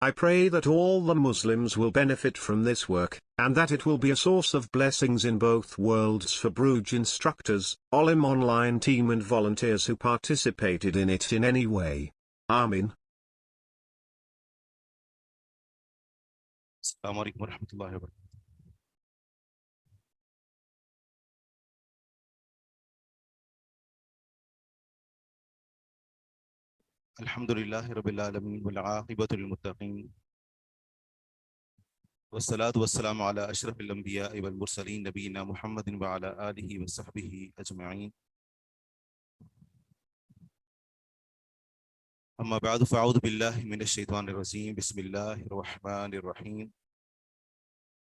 I pray that all the Muslims will benefit from this work, and that it will be a source of blessings in both worlds for Bruges instructors, Olim online team and volunteers who participated in it in any way. Amin. السلام علیکم ورحمۃ اللہ وبرکاتہ. الحمد للہ رب العالمین والعاقبۃ للمتقین والصلاة والسلام علی اشرف الانبیاء والمرسلین نبینا محمد وعلی آلہ وصحبہ اجمعین. اما بعد فاعوذ باللہ من الشیطان الرجیم. بسم اللہ الرحمن الرحیم.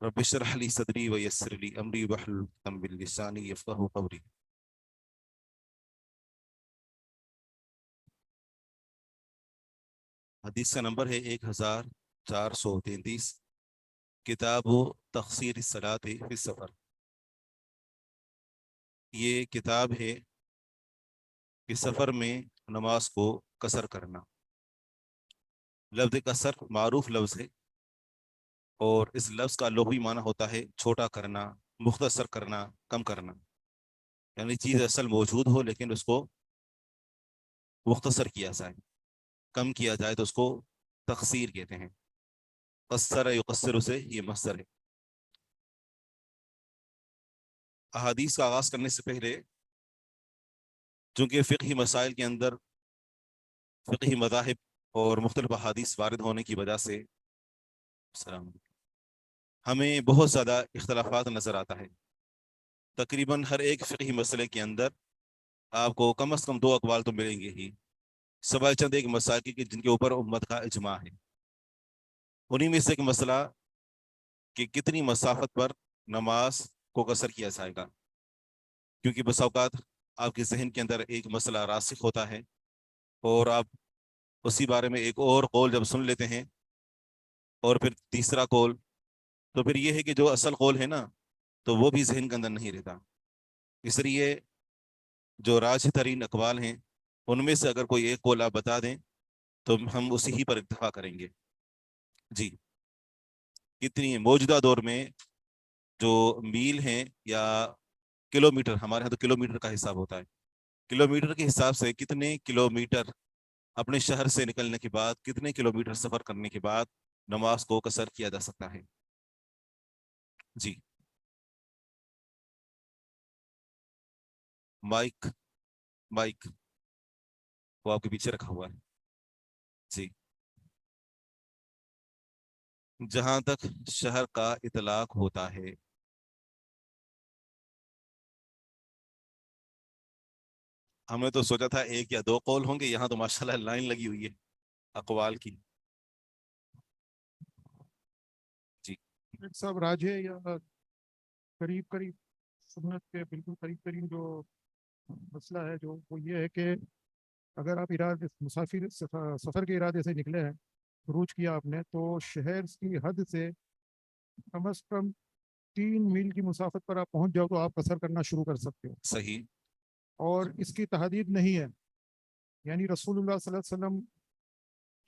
رب اشرح لی صدری ویسر لی امری واحلل عقدۃ من لسانی یفقہوا قولی. حدیث کا نمبر ہے 1433. کتاب تقصیر الصلاۃ فی السفر. یہ کتاب ہے کہ سفر میں نماز کو قصر کرنا. لفظ قصر معروف لفظ ہے اور اس لفظ کا لغوی معنی ہوتا ہے چھوٹا کرنا، مختصر کرنا، کم کرنا. یعنی چیز اصل موجود ہو لیکن اس کو مختصر کیا جائے، کم کیا جائے تو اس کو تقصیر کہتے ہیں. قصر یقصر سے یہ مصدر ہے. احادیث کا آغاز کرنے سے پہلے چونکہ فقہی مسائل کے اندر فقہی مذاہب اور مختلف احادیث وارد ہونے کی وجہ سے ہمیں بہت زیادہ اختلافات نظر آتا ہے. تقریباً ہر ایک فقہی مسئلے کے اندر آپ کو کم از کم 2 اقوال تو ملیں گے ہی، سوائے چند ایک مسائل کی جن کے اوپر امت کا اجماع ہے. انہی میں سے ایک مسئلہ کہ کتنی مسافت پر نماز کو قصر کیا جائے گا، کیونکہ بس اوقات آپ کے ذہن کے اندر ایک مسئلہ راسخ ہوتا ہے اور آپ اسی بارے میں ایک اور قول جب سن لیتے ہیں اور پھر تیسرا قول، تو پھر یہ ہے کہ جو اصل قول ہے نا تو وہ بھی ذہن کے اندر نہیں رہتا. اس لیے جو راجح ترین اقوال ہیں ان میں سے اگر کوئی ایک قول آپ بتا دیں تو ہم اسی ہی پر اتفاق کریں گے. جی، کتنی موجودہ دور میں جو میل ہیں یا کلومیٹر، ہمارے یہاں تو کلومیٹر کا حساب ہوتا ہے، کلومیٹر کے حساب سے کتنے کلومیٹر اپنے شہر سے نکلنے کے بعد، کتنے کلومیٹر سفر کرنے کے بعد نماز کو قصر کیا جا سکتا ہے. جی، مائک وہ آپ کے پیچھے رکھا ہوا ہے. جی، جہاں تک شہر کا اطلاق ہوتا ہے، ہم نے تو سوچا تھا 1 یا 2 قول ہوں گے، یہاں تو ماشاءاللہ لائن لگی ہوئی ہے اقوال کی. جی صاحب، راجے یا قریب سنت کے بالکل قریب ترین جو مسئلہ ہے جو وہ یہ ہے کہ اگر آپ مسافر سفر کے ارادے سے نکلے ہیں، خروج کیا آپ نے، تو شہر کی حد سے کم از کم 3 میل کی مسافت پر آپ پہنچ جاؤ تو آپ قصر کرنا شروع کر سکتے ہو. صحیح. اور اس کی تحدید نہیں ہے، یعنی رسول اللہ صلی اللہ علیہ وسلم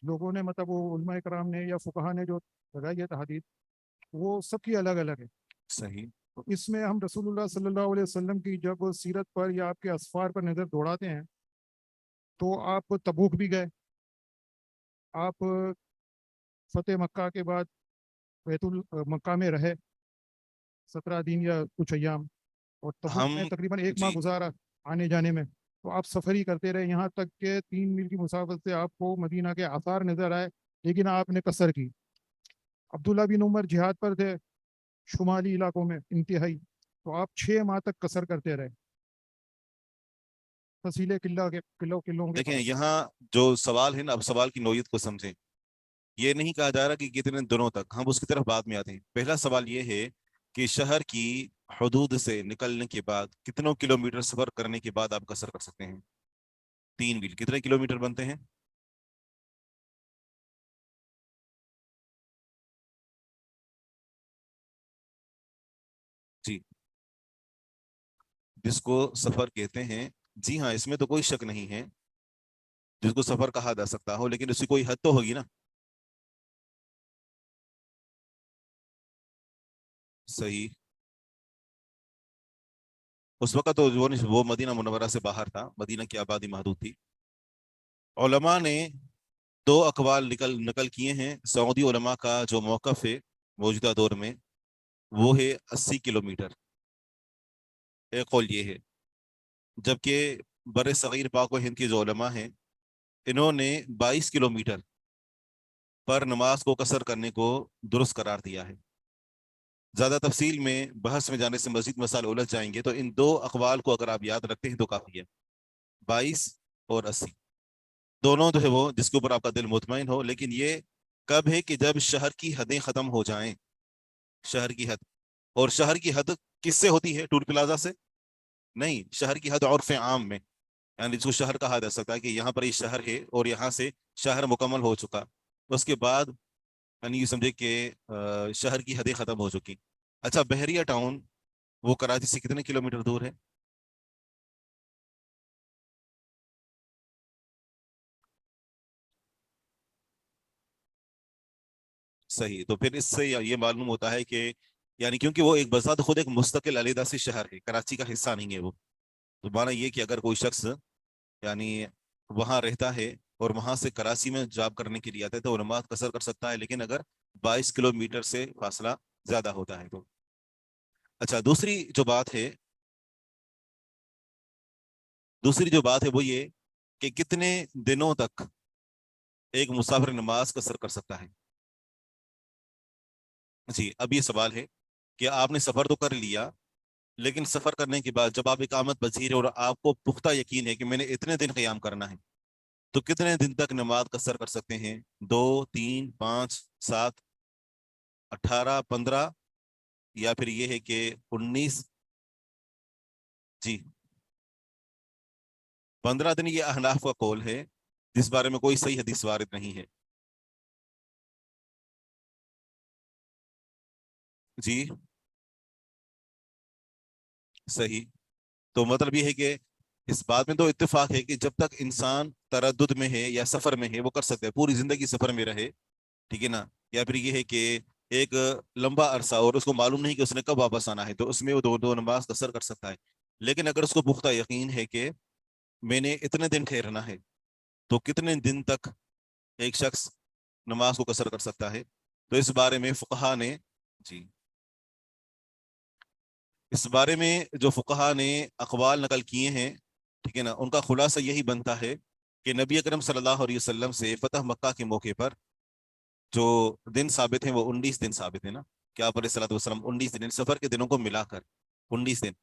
لوگوں نے مطلب وہ علماء کرام نے یا فقہا نے جو لگائی ہے تحدید، وہ سب کی الگ الگ ہے. صحیح. تو اس میں ہم رسول اللہ صلی اللہ علیہ وسلم کی جب سیرت پر یا آپ کے اسفار پر نظر دوڑاتے ہیں تو آپ تبوک بھی گئے، آپ فتح مکہ کے بعد بیت مکہ میں رہے 17 دن یا کچھ ایام، اور تبوک میں تقریباً 1 ماہ گزارا آنے جانے میں. تو آپ سفر ہی کرتے رہے یہاں تک کہ 3 میل کی مسافت سے آپ کو مدینہ کے آثار نظر آئے، لیکن آپ نے قصر کی. عبداللہ بن عمر جہاد پر تھے شمالی علاقوں میں انتہائی، تو آپ 6 ماہ تک قصر کرتے رہے فصیلے قلوں کے دیکھیں پاس. یہاں جو سوال ہے نا، اب سوال کی نوعیت کو سمجھیں. یہ نہیں کہا جا رہا کہ کتنے دنوں تک، ہم اس کی طرف بعد میں آتے ہیں. پہلا سوال یہ ہے کہ شہر کی حدود سے نکلنے کے بعد کتنوں کلومیٹر سفر کرنے کے بعد آپ قصر کر سکتے ہیں. 3 میل کتنے کلومیٹر بنتے ہیں؟ جی، جس کو سفر کہتے ہیں، جی ہاں، اس میں تو کوئی شک نہیں ہے جس کو سفر کہا جا سکتا ہو، لیکن اس کی کوئی حد تو ہوگی نا. सही। उस वक्त तो वो मदीना मुनव्वरा से बाहर था, मदीना की आबादी महदूद थी। उलमा ने दो अकवाल निकल नकल किए हैं। सऊदी उलमा का जो मौक़िफ़ है मौजूदा दौर में वो है 80 किलोमीटर, एक कौल ये है। जबकि बर सग़ीर पाक व हिंद के जो उलमा हैं इन्होंने 22 किलोमीटर पर नमाज को कसर करने को दुरुस्त करार दिया है। ज़्यादा तफसील में बहस में जाने से मज़ीद मसाले उलझ जाएंगे, तो इन दो अकवाल को अगर आप याद रखते हैं तो काफ़ी है। 22 और 80 दोनों जो है वो जिसके ऊपर आपका दिल मुतमईन हो। लेकिन ये कब है कि जब शहर की हदें ख़त्म हो जाएं। शहर की हद, और शहर की हद किससे होती है? टूल प्लाजा से नहीं, शहर की हद उर्फ़ आम में, यानी जिसको शहर कहा जा सकता है कि यहाँ पर ये शहर है और यहाँ से शहर मुकम्मल हो चुका। उसके बाद यानी ये समझे कि शहर की हदें ख़त्म हो चुकी। अच्छा, बहरिया टाउन वो कराची से कितने किलोमीटर दूर है? सही। तो फिर इससे ये मालूम होता है कि यानी क्योंकि वो एक बज़ात खुद एक मुस्तकिल अलहदा सी शहर है, कराची का हिस्सा नहीं है वो। तो माना ये कि अगर कोई शख्स यानी वहाँ रहता है और वहाँ से कराची में जॉब करने के लिए आता है तो वो नमाज कसर कर सकता है, लेकिन अगर 22 किलोमीटर से फासला ज्यादा होता है तो। अच्छा, दूसरी जो बात है वो ये कि कितने दिनों तक एक मुसाफिर नमाज कसर कर सकता है। जी, अब ये सवाल है कि आपने सफर तो कर लिया, लेकिन सफर करने के बाद जब आप इकामत पजीर और आपको पुख्ता यकीन है कि मैंने इतने दिन क़याम करना है, तो कितने दिन तक नमाज कसर कर सकते हैं? 2, 3, 5, 7, 18, 15, या फिर ये है कि 19? जी, 15 दिन ये अहनाफ का कौल है, जिस बारे में कोई सही हदीस वारिद नहीं है। जी, सही। तो मतलब ये है कि इस बात में तो इत्तेफाक है कि जब तक इंसान तरद्दुद में है या सफर में है वो कर सकता है, पूरी जिंदगी सफर में रहे, ठीक है ना। या फिर ये है कि एक लंबा अरसा और उसको मालूम नहीं कि उसने कब वापस आना है, तो उसमें वो दो दो नमाज कसर कर सकता है। लेकिन अगर उसको पुख्ता यकीन है कि मैंने इतने दिन ठहरना है, तो कितने दिन तक एक शख्स नमाज को कसर कर सकता है? तो इस बारे में फुकहा ने, जी, इस बारे में जो फुकहा ने अकवाल नकल किए हैं, ठीक है ना, उनका खुलासा यही बनता है कि नबी अकरम सल्लल्लाहु अलैहि वसल्लम से फतह मक्का के मौके पर जो दिन साबित हैं वो 19 दिन साबित है ना, कि आप अलैहिस्सलाम 19 दिन सफर के दिनों को मिलाकर 19 दिन।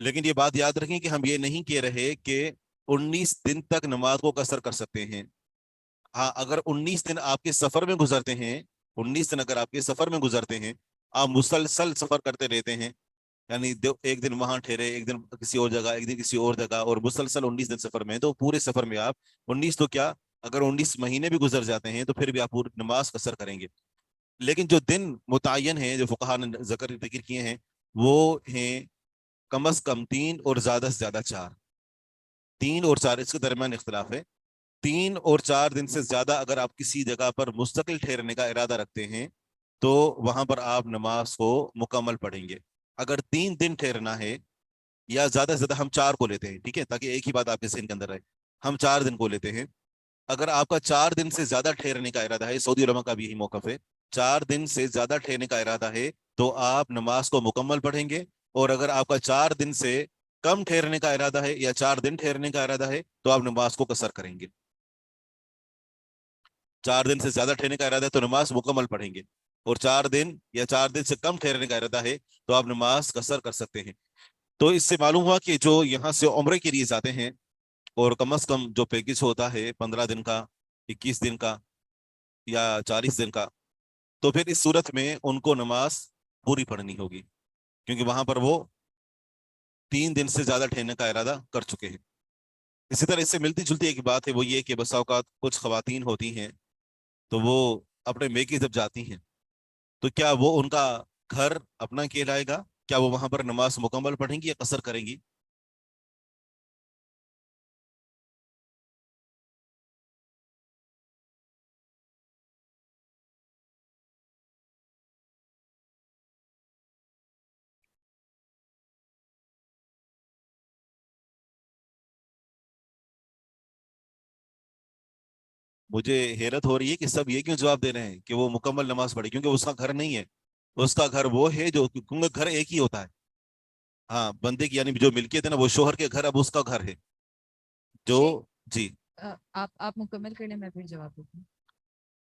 लेकिन ये बात याद रखें कि हम ये नहीं कह रहे कि 19 दिन तक नमाज को कसर कर सकते हैं। हाँ, अगर 19 दिन आपके सफर में गुजरते हैं, 19 दिन अगर आपके सफर में गुजरते हैं, आप मुसलसल सफर करते रहते हैं, यानी एक दिन वहां ठहरे, एक दिन किसी और जगह, एक दिन किसी और जगह, और मुसलसल 19 दिन सफर में, तो पूरे सफर में आप 19 तो क्या, अगर 19 महीने भी गुजर जाते हैं तो फिर भी आप पूरी नमाज कसर करेंगे। लेकिन जो दिन मुतय्यन है जो फुकहा ने जिक्र किए हैं वो हैं कम अज कम 3 और ज्यादा से ज्यादा 4। 3 और 4 इसके दरमियान इख्तलाफ है। 3 और 4 दिन से ज्यादा अगर आप किसी जगह पर मुस्तकिल ठहरने का इरादा रखते हैं तो वहां पर आप नमाज को मुकम्मल पढ़ेंगे। अगर 3 दिन ठहरना है, या ज्यादा से ज्यादा हम 4 को लेते हैं, ठीक है, ताकि एक ही बात आपके जहन के अंदर रहे, हम 4 दिन को लेते हैं। अगर आपका 4 दिन से ज्यादा ठहरने का इरादा है, सऊदी उलमा का भी यही मौकफ है, 4 दिन से ज्यादा ठहरने का इरादा है तो आप नमाज को मुकम्मल पढ़ेंगे। और अगर आपका 4 दिन से कम ठहरने का इरादा है या 4 दिन ठहरने का इरादा है तो आप नमाज को कसर करेंगे। 4 दिन से ज्यादा ठहरने का इरादा है तो नमाज मुकम्मल पढ़ेंगे, और 4 दिन या 4 दिन से कम ठहरने का इरादा है तो आप नमाज कसर कर सकते हैं। तो इससे मालूम हुआ कि जो यहाँ से उम्रे के लिए जाते हैं और कम अज कम जो पैकेज होता है 15 दिन का, 21 दिन का, या 40 दिन का, तो फिर इस सूरत में उनको नमाज पूरी पढ़नी होगी, क्योंकि वहां पर वो 3 दिन से ज्यादा ठहरने का इरादा कर चुके हैं। इसी तरह इससे मिलती जुलती एक बात है वो ये कि बसा औकात कुछ खवातीन होती हैं, तो वो अपने मेके जब जाती हैं तो क्या वो उनका घर अपना कहलाएगा? क्या वो वहां पर नमाज मुकम्मल पढ़ेंगी या कसर करेंगी? مجھے حیرت ہو رہی ہے کہ سب یہ کیوں جواب دے رہے ہیں کہ وہ مکمل نماز پڑھے، کیونکہ اس کا گھر نہیں ہے، اس کا گھر وہ ہے جو، کیونکہ گھر ایک ہی ہوتا ہے. ہاں بندے کی یعنی جو ملکیت ہے نا وہ شوہر کے گھر، اب اس کا گھر ہے جو. شیخ جی آپ مکمل کر لیں، میں پھر جواب دیتی ہوں.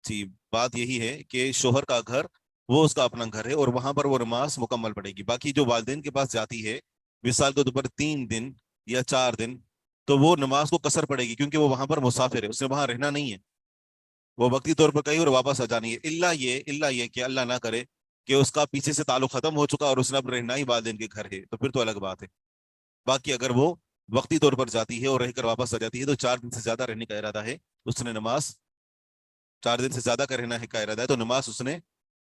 جی، بات یہی ہے کہ شوہر کا گھر وہ اس کا اپنا گھر ہے، اور وہاں پر وہ نماز مکمل پڑے گی. باقی جو والدین کے پاس جاتی ہے مثال کے طور پر 3 دن یا 4 دن، تو وہ نماز کو قصر پڑے گی، کیونکہ وہ وہاں پر مسافر ہے، اس نے وہاں رہنا نہیں ہے، وہ وقتی طور پر کہیں اور واپس آ جانی ہے. اللہ یہ کہ اللہ نہ کرے کہ اس کا پیچھے سے تعلق ختم ہو چکا اور اس نے اب رہنا ہی والدین کے گھر ہے، تو پھر تو الگ بات ہے. باقی اگر وہ وقتی طور پر جاتی ہے اور رہ کر واپس آ جاتی ہے تو 4 دن سے زیادہ رہنے کا ارادہ ہے، اس نے نماز 4 دن سے زیادہ کا رہنا ہے کا ارادہ ہے تو نماز اس نے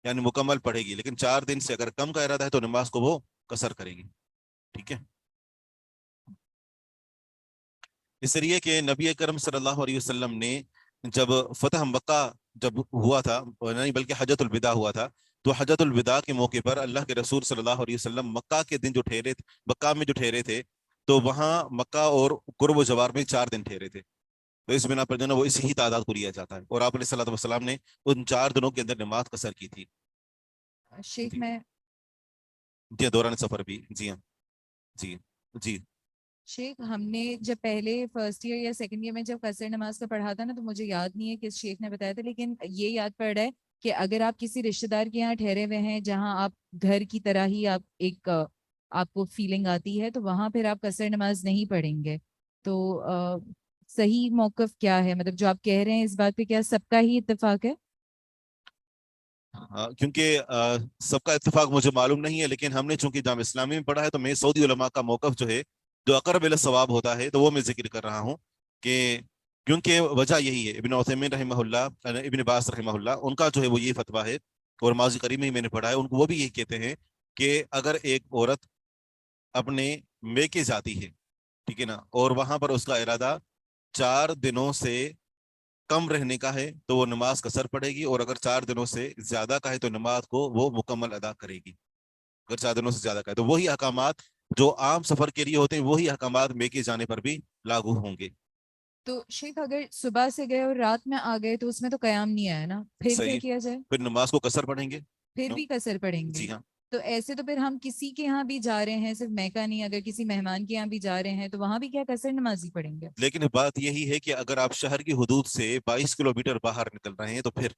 یعنی مکمل پڑھے گی. لیکن 4 دن سے اگر کم کا ارادہ ہے تو نماز کو وہ قصر کرے گی. ٹھیک ہے. اس لیے کہ نبی اکرم صلی اللہ علیہ وسلم نے جب فتح مکہ جب ہوا تھا، نہیں بلکہ حجۃ الوداع ہوا تھا، تو حجۃ الوداع کے موقع پر اللہ کے رسول صلی اللہ علیہ وسلم مکہ کے دن جو ٹھہرے، مکہ میں جو ٹھہرے تھے، تو وہاں مکہ اور قرب و جوار میں 4 دن ٹھہرے تھے. تو اس بنا پر جو ہے نا وہ اسی ہی تعداد کو لیا جاتا ہے، اور آپ علیہ الصلوۃ والسلام نے ان 4 دنوں کے اندر نماز قصر کی تھی. شیخ جی میں جی دوران سفر بھی. جی ہاں. جی جی شیخ ہم نے جب پہلے فرسٹ ایئر یا سیکنڈ ایئر میں جب قصر نماز کا پڑھا تھا نا، تو مجھے یاد نہیں ہے کس شیخ نے بتایا تھا، لیکن یہ یاد پڑ رہا ہے کہ اگر آپ کسی رشتہ دار کے یہاں ٹھہرے ہوئے ہیں جہاں آپ گھر کی طرح ہی آپ ایک آپ کو فیلنگ آتی ہے، تو وہاں پھر آپ قصر نماز نہیں پڑھیں گے. تو صحیح موقف کیا ہے، مطلب جو آپ کہہ رہے ہیں اس بات پہ کیا سب کا ہی اتفاق ہے؟ کیونکہ سب کا اتفاق مجھے معلوم نہیں ہے، لیکن ہم نے چونکہ جامعہ اسلامی میں پڑھا ہے تو میں سعودی علماء کا موقف جو ہے جو اقرب الی الصواب ہوتا ہے تو وہ میں ذکر کر رہا ہوں. کہ کیونکہ وجہ یہی ہے، ابن عثیمین رحمہ اللہ، ابن باز رحمہ اللہ، ان کا جو ہے وہ یہ فتویٰ ہے، اور ماضی قریب میں ہی میں نے پڑھا ہے ان کو، وہ بھی یہی کہتے ہیں کہ اگر ایک عورت اپنے میکے جاتی ہے، ٹھیک ہے نا، اور وہاں پر اس کا ارادہ 4 دنوں سے کم رہنے کا ہے تو وہ نماز قصر پڑے گی، اور اگر 4 دنوں سے زیادہ کا ہے تو نماز کو وہ مکمل ادا کرے گی. اگر 4 دنوں سے زیادہ کا ہے تو وہی احکامات جو عام سفر کے لیے ہوتے ہیں وہی احکامات میکے جانے پر بھی لاگو ہوں گے. تو شیخ اگر صبح سے گئے اور رات میں آ گئے تو اس میں تو قیام نہیں آیا نا، پھر کیا صحیح. کیا جائے؟ پھر نماز کو قصر پڑھیں گے. پھر بھی قصر پڑیں گے؟ جی ہاں. تو ایسے تو پھر ہم کسی کے یہاں بھی جا رہے ہیں، صرف میکہ نہیں، اگر کسی مہمان کے یہاں بھی جا رہے ہیں تو وہاں بھی کیا قصر نمازی پڑھیں گے؟ لیکن بات یہی ہے کہ اگر آپ شہر کی حدود سے 22 کلومیٹر باہر نکل رہے ہیں تو پھر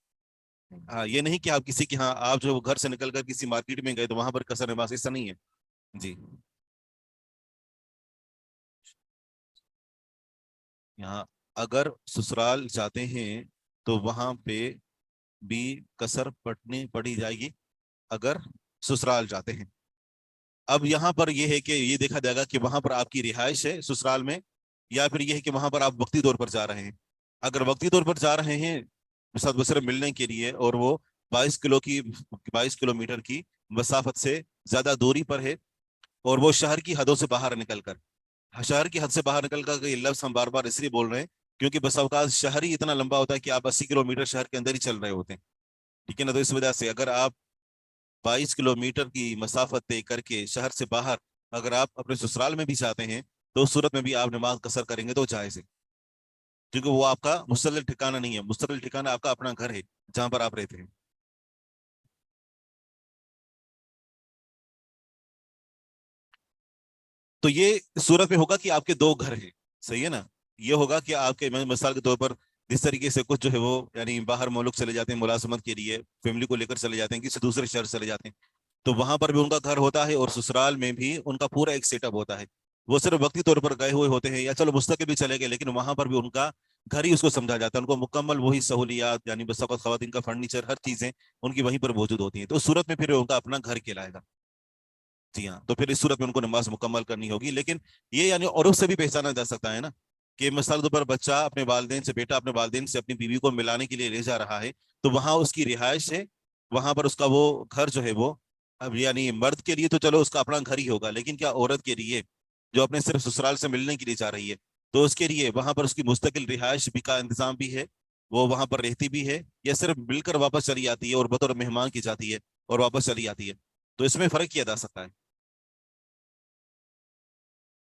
یہ نہیں کہ آپ کسی کے ہاں آپ جو گھر سے نکل کر کسی مارکیٹ میں گئے تو وہاں پر قصر نماز، ایسا نہیں ہے. جی یہاں اگر سسرال جاتے ہیں تو وہاں پہ بھی قصر پڑی جائے گی اگر سسرال جاتے ہیں. اب یہاں پر یہ ہے کہ یہ دیکھا جائے گا کہ وہاں پر آپ کی رہائش ہے سسرال میں، یا پھر یہ ہے کہ وہاں پر آپ وقتی طور پر جا رہے ہیں. اگر وقتی طور پر جا رہے ہیں ساتھ بسر ملنے کے لیے، اور وہ 22 کلومیٹر کی مسافت سے زیادہ دوری پر ہے، اور وہ شہر کی حدوں سے باہر نکل کر، شہر کی حد سے باہر نکل کر یہ لفظ ہم بار بار اس لیے بول رہے ہیں کیونکہ بس اوقات شہر ہی اتنا لمبا ہوتا ہے کہ آپ 80 کلومیٹر شہر کے اندر ہی چل رہے ہوتے ہیں. ٹھیک ہے نا. تو اس وجہ سے اگر آپ 22 کلومیٹر کی مسافت طے کر کے شہر سے باہر اگر آپ اپنے سسرال میں بھی جاتے ہیں تو اس صورت میں بھی آپ نماز قصر کریں گے تو جائز ہے، کیونکہ وہ آپ کا مستقل ٹھکانہ نہیں ہے. مستقل ٹھکانہ آپ کا اپنا گھر ہے جہاں پر آپ رہتے ہیں. تو یہ صورت میں ہوگا کہ آپ کے 2 گھر ہیں. صحیح ہے نا. یہ ہوگا کہ آپ کے مثال کے طور پر جس طریقے سے کچھ جو ہے وہ یعنی باہر ملک چلے جاتے ہیں ملازمت کے لیے، فیملی کو لے کر چلے جاتے ہیں، کسی دوسرے شہر چلے جاتے ہیں، تو وہاں پر بھی ان کا گھر ہوتا ہے، اور سسرال میں بھی ان کا پورا ایک سیٹ اپ ہوتا ہے. وہ صرف وقتی طور پر گئے ہوئے ہوتے ہیں، یا چلو مستقل بھی چلے گئے، لیکن وہاں پر بھی ان کا گھر ہی اس کو سمجھا جاتا ہے. ان کو مکمل وہی سہولیات یعنی بس اوقات خواتین کا فرنیچر ہر چیزیں ان کی وہیں پر موجود ہوتی ہیں. تو اس صورت میں پھر ان کا اپنا گھر کہلائے گا. جی ہاں. تو پھر اس صورت میں ان کو نماز مکمل کرنی ہوگی. لیکن یہ یعنی عرف سے بھی پہچانا جا سکتا ہے نا، کہ مثال کے طور پر بچہ اپنے والدین سے، بیٹا اپنے والدین سے اپنی بیوی کو ملانے کے لیے لے جا رہا ہے، تو وہاں اس کی رہائش ہے، وہاں پر اس کا وہ گھر جو ہے وہ اب یعنی مرد کے لیے تو چلو اس کا اپنا گھر ہی ہوگا، لیکن کیا عورت کے لیے جو اپنے صرف سسرال سے ملنے کے لیے جا رہی ہے تو اس کے لیے وہاں پر اس کی مستقل رہائش بھی کا انتظام بھی ہے، وہ وہاں پر رہتی بھی ہے، یا صرف مل کر واپس چلی آتی ہے اور بطور مہمان کی جاتی ہے اور واپس چلی آتی ہے؟ تو اس میں فرق کیا جا سکتا ہے.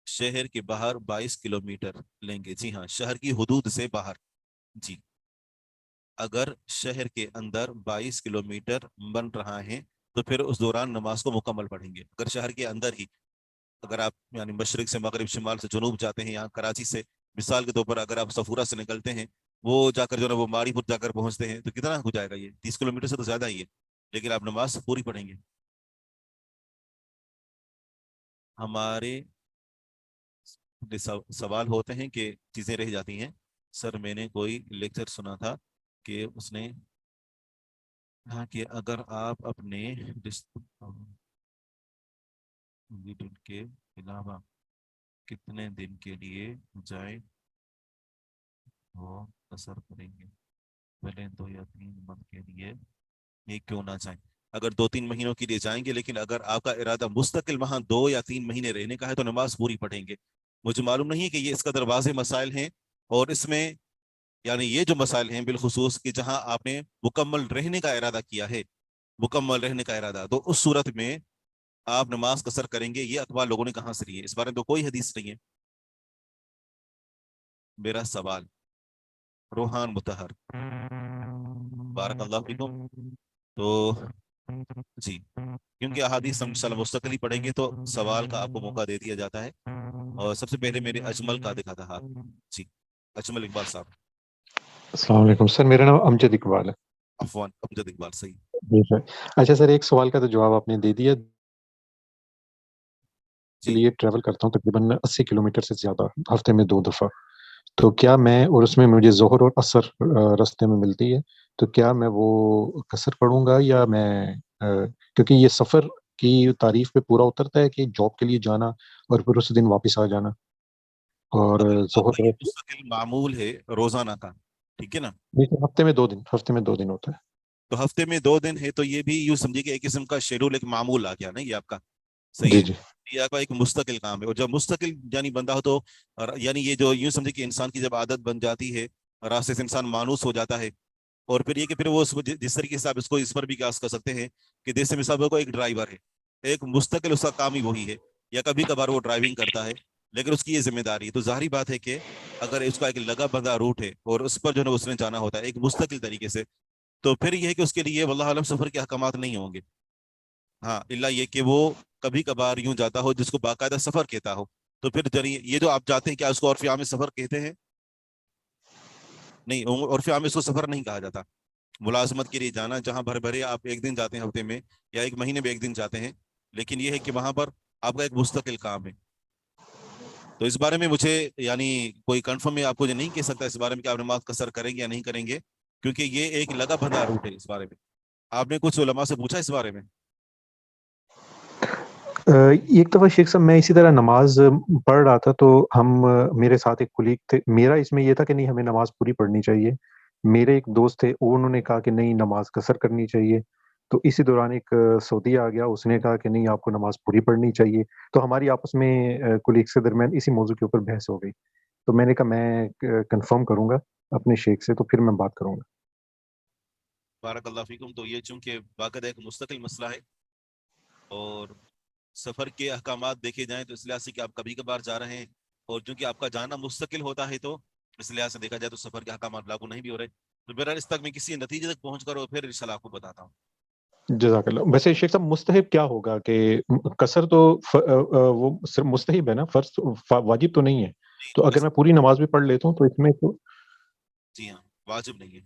شہر کے باہر 22 کلومیٹر لیں گے. جی ہاں، شہر کی حدود سے باہر. جی اگر شہر کے اندر 22 کلومیٹر بن رہا ہے تو پھر اس دوران نماز کو مکمل پڑھیں گے. اگر شہر کے اندر ہی، اگر آپ یعنی مشرق سے مغرب، شمال سے جنوب جاتے ہیں، یہاں کراچی سے مثال کے طور پر اگر آپ صفورہ سے نکلتے ہیں، وہ جا کر جو ہے وہ ماڑی پور جا کر پہنچتے ہیں، تو کتنا ہو جائے گا؟ یہ 30 کلومیٹر سے تو زیادہ ہی ہے، لیکن آپ نماز پوری پڑھیں گے. ہمارے سوال ہوتے ہیں کہ چیزیں رہ جاتی ہیں. سر میں نے کوئی لیکچر سنا تھا کہ اس نے کہا کہ اگر آپ اپنے دن کے علاوہ کتنے دن کے لیے جائیں وہ اثر کریں گے، پہلے 2 یا 3 منتھ کے لیے یہ کیوں نہ جائیں. اگر 2-3 مہینوں کے لیے جائیں گے، لیکن اگر آپ کا ارادہ مستقل وہاں 2 یا 3 مہینے رہنے کا ہے تو نماز پوری پڑھیں گے. مجھے معلوم نہیں ہے کہ یہ اس قدر واضح مسائل ہیں، اور اس میں یعنی یہ جو مسائل ہیں بالخصوص کہ جہاں آپ نے مکمل رہنے کا ارادہ کیا ہے، مکمل رہنے کا ارادہ، تو اس صورت میں آپ نماز قصر کریں گے. یہ اقوال لوگوں نے کہاں سے لیے؟ اس بارے میں تو کوئی حدیث نہیں ہے. میرا سوال روحان متحر، بارک اللہ فیکم. تو جی، کیونکہ احادیث ہم انشاءاللہ مستقل ہی پڑھیں گے تو سوال کا آپ کو موقع دے دیا جاتا ہے. اور سب سے پہلے میرے اجمل کا دکھا تھا ہاتھ. جی، اجمل اقبال صاحب. السلام علیکم سر، میرا نام امجد اقبال ہے. عفوان، امجد اقبال، صحیح. جی سر. اچھا سر، ایک سوال کا تو جواب آپ نے دے دیا. کے جی، لیے ٹریول کرتا ہوں تقریباً 80 کلومیٹر سے زیادہ ہفتے میں 2 دفعہ. تو کیا میں، اور اس میں مجھے ظہر اور عصر راستے میں ملتی ہے، تو کیا میں وہ قصر پڑھوں گا یا میں کیونکہ یہ سفر کی تعریف پہ پورا اترتا ہے کہ جاب کے لیے جانا اور پھر اس دن واپس آ جانا، اور اگر آپ کا ظہر یہ مستقل معمول ہے روزانہ کا، ٹھیک ہے نا، ہفتے میں 2 دن، ہفتے میں 2 دن ہوتا ہے. تو ہفتے میں 2 دن ہے تو یہ بھی یوں سمجھیے کہ ایک قسم کا شیڈول، ایک معمول آ گیا نا یہ آپ کا. صحیح جی ہے، جی یہ آپ کا ایک مستقل کام ہے. اور جب مستقل یعنی بندہ ہو تو یعنی یہ جو یوں سمجھے کہ انسان کی جب عادت بن جاتی ہے، راستے سے انسان مانوس ہو جاتا ہے. اور پھر یہ کہ پھر وہ جس طریقے سے آپ اس کو اس پر بھی قیاس کر سکتے ہیں کہ جیسے مثال کو ایک ڈرائیور ہے، ایک مستقل اس کا کام ہی وہی ہے، یا کبھی کبھار وہ ڈرائیونگ کرتا ہے لیکن اس کی یہ ذمہ داری ہے. تو ظاہری بات ہے کہ اگر اس کا ایک لگا بندہ روٹ ہے اور اس پر جو ہے اس نے جانا ہوتا ہے ایک مستقل طریقے سے، تو پھر یہ ہے کہ اس کے لیے واللہ عالم سفر کے احکامات نہیں ہوں گے. ہاں، الا یہ کہ وہ کبھی کبھار یوں جاتا ہو جس کو باقاعدہ سفر کہتا ہو. تو پھر یہ جو آپ جاتے ہیں کیا اس کو عرف عام میں سفر کہتے ہیں؟ نہیں، عرف عام میں اس کو سفر نہیں کہا جاتا. ملازمت کے لیے جانا، جہاں بھر بھرے آپ ایک دن جاتے ہیں ہفتے میں یا ایک مہینے میں ایک دن جاتے ہیں، لیکن یہ ہے کہ وہاں پر آپ کا ایک مستقل کام ہے. تو اس بارے میں مجھے یعنی کوئی کنفرم میں آپ کو نہیں کہہ سکتا اس بارے میں کہ آپ نماز قصر کریں گے یا نہیں کریں گے، کیونکہ یہ ایک لگا بندہ روٹ ہے. اس بارے میں آپ نے کچھ علماء سے پوچھا اس بارے میں؟ ایک دفعہ شیخ صاحب میں اسی طرح نماز پڑھ رہا تھا تو ہم میرے ساتھ ایک کولیگ تھے. میرا اس میں یہ تھا کہ نہیں ہمیں نماز پوری پڑھنی چاہیے. میرے ایک دوست تھے انہوں نے کہا کہ نہیں نماز قصر کرنی چاہیے. تو اسی دوران ایک سعودی آ گیا، اس نے کہا کہ نہیں آپ کو نماز پوری پڑھنی چاہیے. تو ہماری آپس میں کولیگس کے درمیان اسی موضوع کے اوپر بحث ہو گئی. تو میں نے کہا میں کنفرم کروں گا اپنے شیخ سے، تو پھر میں بات کروں گا. بارک اللہ فیکم. تو یہ چونکہ باقاعدہ ایک مستقل مسئلہ ہے اور سفر کے احکامات دیکھے جائیں تو اس لحاظ سے کہ آپ کبھی کبھار جا رہے ہیں اور چونکہ آپ کا جانا مستقل ہوتا ہے تو اس لحاظ سے دیکھا جائے تو سفر کے احکامات لاگو نہیں بھی ہو رہے. تو بہرحال اس تک میں کسی نتیجے تک پہنچ کر اور پھر انشاءاللہ آپ کو بتاتا ہوں. جزاک اللہ. ویسے شیخ صاحب مستحب کیا ہوگا کہ قصر تو وہ صرف مستحب ہے نا، فرض واجب تو نہیں ہے. تو اگر میں پوری نماز بھی پڑھ لیتا ہوں تو اس میں تو جی ہاں، واجب نہیں ہے.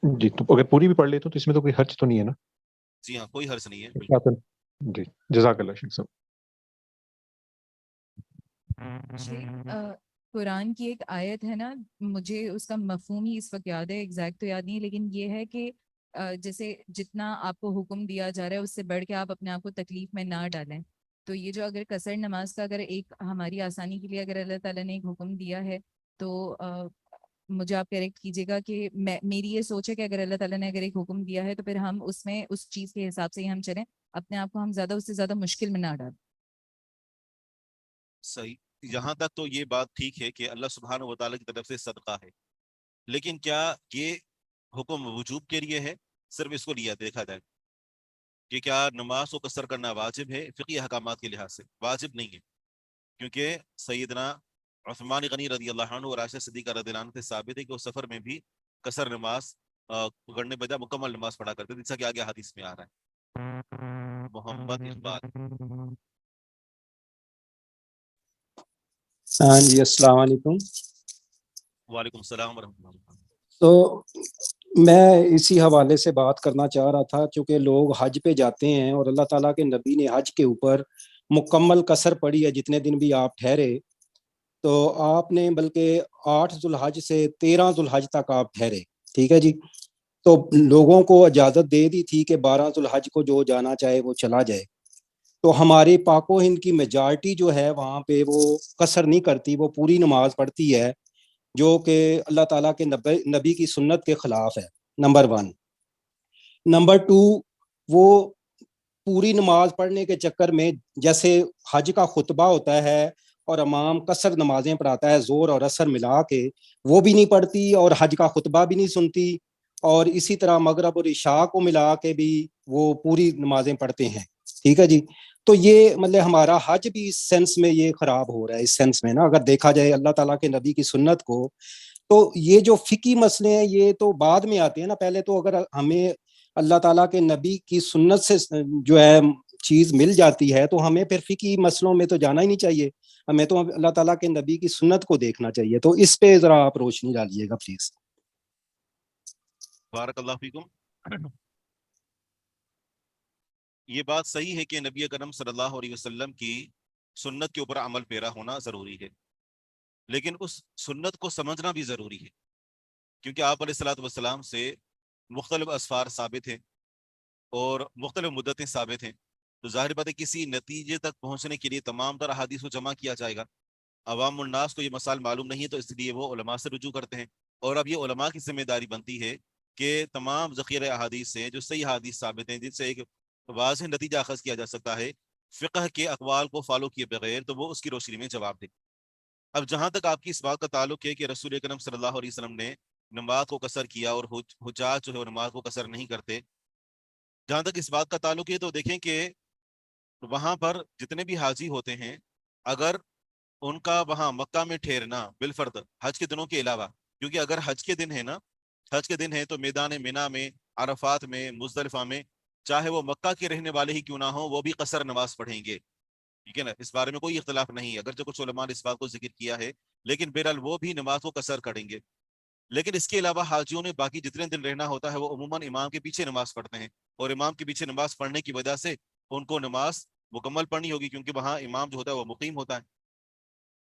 جی، تو اگر پوری بھی پڑھ لیتا ہوں تو اس میں تو کوئی حرج تو نہیں ہے نا؟ جی ہاں، کوئی حرج نہیں ہے، بالکل. جی جزاک اللہ شیخ صاحب. قرآن کی ایک آیت ہے نا، مجھے اس کا مفہوم ہی اس وقت یاد ہے، ایگزیکٹ تو یاد نہیں، لیکن یہ ہے کہ جیسے جتنا آپ کو حکم دیا جا رہا ہے اس سے بڑھ کے آپ اپنے آپ کو تکلیف میں نہ ڈالیں. تو یہ جو اگر قصر نماز کا اگر ایک ہماری آسانی کے لیے اگر اللہ تعالیٰ نے ایک حکم دیا ہے تو مجھے آپ کریکٹ کیجیے گا کہ میری یہ سوچ ہے کہ اگر اللہ تعالیٰ نے اگر ایک حکم دیا ہے تو پھر ہم اس میں اس چیز کے حساب سے ہی ہم چلیں، اپنے آپ کو ہم زیادہ اس سے زیادہ مشکل میں نہ ڈالیں. صحیح. یہاں تک تو یہ بات ٹھیک ہے کہ اللہ سبحانہ و تعالیٰ کی طرف سے صدقہ ہے، لیکن کیا یہ حکم وجوب کے لیے ہے؟ صرف اس کو لیا دیکھا جائے کہ کیا نماز کو قصر کرنا واجب ہے؟ فقہی احکامات کے لحاظ سے واجب نہیں ہے، کیونکہ سیدنا عثمان غنی رضی اللہ عنہ اور عائشہ صدیقہ رضی اللہ عنہ سے ثابت ہے کہ وہ سفر میں بھی قصر نماز पकड़ने बजाय मुकम्मल नमाज पढ़ा करते थे, जैसा कि आगे हदीस में आ रहा है। मोहम्मद इकबाल। हाँ जी, अस्सलाम वालेकुम। वालेकुम सलाम वरहमतुल्लाह। तो मैं इसी हवाले से बात करना चाह रहा था, क्योंकि लोग हज पे जाते हैं और अल्लाह ताला के नबी ने हज के ऊपर मुकम्मल कसर पड़ी है, जितने दिन भी आप ठहरे। तो आपने बल्कि 8 जुल्हज से 13 जुल्हज तक आप ठहरे, ठीक है जी। तो लोगों को इजाज़त दे दी थी कि 12 जुल्हज को जो जाना चाहे वो चला जाए। तो हमारी पाको हिंद की मेजॉरिटी जो है वहाँ पे वो कसर नहीं करती, वो पूरी नमाज पढ़ती है, जो कि अल्लाह ताला के नबी की सुन्नत के खिलाफ है, नंबर 1। नंबर 2, वो पूरी नमाज पढ़ने के चक्कर में, जैसे हज का खुतबा होता है और इमाम कसर नमाजें पढ़ाता है ज़ोर और असर मिला के, वो भी नहीं पढ़ती और हज का खुतबा भी नहीं सुनती, और इसी तरह मगरब और इशा को मिला के भी वो पूरी नमाजें पढ़ते हैं, ठीक है जी। तो ये मतलब हमारा हज भी इस सेंस में ये खराब हो रहा है, इस सेंस में ना, अगर देखा जाए अल्लाह ताला के नबी की सुन्नत को। तो ये जो फिकी मसले हैं ये तो बाद में आते हैं ना, पहले तो अगर हमें अल्लाह ताला के नबी की सुन्नत से जो है चीज मिल जाती है, तो हमें फिर फिकी मसलों में तो जाना ही नहीं चाहिए, हमें तो अल्लाह ताला के नबी की सुन्नत को देखना चाहिए। तो इस पे जरा आप रोशनी डालिएगा प्लीज। बारकल्लाहु फीकुम। ये बात सही है कि नबी करम सल्लल्लाहु अलैहि वसल्लम की सुन्नत के ऊपर अमल पेरा होना जरूरी है, लेकिन उस सुन्नत को समझना भी जरूरी है, क्योंकि आप अलैहिस्सलातु वस्सलाम से मुख्तलिफ असफार साबित हैं और मुख्तलिफ मुद्दतें साबित हैं। तो जाहिर बात है किसी नतीजे तक पहुंचने के लिए तमाम तर अहादीस को जमा किया जाएगा। अवामुल नास को ये मसाल मालूम नहीं है, तो इसलिए वो उलमा से रुजू करते हैं, और अब ये उलमा की जिम्मेदारी बनती है कि तमाम ज़ख़ीरे अहादीस से जो सही अहादीस साबित हैं, जिनसे एक वाज़ेह नतीजा अखज़ किया जा सकता है फ़िक़्ह के अक़वाल को फॉलो किए बगैर, तो वो उसकी रोशनी में जवाब दे। अब जहाँ तक आपकी इस बात का ताल्लुक है कि रसूल अकरम सल्लल्लाहु अलैहि वसल्लम ने नमाज को कसर किया और हुज्जाज जो है वो नमाज को कसर नहीं करते, जहाँ तक इस बात का ताल्लुक है तो देखें कि वहाँ पर जितने भी हाजी होते हैं, अगर उनका वहाँ मक्का में ठहरना बिलफर्द हज के दिनों के अलावा, क्योंकि अगर हज के दिन है ना, हज के दिन है तो मैदान मिना में, अरफात में, मुजदलिफा में, चाहे वो मक्का के रहने वाले ही क्यों ना हो, वो भी कसर नमाज पढ़ेंगे, ठीक है ना। इस बारे में कोई इख्तलाफ नहीं है, अगर जो कुछ उलमा ने इस बात को जिक्र किया है, लेकिन बहरहाल वो भी नमाज को कसर करेंगे। लेकिन इसके अलावा हाजियों ने बाकी जितने दिन रहना होता है वो उमूमन इमाम के पीछे नमाज पढ़ते हैं, और इमाम के पीछे नमाज पढ़ने की वजह से उनको नमाज मुकम्मल पढ़नी होगी, क्योंकि वहाँ इमाम जो होता है वो मुकीम होता है।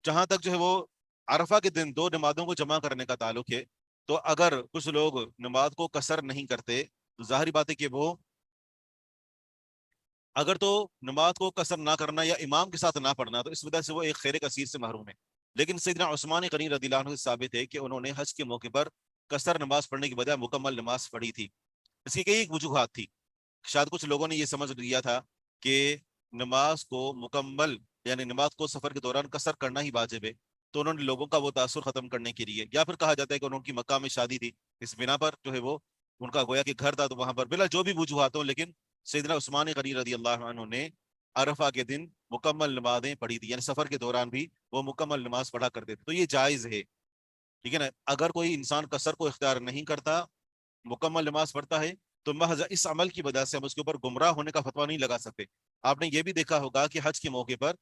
जहां तक जो है वो अरफा के दिन दो नमाजों को जमा करने का ताल्लुक है, तो अगर कुछ लोग नमाज को कसर नहीं करते, तो जाहिर बात है कि वो अगर तो नमाज को कसर ना करना या इमाम के साथ ना पढ़ना, तो इस वजह से वो एक खैर कसीर से महरूम है। लेकिन सैयदना उस्मान गनी रज़ियल्लाहु अन्हु से साबित है कि उन्होंने हज के मौके पर कसर नमाज पढ़ने की बजाय मुकम्मल नमाज पढ़ी थी। इसकी कई वजूहात थी। शायद कुछ लोगों ने यह समझ लिया था कि नमाज को मुकम्मल यानी नमाज को सफर के दौरान कसर करना ही वाजिब है, तो उन्होंने लोगों का वो तासुर खत्म करने के लिए, या फिर कहा जाता है कि उनकी मक्का में शादी थी, इस बिना पर जो है वो उनका गोया कि घर था, तो वहां पर बिला जो भी वजूहात हो, लेकिन सैयदना उस्मान गनी रज़ियल्लाहु अन्हु ने अरफा के दिन मुकम्मल नमाजें पढ़ी थी, यानी सफर के दौरान भी वो मुकम्मल नमाज पढ़ा करते थे। तो ये जायज़ है, ठीक है ना। अगर कोई इंसान कसर को इख्तियार नहीं करता, मुकम्मल नमाज पढ़ता है, तो महज इस अमल की वजह से हम उसके ऊपर गुमराह होने का फतवा नहीं लगा सकते। आपने ये भी देखा होगा कि हज के मौके पर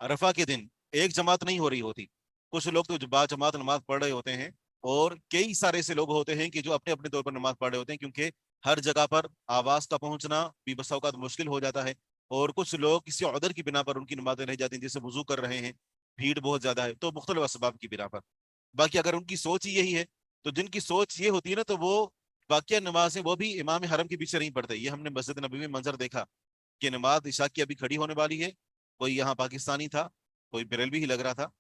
अरफा के दिन एक जमात नहीं हो रही होती, कुछ लोग तो बाजमात नमाज पढ़ रहे होते हैं, और कई सारे ऐसे लोग होते हैं कि जो अपने अपने तौर पर नमाज पढ़ रहे होते हैं, क्योंकि हर जगह पर आवाज का पहुंचना भी बसा औकात मुश्किल हो जाता है, और कुछ लोग किसी उद्र की बिना पर उनकी नमाजें रह जाती हैं, जैसे वजू कर रहे हैं, भीड़ बहुत ज्यादा है, तो मुख्तलिफ असबाब की बिना पर। बाकी अगर उनकी सोच ही यही है, तो जिनकी सोच ये होती है ना, तो वो वाकई नमाजें वो भी इमाम हरम के पीछे नहीं पढ़ते। ये हमने मस्जिद नबी में मंजर देखा कि नमाज इशा की अभी खड़ी होने वाली है, कोई यहाँ पाकिस्तानी था, कोई बरेलवी ही लग रहा था,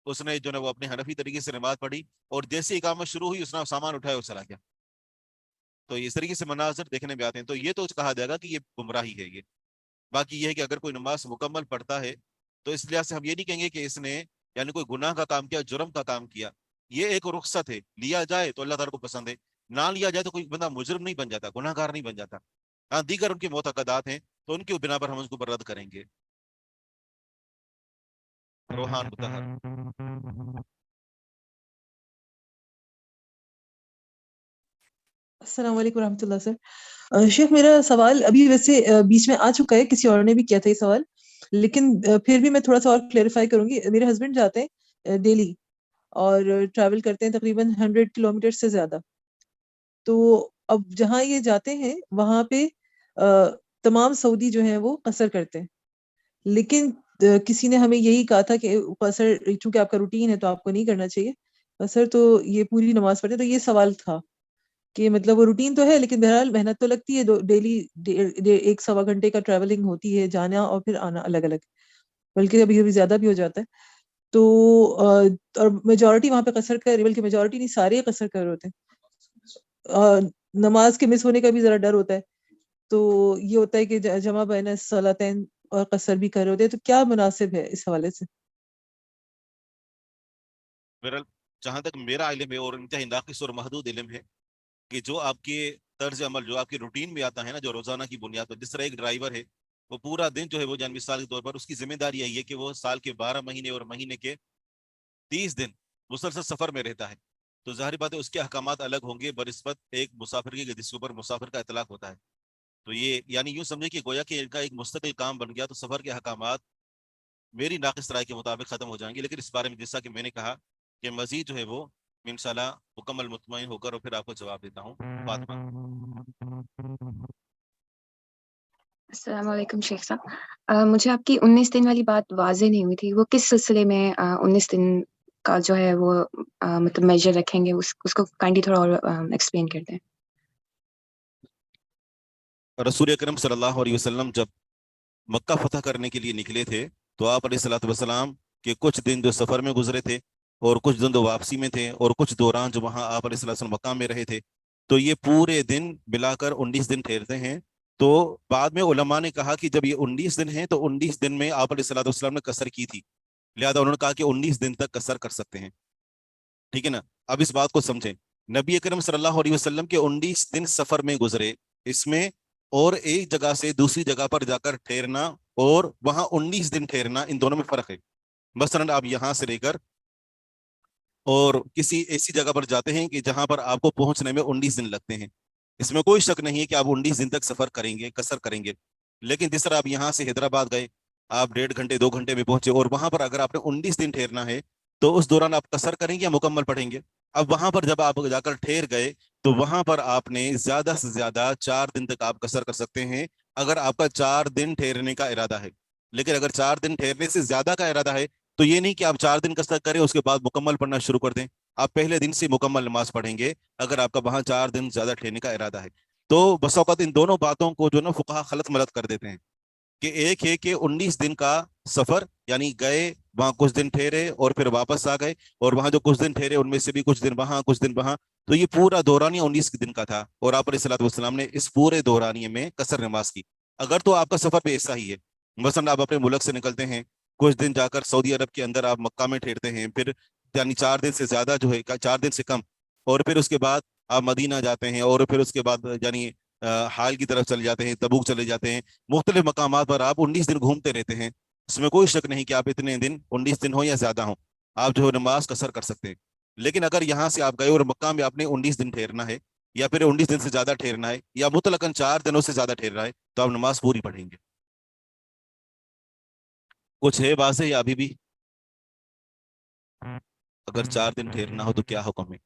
उसने जो है वो अपने हनफी तरीके से नमाज पढ़ी, और जैसे इकामत शुरू हुई उसने सामान उठाया और चला गया। तो इस तरीके से मनाजर देखने में आते हैं, तो ये तो कहा जाएगा कि ये गुमराही है ये। बाकी ये है कि अगर कोई नमाज मुकम्मल पढ़ता है, तो इस लिहाज से हम ये नहीं कहेंगे कि इसने यानी कोई गुनाह का काम किया, जुर्म का काम किया। ये एक रुख्सत है, लिया जाए तो अल्लाह ताला को पसंद है, ना लिया जाए तो कोई बंदा मुजरिम नहीं बन जाता, गुनाहगार नहीं बन जाता। हाँ, दीगर उनके मोतकदात हैं, तो उनके बिना पर हम उसको ऊपर रद्द करेंगे। रोहान मुतहर। السلام علیکم ورحمۃ اللہ سر. شیخ میرا سوال ابھی ویسے بیچ میں آ چکا ہے, کسی اور نے بھی کیا تھا یہ سوال, لیکن پھر بھی میں تھوڑا سا اور کلیریفائی کروں گی. میرے ہسبینڈ جاتے ہیں ڈیلی اور ٹریول کرتے ہیں تقریباً 100 کلومیٹر سے زیادہ. تو اب جہاں یہ جاتے ہیں وہاں پہ تمام سعودی جو ہیں وہ قصر کرتے ہیں, لیکن کسی نے ہمیں یہی کہا تھا کہ قصر چونکہ آپ کا روٹین ہے تو آپ کو نہیں کرنا چاہیے قصر, تو یہ پوری نماز پڑھتے. تو یہ سوال تھا کہ مطلب وہ روٹین تو ہے لیکن بہرحال محنت تو لگتی ہے, ڈیلی 1 سوا گھنٹے کا ٹریولنگ ہوتی ہے, جانا اور پھر آنا الگ الگ, بلکہ ابھی ابھی زیادہ بھی ہو جاتا ہے. تو اور میجورٹی وہاں پہ قصر کر رہی, بلکہ میجورٹی نہیں سارے قصر کر رہے ہوتے ہیں. نماز کے مس ہونے کا بھی ذرا ڈر ہوتا ہے, تو یہ ہوتا ہے کہ جمع بین الصلاتین اور قصر بھی کر رہے ہوتے ہیں. تو کیا مناسب ہے اس حوالے سے؟ بہرحال جہاں تک میرا علم ہے اور انتہائی ناقص اور محدود علم ہے کہ جو آپ کے طرز عمل جو آپ کی روٹین میں آتا ہے نا, جو روزانہ کی بنیاد پر, جس طرح ایک ڈرائیور ہے وہ پورا دن جو ہے وہ جان مثال کے طور پر اس کی ذمہ داری یہی ہے کہ وہ سال کے 12 مہینے اور مہینے کے 30 دن مسلسل سفر میں رہتا ہے, تو ظاہر بات ہے اس کے احکامات الگ ہوں گے بنسبت ایک مسافر کے جس کے اوپر مسافر کا اطلاق ہوتا ہے. تو یہ یعنی یوں سمجھے کہ گویا کہ ان کا ایک مستقل کام بن گیا, تو سفر کے احکامات میری ناقص رائے کے مطابق ختم ہو جائیں گے. لیکن اس بارے میں جیسا کہ میں نے کہا کہ مزید جو ہے وہ انشاءاللہ مکمل مطمئن ہو کر اور پھر آپ کو جواب دیتا ہوں. فاطمہ. السلام علیکم شیخ صاحب. مجھے آپ کی 19 دن والی بات واضح نہیں ہوئی تھی, وہ کس سلسلے میں 19 دن کا جو ہے وہ مطلب میجر رکھیں گے, اس کو کائنڈلی تھوڑا اور ایکسپلین کر دیں. رسول اکرم صلی اللہ علیہ وسلم جب مکہ فتح کرنے کے لیے نکلے تھے تو آپ علیہ الصلوۃ والسلام کے کچھ دن جو سفر میں گزرے تھے اور کچھ دن جو واپسی میں تھے اور کچھ دوران جو وہاں آپ علیہ الصلوۃ والسلام مکہ میں رہے تھے, تو یہ پورے دن ملا کر 19 دن ٹھہرتے ہیں. تو بعد میں علماء نے کہا کہ جب یہ 19 دن ہیں تو 19 دن میں آپ علیہ الصلوۃ والسلام نے قصر کی تھی, لہذا انہوں نے کہا کہ 19 دن تک قصر کر سکتے ہیں. ٹھیک ہے نا. اب اس بات کو سمجھیں, نبی اکرم صلی اللہ علیہ وسلم کے 19 دن سفر میں گزرے, اس میں اور ایک جگہ سے دوسری جگہ پر جا کر ٹھہرنا اور وہاں 19 دن ٹھہرنا, ان دونوں میں فرق ہے. مثلا آپ یہاں سے لے کر اور کسی ایسی جگہ پر جاتے ہیں کہ جہاں پر آپ کو پہنچنے میں 19 دن لگتے ہیں, اس میں کوئی شک نہیں ہے کہ آپ 19 دن تک سفر کریں گے, قصر کریں گے. لیکن جس طرح آپ یہاں سے حیدرآباد گئے, آپ 1.5 گھنٹے 2 گھنٹے میں پہنچے, اور وہاں پر اگر آپ نے 19 دن ٹھہرنا ہے تو اس دوران آپ قصر کریں گے یا مکمل پڑھیں گے. اب وہاں پر جب آپ جا کر ٹھہر گئے تو وہاں پر آپ نے زیادہ سے زیادہ 4 دن تک آپ قصر کر سکتے ہیں اگر آپ کا 4 دن ٹھہرنے کا ارادہ ہے. لیکن اگر 4 دن ٹھہرنے سے زیادہ کا ارادہ ہے تو یہ نہیں کہ آپ 4 دن قصر کریں اس کے بعد مکمل پڑھنا شروع کر دیں, آپ پہلے دن سے مکمل نماز پڑھیں گے اگر آپ کا وہاں 4 دن زیادہ ٹھہرنے کا ارادہ ہے. تو بس اوقات ان دونوں باتوں کو جو نا فقہا خلط ملط کر دیتے ہیں کہ ایک ہے کہ 19 دن کا سفر یعنی گئے وہاں کچھ دن ٹھہرے اور پھر واپس آ گئے, اور وہاں جو کچھ دن ٹھہرے ان میں سے بھی کچھ دن وہاں کچھ دن وہاں, تو یہ پورا دورانیہ 19 دن کا تھا, اور آپ علیہ الصلوۃ والسلام نے اس پورے دورانیے میں قصر نماز کی. اگر تو آپ کا سفر بھی ایسا ہی ہے, مثلا آپ اپنے ملک سے نکلتے ہیں, کچھ دن جا کر سعودی عرب کے اندر آپ مکہ میں ٹھہرتے ہیں, پھر یعنی 4 دن سے زیادہ جو ہے 4 دن سے کم, اور پھر اس کے بعد آپ مدینہ جاتے ہیں, اور پھر اس کے بعد یعنی حال کی طرف چلے جاتے ہیں, تبوک چلے جاتے ہیں, مختلف مقامات پر آپ 19 دن گھومتے رہتے ہیں. اس میں کوئی شک نہیں کہ آپ اتنے دن 19 دن ہو یا زیادہ ہوں, آپ جو ہے نماز قصر کر سکتے ہیں. لیکن اگر یہاں سے آپ گئے اور مکہ میں آپ نے 19 دن ٹھہرنا ہے یا پھر 19 دن سے زیادہ ٹھہرنا ہے یا مطلقاً 4 دنوں سے زیادہ ٹھہرنا ہے تو آپ نماز پوری پڑھیں گے. کچھ ہے واضح یا ابھی بھی؟ اگر 4 دن ٹھہرنا ہو تو کیا حکم ہے؟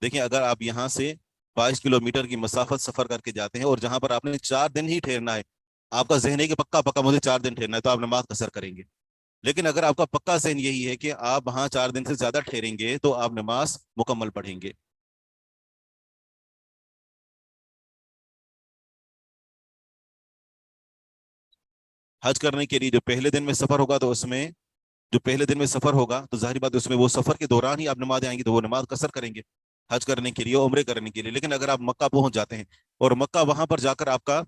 دیکھیں, اگر آپ یہاں سے 22 کلومیٹر کی مسافت سفر کر کے جاتے ہیں اور جہاں پر آپ نے 4 دن ہی ٹھہرنا ہے, آپ کا ذہن ہے کہ پکا پکا مجھے 4 دن ٹھہرنا ہے, تو آپ نماز قصر کریں گے. لیکن اگر آپ کا پکا ذہن یہی ہے کہ آپ وہاں 4 دن سے زیادہ ٹھہریں گے تو آپ نماز مکمل پڑھیں گے. حج کرنے کے لیے جو پہلے دن میں سفر ہوگا تو اس میں جو پہلے دن میں سفر ہوگا تو ظاہری بات اس میں وہ سفر کے دوران ہی آپ نماز آئیں گے تو وہ نماز قصر کریں گے حج کرنے کے لیے, عمرے کرنے کے لیے. لیکن اگر آپ مکہ پہنچ جاتے ہیں اور مکہ وہاں پر جا کر آپ کا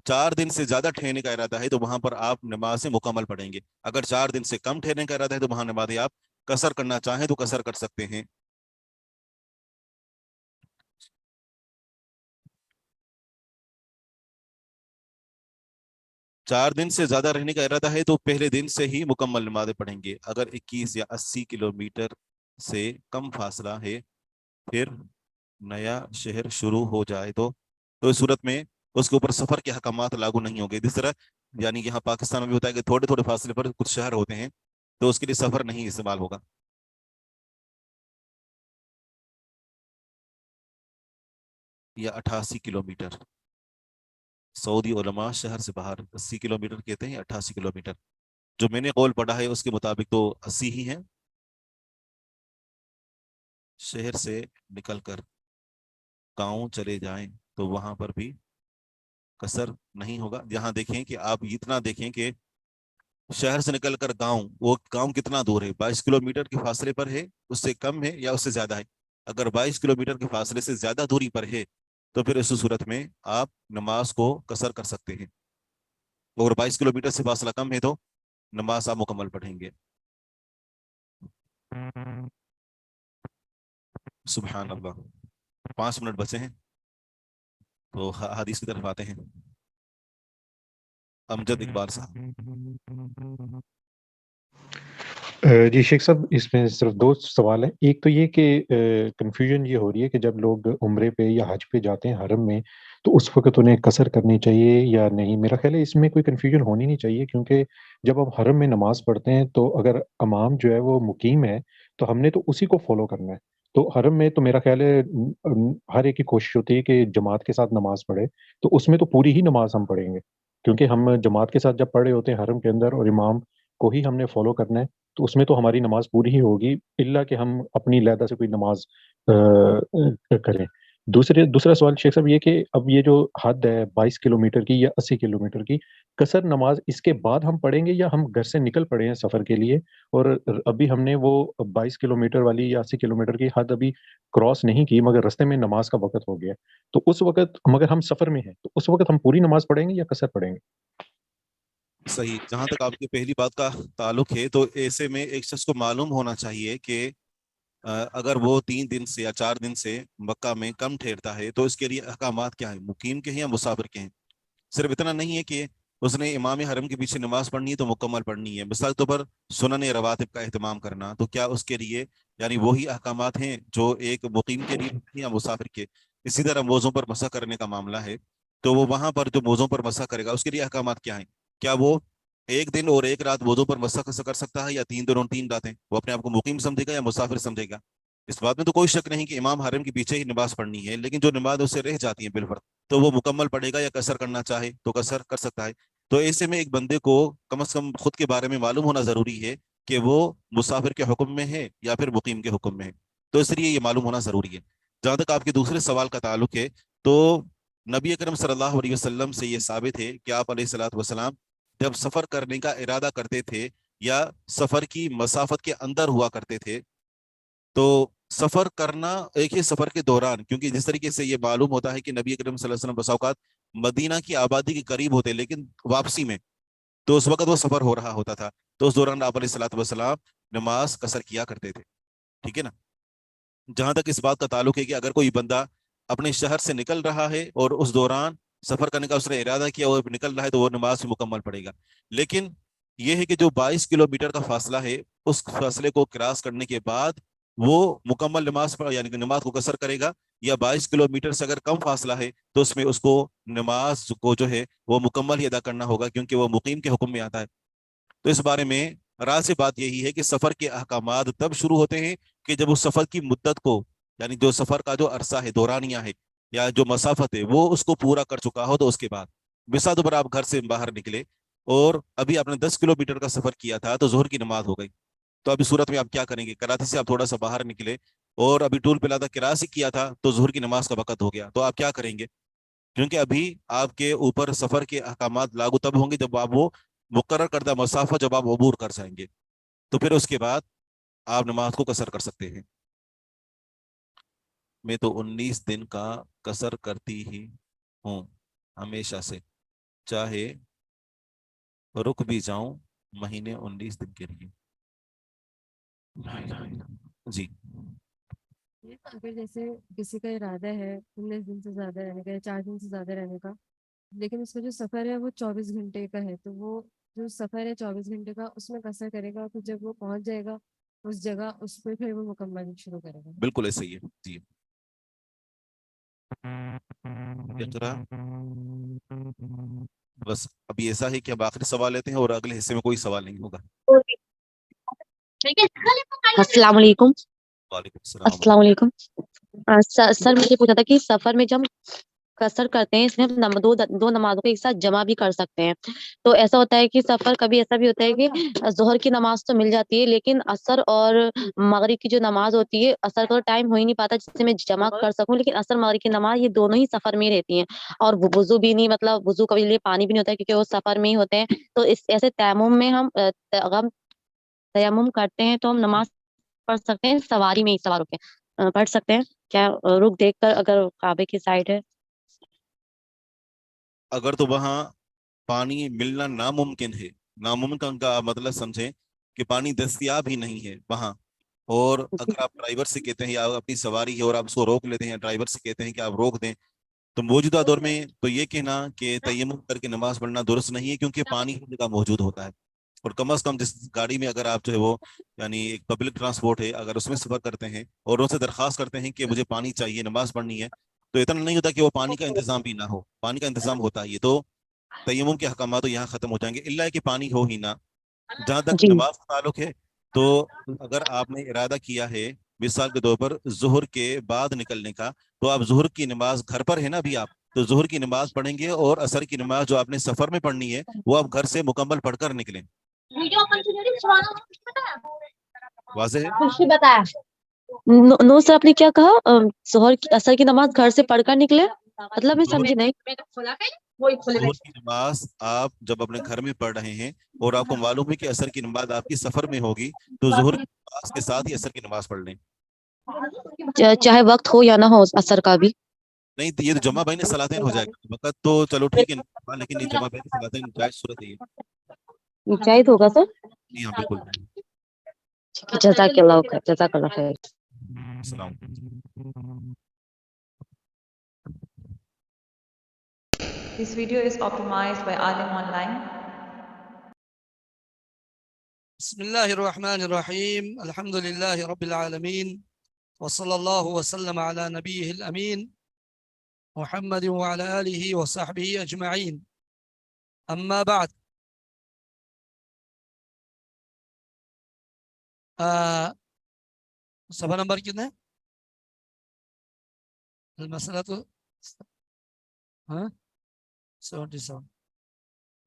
4 دن سے زیادہ ٹھہرنے کا ارادہ ہے تو وہاں پر آپ نماز مکمل پڑھیں گے. اگر 4 دن سے کم ٹھہرنے کا ارادہ ہے تو وہاں نماز آپ قصر کرنا چاہیں تو قصر کر سکتے ہیں. چار دن سے زیادہ رہنے کا ارادہ ہے تو پہلے دن سے ہی مکمل نمازیں پڑھیں گے. اگر 21 یا 80 کلومیٹر سے کم فاصلہ ہے پھر नया शहर शुरू हो जाए तो इस सूरत में उसके ऊपर सफर के अहकामात लागू नहीं होंगे। जिस तरह यानी यहाँ पाकिस्तान में भी होता है कि थोड़े थोड़े फासले पर कुछ शहर होते हैं, तो उसके लिए सफर नहीं इस्तेमाल होगा। या 88 किलोमीटर, सऊदी उलमा शहर से बाहर 80 किलोमीटर कहते हैं, 88 किलोमीटर। जो मैंने कौल पढ़ा है उसके मुताबिक तो 80 ही है। शहर से निकलकर गांव चले जाएं तो वहां पर भी कसर नहीं होगा। यहाँ देखें कि आप इतना देखें कि शहर से निकलकर गांव, वो गांव कितना दूर है, 22 किलोमीटर के फासले पर है, उससे कम है या उससे ज्यादा है? अगर 22 किलोमीटर के फासले से ज्यादा दूरी पर है तो फिर इस सूरत में आप नमाज को कसर कर सकते हैं। अगर 22 किलोमीटर से फासला कम है तो नमाज आप मुकम्मल पढ़ेंगे। सुबहान अल्लाह। 5 मिनट बचे हैं तो हदीस की तरफ आते हैं। अमजद इकबाल साहब। जी शेख साहब, इसमें सिर्फ दो सवाल हैं। एक तो ये कि कंफ्यूजन ये हो रही है कि जब लोग उम्रे पे या हज पे जाते हैं हरम में, तो उस वक्त उन्हें कसर करनी चाहिए या नहीं। मेरा ख्याल है इसमें कोई कंफ्यूजन होनी नहीं चाहिए, क्योंकि जब आप हरम में नमाज पढ़ते हैं तो अगर इमाम जो है वो मुकीम है तो हमने तो उसी को फॉलो करना है। तो हरम में तो मेरा ख्याल है हर एक की कोशिश होती है कि जमात के साथ नमाज पढ़े, तो उसमें तो पूरी ही नमाज हम पढ़ेंगे, क्योंकि हम जमात के साथ जब पढ़ रहे होते हैं हरम के अंदर और इमाम को ही हमने फॉलो करना है, तो उसमें तो हमारी नमाज पूरी ही होगी, इल्ला कि हम अपनी लहदा से कोई नमाज करें। दूसरा सवाल शेख साहब ये कि अब ये जो हद है 22 किलोमीटर की या 80 किलोमीटर की, कसर नमाज इसके बाद हम पढ़ेंगे या हम घर से निकल पड़े हैं सफ़र के लिए और अभी हमने वो 22 किलोमीटर वाली या 80 किलोमीटर की हद अभी क्रॉस नहीं की, मगर रास्ते में नमाज का वक्त हो गया, तो उस वक्त मगर हम सफ़र में हैं, तो उस वक्त हम पूरी नमाज पढ़ेंगे या कसर पढ़ेंगे? सही। जहां तक आपकी पहली बात का ताल्लुक है तो ऐसे में एक शख्स को मालूम होना चाहिए कि अगर वो 3 दिन से या 4 दिन से मक्का में कम ठहरता है तो इसके लिए अहकामात क्या है, मुकीम के हैं या मुसाफिर के हैं। सिर्फ इतना नहीं है कि उसने इमाम हरम के पीछे नमाज पढ़नी है तो मुकम्मल पढ़नी है। मिसाल के तौर पर सुनन रवातिब का एहतमाम करना, तो क्या उसके लिए यानी वही अहकामात हैं जो एक मुकीम के लिए हैं या मुसाफिर के। इसी तरह मौज़ों पर मसा करने का मामला है, तो वो वहां पर जो मौज़ों पर मसा करेगा उसके लिए अहकामात क्या हैं। क्या वो एक दिन और एक रात वजू पर मसा कर सकता है, या 3 दिन और 3 रातें? वो अपने आप को मुकीम समझेगा या मुसाफिर समझेगा? इस बात में तो कोई शक नहीं कि इमाम हरम के पीछे ही नमाज पढ़नी है, लेकिन जो नमाज उससे रह जाती है बिलफर्ज, तो वो मुकम्मल पढ़ेगा या कसर करना चाहे तो कसर कर सकता है। तो ऐसे में एक बंदे को कम से कम खुद के बारे में मालूम होना जरूरी है कि वो मुसाफिर के हुक्म में है या फिर मुकीम के हुक्म में है। तो इसलिए ये मालूम होना जरूरी है। जहां तक आपके दूसरे सवाल का ताल्लुक है, तो नबी अकरम सल्लल्लाहु अलैहि वसल्लम से ये साबित है कि आप अलैहिस्सलातु वस्सलाम जब सफर करने का इरादा करते थे या सफर की मसाफत के अंदर हुआ करते थे, तो सफर करना एक ही सफर के दौरान, क्योंकि जिस तरीके से ये मालूम होता है कि नबी करीम सल्लल्लाहु अलैहि वसल्लम बसा औकात मदीना की आबादी के करीब होते लेकिन वापसी में, तो उस वक्त वो सफर हो रहा होता था, तो उस दौरान आप अलैहिस्सलातु वस्सलाम नमाज कसर किया करते थे। ठीक है ना। जहां तक इस बात का ताल्लुक है कि अगर कोई बंदा अपने शहर से निकल रहा है और उस दौरान सफर करने का उसने इरादा किया और निकल रहा है, तो वो नमाज भी मुकम्मल पड़ेगा। लेकिन यह है कि जो 22 किलोमीटर का फासला है, उस फासले को क्रॉस करने के बाद वो मुकम्मल नमाज पढ़ यानी कि नमाज को कसर करेगा, या 22 किलोमीटर से अगर कम फासला है तो उसमें उसको नमाज को जो है वो मुकम्मल ही अदा करना होगा, क्योंकि वो मुकीम के हुक्म में आता है। तो इस बारे में राज बात यही है कि सफर के अहकामात तब शुरू होते हैं कि जब उस सफर की मुद्दत को, यानी जो सफर का जो अरसा है, दौरानिया है या जो मसाफत है, वो उसको पूरा कर चुका हो, तो उसके बाद मिसाल पर आप घर से बाहर निकले और अभी आपने 10 किलोमीटर का सफर किया था तो जोहर की नमाज हो गई, तो अभी सूरत में आप क्या करेंगे? कराची से आप थोड़ा सा बाहर निकले और अभी टूल प्लाजा कराची किया था तो जोहर की नमाज का वक्त हो गया, तो आप क्या करेंगे? क्योंकि अभी आपके ऊपर सफर के अहकामात लागू तब होंगे जब आप वो मुकर्रर करदा मसाफा जब आप अबूर कर जाएंगे, तो फिर उसके बाद आप नमाज को कसर कर सकते हैं। मैं तो 19 दिन का कसर करती ही हूँ हमेशा से, चाहे रुक भी जाऊं महीने 19 दिन के लिए। जी। अगर जैसे किसी का इरादा है 19 दिन से ज्यादा रहने का या 4 दिन से ज्यादा रहने का, लेकिन उसका जो सफर है वो 24 घंटे का है, तो वो जो सफर है 24 घंटे का उसमें कसर करेगा, तो जब वो पहुंच जाएगा उस जगह उस पर फिर वो मुकम्मल शुरू करेगा। बिल्कुल ऐसे ही है जी। اقرا. بس ابھی ایسا ہے کہ اب آخری سوال لیتے ہیں اور اگلے حصے میں کوئی سوال نہیں ہوگا. السلام علیکم. وعلیکم السلام. السلام علیکم. سر مجھے پوچھا تھا کہ سفر میں جب قصر کرتے ہیں اس میں ہم دو نمازوں کو ایک ساتھ جمع بھی کر سکتے ہیں. تو ایسا ہوتا ہے کہ سفر کبھی ایسا بھی ہوتا ہے کہ ظہر کی نماز تو مل جاتی ہے لیکن عصر اور مغرب کی جو نماز ہوتی ہے عصر کا ٹائم ہو ہی نہیں پاتا جس سے میں جمع کر سکوں, لیکن عصر مغرب کی نماز یہ دونوں ہی سفر میں ہی رہتی ہیں اور وضو بھی نہیں, مطلب وضو کے لیے پانی بھی نہیں ہوتا ہے کیونکہ وہ سفر میں ہی ہوتے ہیں. تو اس ایسے تیمم میں ہم تیمم کرتے ہیں تو ہم نماز پڑھ سکتے ہیں سواری میں ہی, سوار ہو کے پڑھ سکتے ہیں کیا رخ دیکھ کر اگر کعبے کی سائڈ ہے؟ اگر تو وہاں پانی ملنا ناممکن ہے, ناممکن کا مطلب سمجھیں کہ پانی دستیاب ہی نہیں ہے وہاں, اور اگر آپ ڈرائیور سے کہتے ہیں یا اپنی سواری ہے اور آپ اس کو روک لیتے ہیں, ڈرائیور سے کہتے ہیں کہ آپ روک دیں, تو موجودہ دور میں تو یہ کہنا کہ تیمم کر کے نماز پڑھنا درست نہیں ہے کیونکہ پانی ہر جگہ موجود ہوتا ہے. اور کم از کم جس گاڑی میں اگر آپ جو ہے وہ یعنی ایک پبلک ٹرانسپورٹ ہے اگر اس میں سفر کرتے ہیں اور ان سے درخواست کرتے ہیں کہ مجھے پانی چاہیے, نماز پڑھنی ہے, تو اتنا نہیں ہوتا کہ وہ پانی کا انتظام بھی نہ ہو. پانی کا انتظام ہوتا ہے, یہ تو تیمم کے احکامات تو یہاں ختم ہو جائیں گے الا کہ پانی ہو ہی نہ. جہاں تک جی نماز کا تعلق ہے تو اگر آپ نے ارادہ کیا ہے مثال کے طور پر ظہر کے بعد نکلنے کا, تو آپ ظہر کی نماز گھر پر ہے نا ابھی آپ, تو ظہر کی نماز پڑھیں گے اور عصر کی نماز جو آپ نے سفر میں پڑھنی ہے وہ آپ گھر سے مکمل پڑھ کر نکلیں. واضح ہے؟ بتایا نو سر آپ نے کیا کہا, ظہر عصر کی نماز گھر سے پڑھ کر نکلے, مطلب میں ظہر سمجھی نہیں. ظہر کی نماز آپ جب اپنے گھر میں پڑھ رہے ہیں اور آپ کو معلوم ہے کہ عصر کی نماز آپ کی سفر میں ہوگی, تو ظہر کی نماز کے ساتھ ہی عصر کی نماز پڑھ لیں. چاہے وقت ہو یا نہ ہو عصر کا بھی. نہیں تو یہ تو جمع بین صلاتین ہو جائے گا, وقت تو چلو ٹھیک ہے لیکن یہ جمع بین صلاتین جائز صورت ہے. جائز ہوگا سر؟ جی ہاں بالکل. جزاک اللہ خیر, جزاک اللہ خیر. السلام. This video is optimized by Alim Online. بسم الله الرحمن الرحيم. الحمد لله رب العالمين وصلى الله وسلم على نبيه الأمين محمد وعلى آله وصحبه أجمعين. أما بعد, صفحة نمبر كده المسألة 77.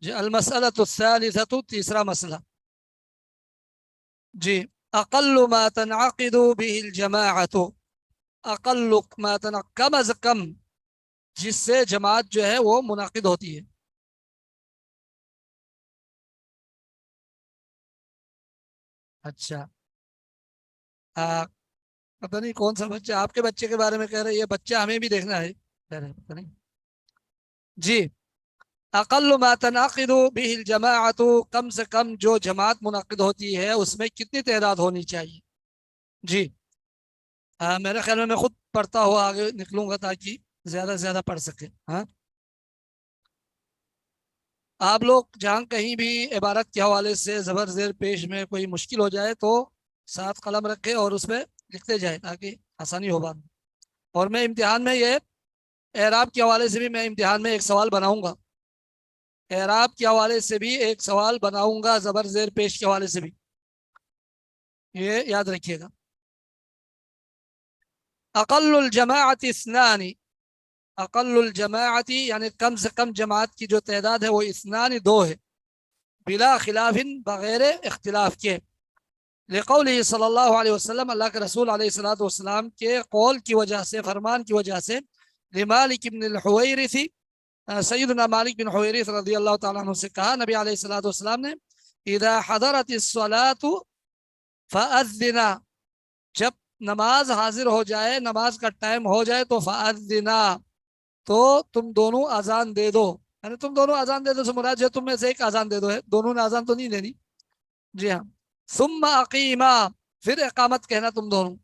المسألة الثالثة, تیسرا مسئلہ. جی, اقل ما تنعقد به الجماعة, اقل ما کم از کم جس سے جماعت جو ہے وہ منعقد ہوتی ہے. اچھا, پتہ نہیں کون سا بچہ, آپ کے بچے کے بارے میں کہہ رہے ہیں, یہ بچہ ہمیں بھی دیکھنا ہے, پتہ نہیں. جی, اقل ما تنعقد به الجماعت, کم سے کم جو جماعت منعقد ہوتی ہے اس میں کتنی تعداد ہونی چاہیے. جی, میرے خیال میں خود پڑھتا ہوا آگے نکلوں گا تاکہ زیادہ سے زیادہ پڑھ سکے. ہاں, آپ لوگ جہاں کہیں بھی عبارت کے حوالے سے زبر زیر پیش میں کوئی مشکل ہو جائے تو ساتھ قلم رکھے اور اس میں لکھتے جائیں تاکہ آسانی ہو. بات, اور میں امتحان میں یہ اعراب کے حوالے سے بھی میں امتحان میں ایک سوال بناؤں گا, اعراب کے حوالے سے بھی ایک سوال بناؤں گا, زبر زیر پیش کے حوالے سے بھی, یہ یاد رکھیے گا. اقل الجماعت اثنان, اقل الجماعت یعنی کم سے کم جماعت کی جو تعداد ہے وہ اثنان, دو ہے, بلا خلاف بغیر اختلاف کے. لقوله صلی اللہ علیہ وسلم, اللہ کے رسول علیہ الصلوۃ والسلام کے قول کی وجہ سے, فرمان کی وجہ سے, لمالک بن الحویرث, سیدنا مالک بن حویرث رضی اللہ تعالیٰ عنہ سے کہا نبی علیہ الصلوۃ والسلام نے, اذا حضرت الصلاۃ فاذنا, جب نماز حاضر ہو جائے, نماز کا ٹائم ہو جائے تو فاذنا, تو تم دونوں اذان دے دو. یعنی تم دونوں اذان دے دو سے مراد جو تم میں سے ایک اذان دے دو ہے, دونوں نے اذان تو نہیں دینی. جی ہاں, ثم اقیما, پھر اقامت کہنا تم دونوں.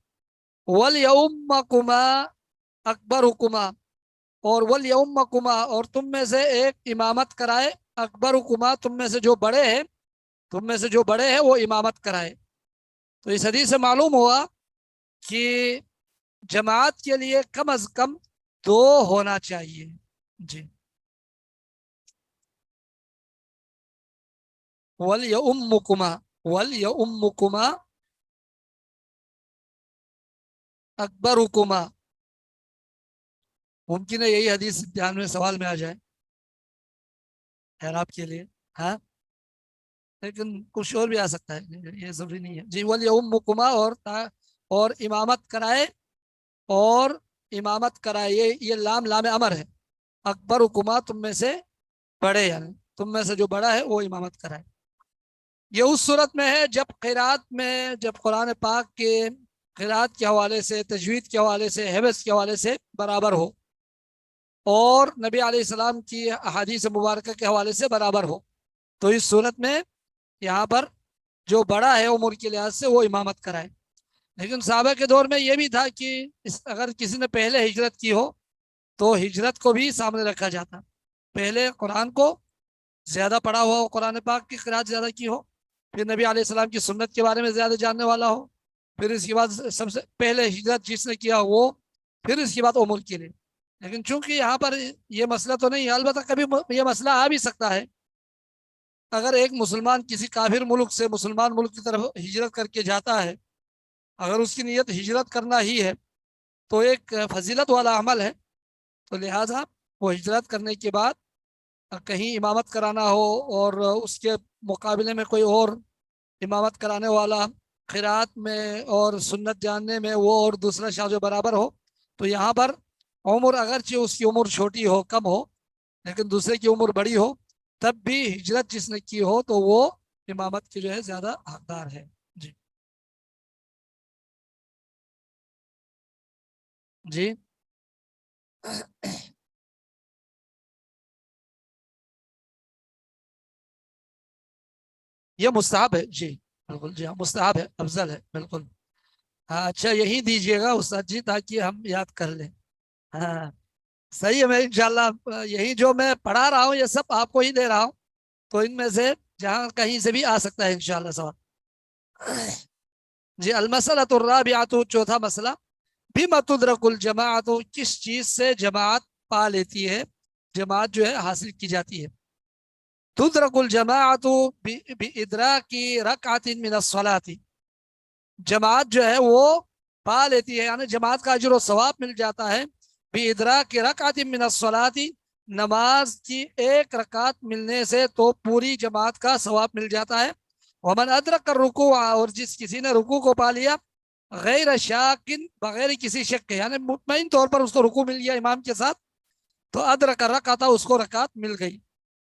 ولیؤمکما اکبرکما, اور ولیؤمکما, اور تم میں سے ایک امامت کرائے, اکبرکما, تم میں سے جو بڑے ہیں, تم میں سے جو بڑے ہیں وہ امامت کرائے. تو اس حدیث سے معلوم ہوا کہ جماعت کے لیے کم از کم دو ہونا چاہیے. جی وَلْيَؤُمُّكُمَا وَلْيَؤُمُّكُمَا أَكْبَرُكُمَا. ممکن ہے یہی حدیث دھیان میں سوال میں آ جائے اعراب کے لیے. ہاں لیکن کچھ اور بھی آ سکتا ہے, یہ ضروری نہیں ہے. جی وَلْيَؤُمُّكُمَا اور امامت کرائے, اور امامت کرائے, یہ لام امر ہے. اکبرکما تم میں سے بڑے, یعنی تم میں سے جو بڑا ہے وہ امامت کرائے. یہ اس صورت میں ہے جب قرات میں, جب قرآن پاک کے قرات کے حوالے سے, تجوید کے حوالے سے, حفظ کے حوالے سے برابر ہو, اور نبی علیہ السلام کی احادیث مبارکہ کے حوالے سے برابر ہو. تو اس صورت میں یہاں پر جو بڑا ہے عمر کے لحاظ سے وہ امامت کرائے. لیکن صحابہ کے دور میں یہ بھی تھا کہ اگر کسی نے پہلے ہجرت کی ہو تو ہجرت کو بھی سامنے رکھا جاتا. پہلے قرآن کو زیادہ پڑھا ہوا ہو, قرآن پاک کی قرات زیادہ کی ہو, پھر نبی علیہ السلام کی سنت کے بارے میں زیادہ جاننے والا ہو, پھر اس کے بعد سب سے پہلے ہجرت جس نے کیا وہ, پھر اس کے بعد عمر کے لیے. لیکن چونکہ یہاں پر یہ مسئلہ تو نہیں ہے, البتہ کبھی یہ مسئلہ آ بھی سکتا ہے. اگر ایک مسلمان کسی کافر ملک سے مسلمان ملک کی طرف ہجرت کر کے جاتا ہے, اگر اس کی نیت ہجرت کرنا ہی ہے تو ایک فضیلت والا عمل ہے, تو لہٰذا وہ ہجرت کرنے کے بعد کہیں امامت کرانا ہو اور اس کے مقابلے میں کوئی اور امامت کرانے والا قرات میں اور سنت جاننے میں وہ اور دوسرا شاذ و برابر ہو, تو یہاں پر عمر اگرچہ اس کی عمر چھوٹی ہو, کم ہو, لیکن دوسرے کی عمر بڑی ہو, تب بھی ہجرت جس نے کی ہو تو وہ امامت کی جو ہے زیادہ حقدار ہے. جی جی یہ مستحب ہے. جی بالکل, جی ہاں مستحب ہے, افضل ہے بالکل. ہاں اچھا یہی دیجیے گا استاد جی تاکہ ہم یاد کر لیں. ہاں صحیح ہے, میں انشاءاللہ یہی جو میں پڑھا رہا ہوں یہ سب آپ کو ہی دے رہا ہوں, تو ان میں سے جہاں کہیں سے بھی آ سکتا ہے انشاءاللہ سوال. جی المسئلۃ الرابعۃ, چوتھا مسئلہ, بما تدرک الجماعت, کس چیز سے جماعت پا لیتی ہے, جماعت جو ہے حاصل کی جاتی ہے. تدرک الجماعت بادراک رکعۃ من الصلاۃ, جماعت جو ہے وہ پا لیتی ہے, یعنی جماعت کا اجر و ثواب مل جاتا ہے بادراک رکعۃ من الصلاۃ, نماز کی ایک رکعت ملنے سے تو پوری جماعت کا ثواب مل جاتا ہے. ومن ادرک الرکوع, اور جس کسی نے رکوع کو پا لیا, غیر شاکن, بغیر کسی شک کے, یعنی مطمئن طور پر اس کو رکوع مل گیا امام کے ساتھ, تو ادرک الرکعۃ, اس کو رکعت مل گئی.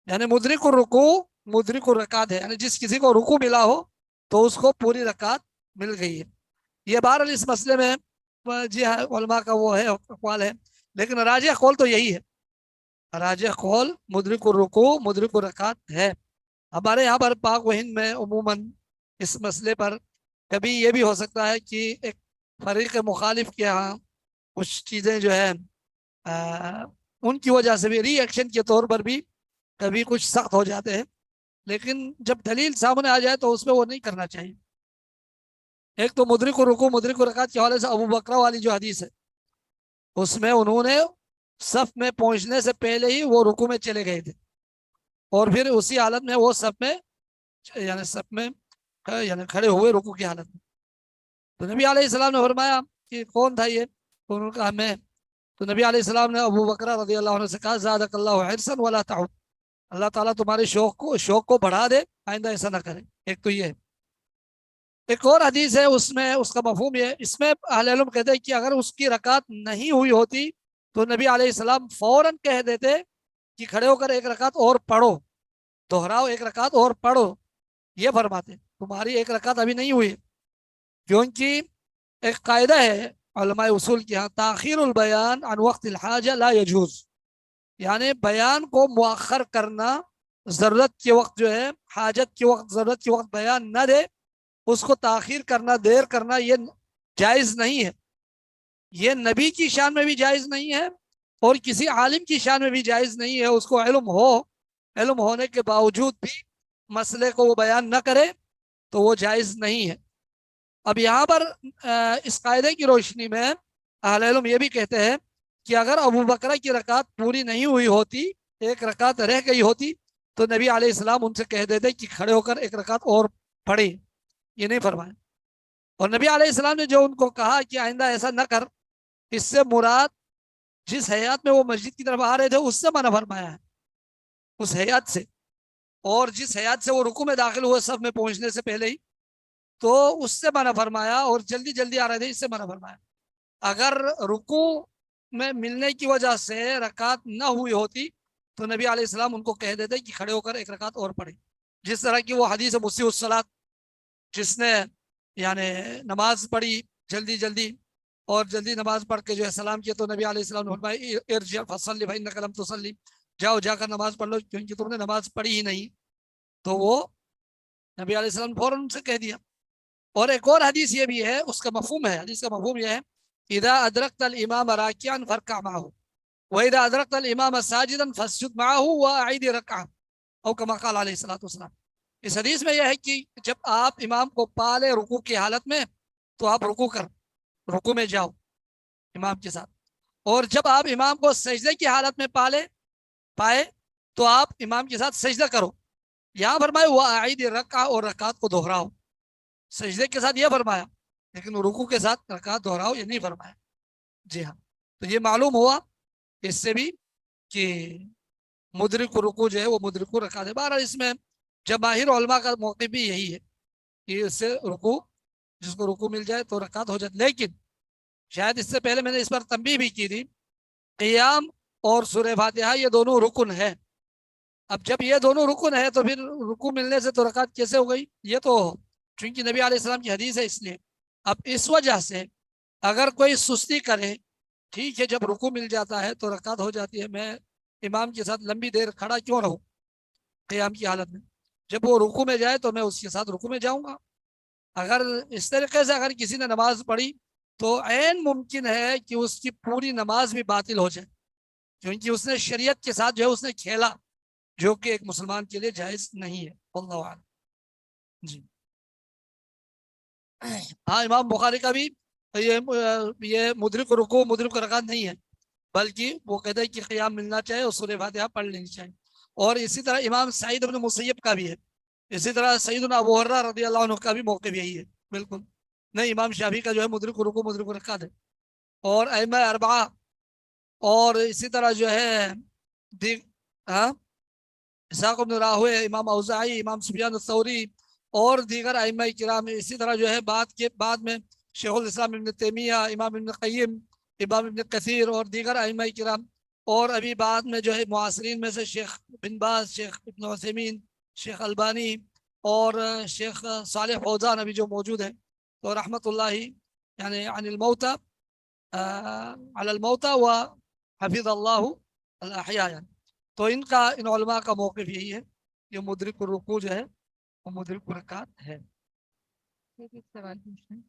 یعنی مدرک الرکوع مدرک الرکعت ہے, یعنی جس کسی کو رکوع ملا ہو تو اس کو پوری رکعت مل گئی ہے. یہ بہرحال اس مسئلے میں جی ہاں علماء کا وہ ہے اقوال ہے, لیکن راجح قول تو یہی ہے, راجح قول مدرک الرکوع مدرک الرکعت ہے. ہمارے یہاں پر پاک و ہند میں عموماً اس مسئلے پر کبھی یہ بھی ہو سکتا ہے کہ ایک فریق مخالف کے ہاں کچھ چیزیں جو ہے ان کی وجہ سے بھی ری ایکشن کے طور پر بھی کبھی کچھ سخت ہو جاتے ہیں, لیکن جب دلیل سامنے آ جائے تو اس میں وہ نہیں کرنا چاہیے. ایک تو مدرک الرکوع مدرک الرکعت کے حوالے سے ابو بکرہ والی جو حدیث ہے, اس میں انہوں نے صف میں پہنچنے سے پہلے ہی وہ رکوع میں چلے گئے تھے, اور پھر اسی حالت میں وہ صف میں یعنی کھڑے ہوئے رکوع کی حالت میں. تو نبی علیہ السلام نے فرمایا کہ کون تھا یہ, تو انہوں نے کہا میں. تو نبی علیہ السلام نے ابو بکرہ رضی اللہ عنہ سے کہا زادک اللہ حرصا ولا تعد, اللہ تعالیٰ تمہارے شوق کو بڑھا دے, آئندہ ایسا نہ کرے. ایک تو یہ ہے. ایک اور حدیث ہے, اس میں اس کا مفہوم یہ ہے, اس میں اہل علم کہتے ہیں کہ اگر اس کی رکعت نہیں ہوئی ہوتی تو نبی علیہ السلام فوراً کہہ دیتے کہ کھڑے ہو کر ایک رکعت اور پڑھو, دہراؤ ایک رکعت اور پڑھو. یہ فرماتے تمہاری ایک رکعت ابھی نہیں ہوئی, کیونکہ ایک قاعدہ ہے علماء اصول کے ہاں, تاخیر البیان عن وقت الحاجہ لا یجوز, یعنی بیان کو مؤخر کرنا, ضرورت کے وقت جو ہے حاجت کے وقت ضرورت کے وقت بیان نہ دے, اس کو تاخیر کرنا دیر کرنا یہ جائز نہیں ہے. یہ نبی کی شان میں بھی جائز نہیں ہے اور کسی عالم کی شان میں بھی جائز نہیں ہے. اس کو علم ہونے کے باوجود بھی مسئلے کو وہ بیان نہ کرے تو وہ جائز نہیں ہے. اب یہاں پر اس قاعدے کی روشنی میں اہل علم یہ بھی کہتے ہیں کہ اگر ابو بکرہ کی رکعت پوری نہیں ہوئی ہوتی، ایک رکعت رہ گئی ہوتی، تو نبی علیہ السلام ان سے کہہ دیتے کہ کھڑے ہو کر ایک رکعت اور پڑھی. یہ نہیں فرمایا. اور نبی علیہ السلام نے جو ان کو کہا کہ آئندہ ایسا نہ کر، اس سے مراد جس حیات میں وہ مسجد کی طرف آ رہے تھے اس سے منع فرمایا ہے، اس حیات سے. اور جس حیات سے وہ رکوع میں داخل ہوئے صف میں پہنچنے سے پہلے ہی، تو اس سے منع فرمایا. اور جلدی جلدی آ رہے تھے، اس سے منع فرمایا. اگر رکوع میں ملنے کی وجہ سے رکعت نہ ہوئی ہوتی تو نبی علیہ السلام ان کو کہہ دیتے کہ کھڑے ہو کر ایک رکعت اور پڑھیں. جس طرح کی وہ حدیث مسیء الصلاۃ، جس نے یعنی نماز پڑھی جلدی جلدی اور جلدی نماز پڑھ کے جو ہے سلام کیا، تو نبی علیہ السلام نے فرمایا ارجع فصلی فإنک لم تصلی، جاؤ جا کر نماز پڑھ لو کیونکہ تم نے نماز پڑھی ہی نہیں. تو وہ نبی علیہ السلام نے فوراً ان سے کہہ دیا. اور ایک اور حدیث یہ بھی ہے، اس کا مفہوم ہے، حدیث کا مفہوم یہ ہے اذا ادرکت الامام راکعا فارکع معه واذا ادرکت الامام ساجدا فاسجد معه واعد رکعه او كما قال علیہ الصلوۃ والسلام. اس حدیث میں یہ ہے کہ جب آپ امام کو پالے رکوع کی حالت میں تو آپ رکوع میں جاؤ امام کے ساتھ، اور جب آپ امام کو سجدے کی حالت میں پائے تو آپ امام کے ساتھ سجدہ کرو. یہاں فرمایا واعد رکعہ، اور رکعت کو دہراؤ. سجدے کے ساتھ یہ فرمایا، لیکن رکوع کے ساتھ رکعت دہراؤ یہ نہیں فرمایا. جی ہاں، تو یہ معلوم ہوا اس سے بھی کہ مدرک رکوع جو ہے وہ مدرک رکعت ہے. بہرحال اس میں جماہیر علماء کا موقف بھی یہی ہے کہ اس سے رکوع، جس کو رکوع مل جائے تو رکعت ہو جاتی. لیکن شاید اس سے پہلے میں نے اس پر تنبیہ بھی کی تھی، قیام اور سورہ فاتحہ یہ دونوں رکن ہے. اب جب یہ دونوں رکن ہے تو پھر رکوع ملنے سے تو رکعت کیسے ہو گئی؟ یہ تو چونکہ نبی علیہ السلام کی حدیث ہے اس لیے. اب اس وجہ سے اگر کوئی سستی کرے، ٹھیک ہے، جب رکوع مل جاتا ہے تو رکعت ہو جاتی ہے، میں امام کے ساتھ لمبی دیر کھڑا کیوں رہوں قیام کی حالت میں؟ جب وہ رکوع میں جائے تو میں اس کے ساتھ رکوع میں جاؤں گا. اگر اس طریقے سے اگر کسی نے نماز پڑھی تو عین ممکن ہے کہ اس کی پوری نماز بھی باطل ہو جائے، کیونکہ اس نے شریعت کے ساتھ جو ہے اس نے کھیلا، جو کہ ایک مسلمان کے لیے جائز نہیں ہے. واللہ اعلم. جی ہاں، امام بخاری کا بھی یہ مدرک رکوع مدرک رکعت نہیں ہے، بلکہ وہ کہتے ہیں کہ قیام ملنا چاہیے اور سورہ فاتحہ پڑھ لینی چاہیے. اور اسی طرح امام سعید بن مسیب کا بھی ہے. اسی طرح سیدنا ابو ہریرہ رضی اللہ عنہ کا بھی موقف یہی ہے. بالکل نہیں، امام شافعی کا جو ہے مدرک رکوع مدرک رکعت ہے. اور ائمہ اربعہ اور اسی طرح جو ہے اسحاق بن راہوے، امام اوزاعی، امام سفیان الثوری اور دیگر ائمہ کرام، اسی طرح جو ہے بعد میں شیخ الاسلام ابن تیمیہ، امام ابن قیم، امام ابن کثیر اور دیگر ائمہ کرام، اور ابھی بعد میں جو ہے معاصرین میں سے شیخ بن باز، شیخ ابن عثیمین، شیخ البانی اور شیخ صالح فوزان ابھی جو موجود ہیں، تو رحمت اللہ یعنی عن الموتى علی الموتى وحفظ اللہ الاحیاء. تو ان علماء کا موقف یہی ہے کہ مدرک الرکوع جو ہے وہ مدرک رکعت ہے. سوال پوچھنا ہے؟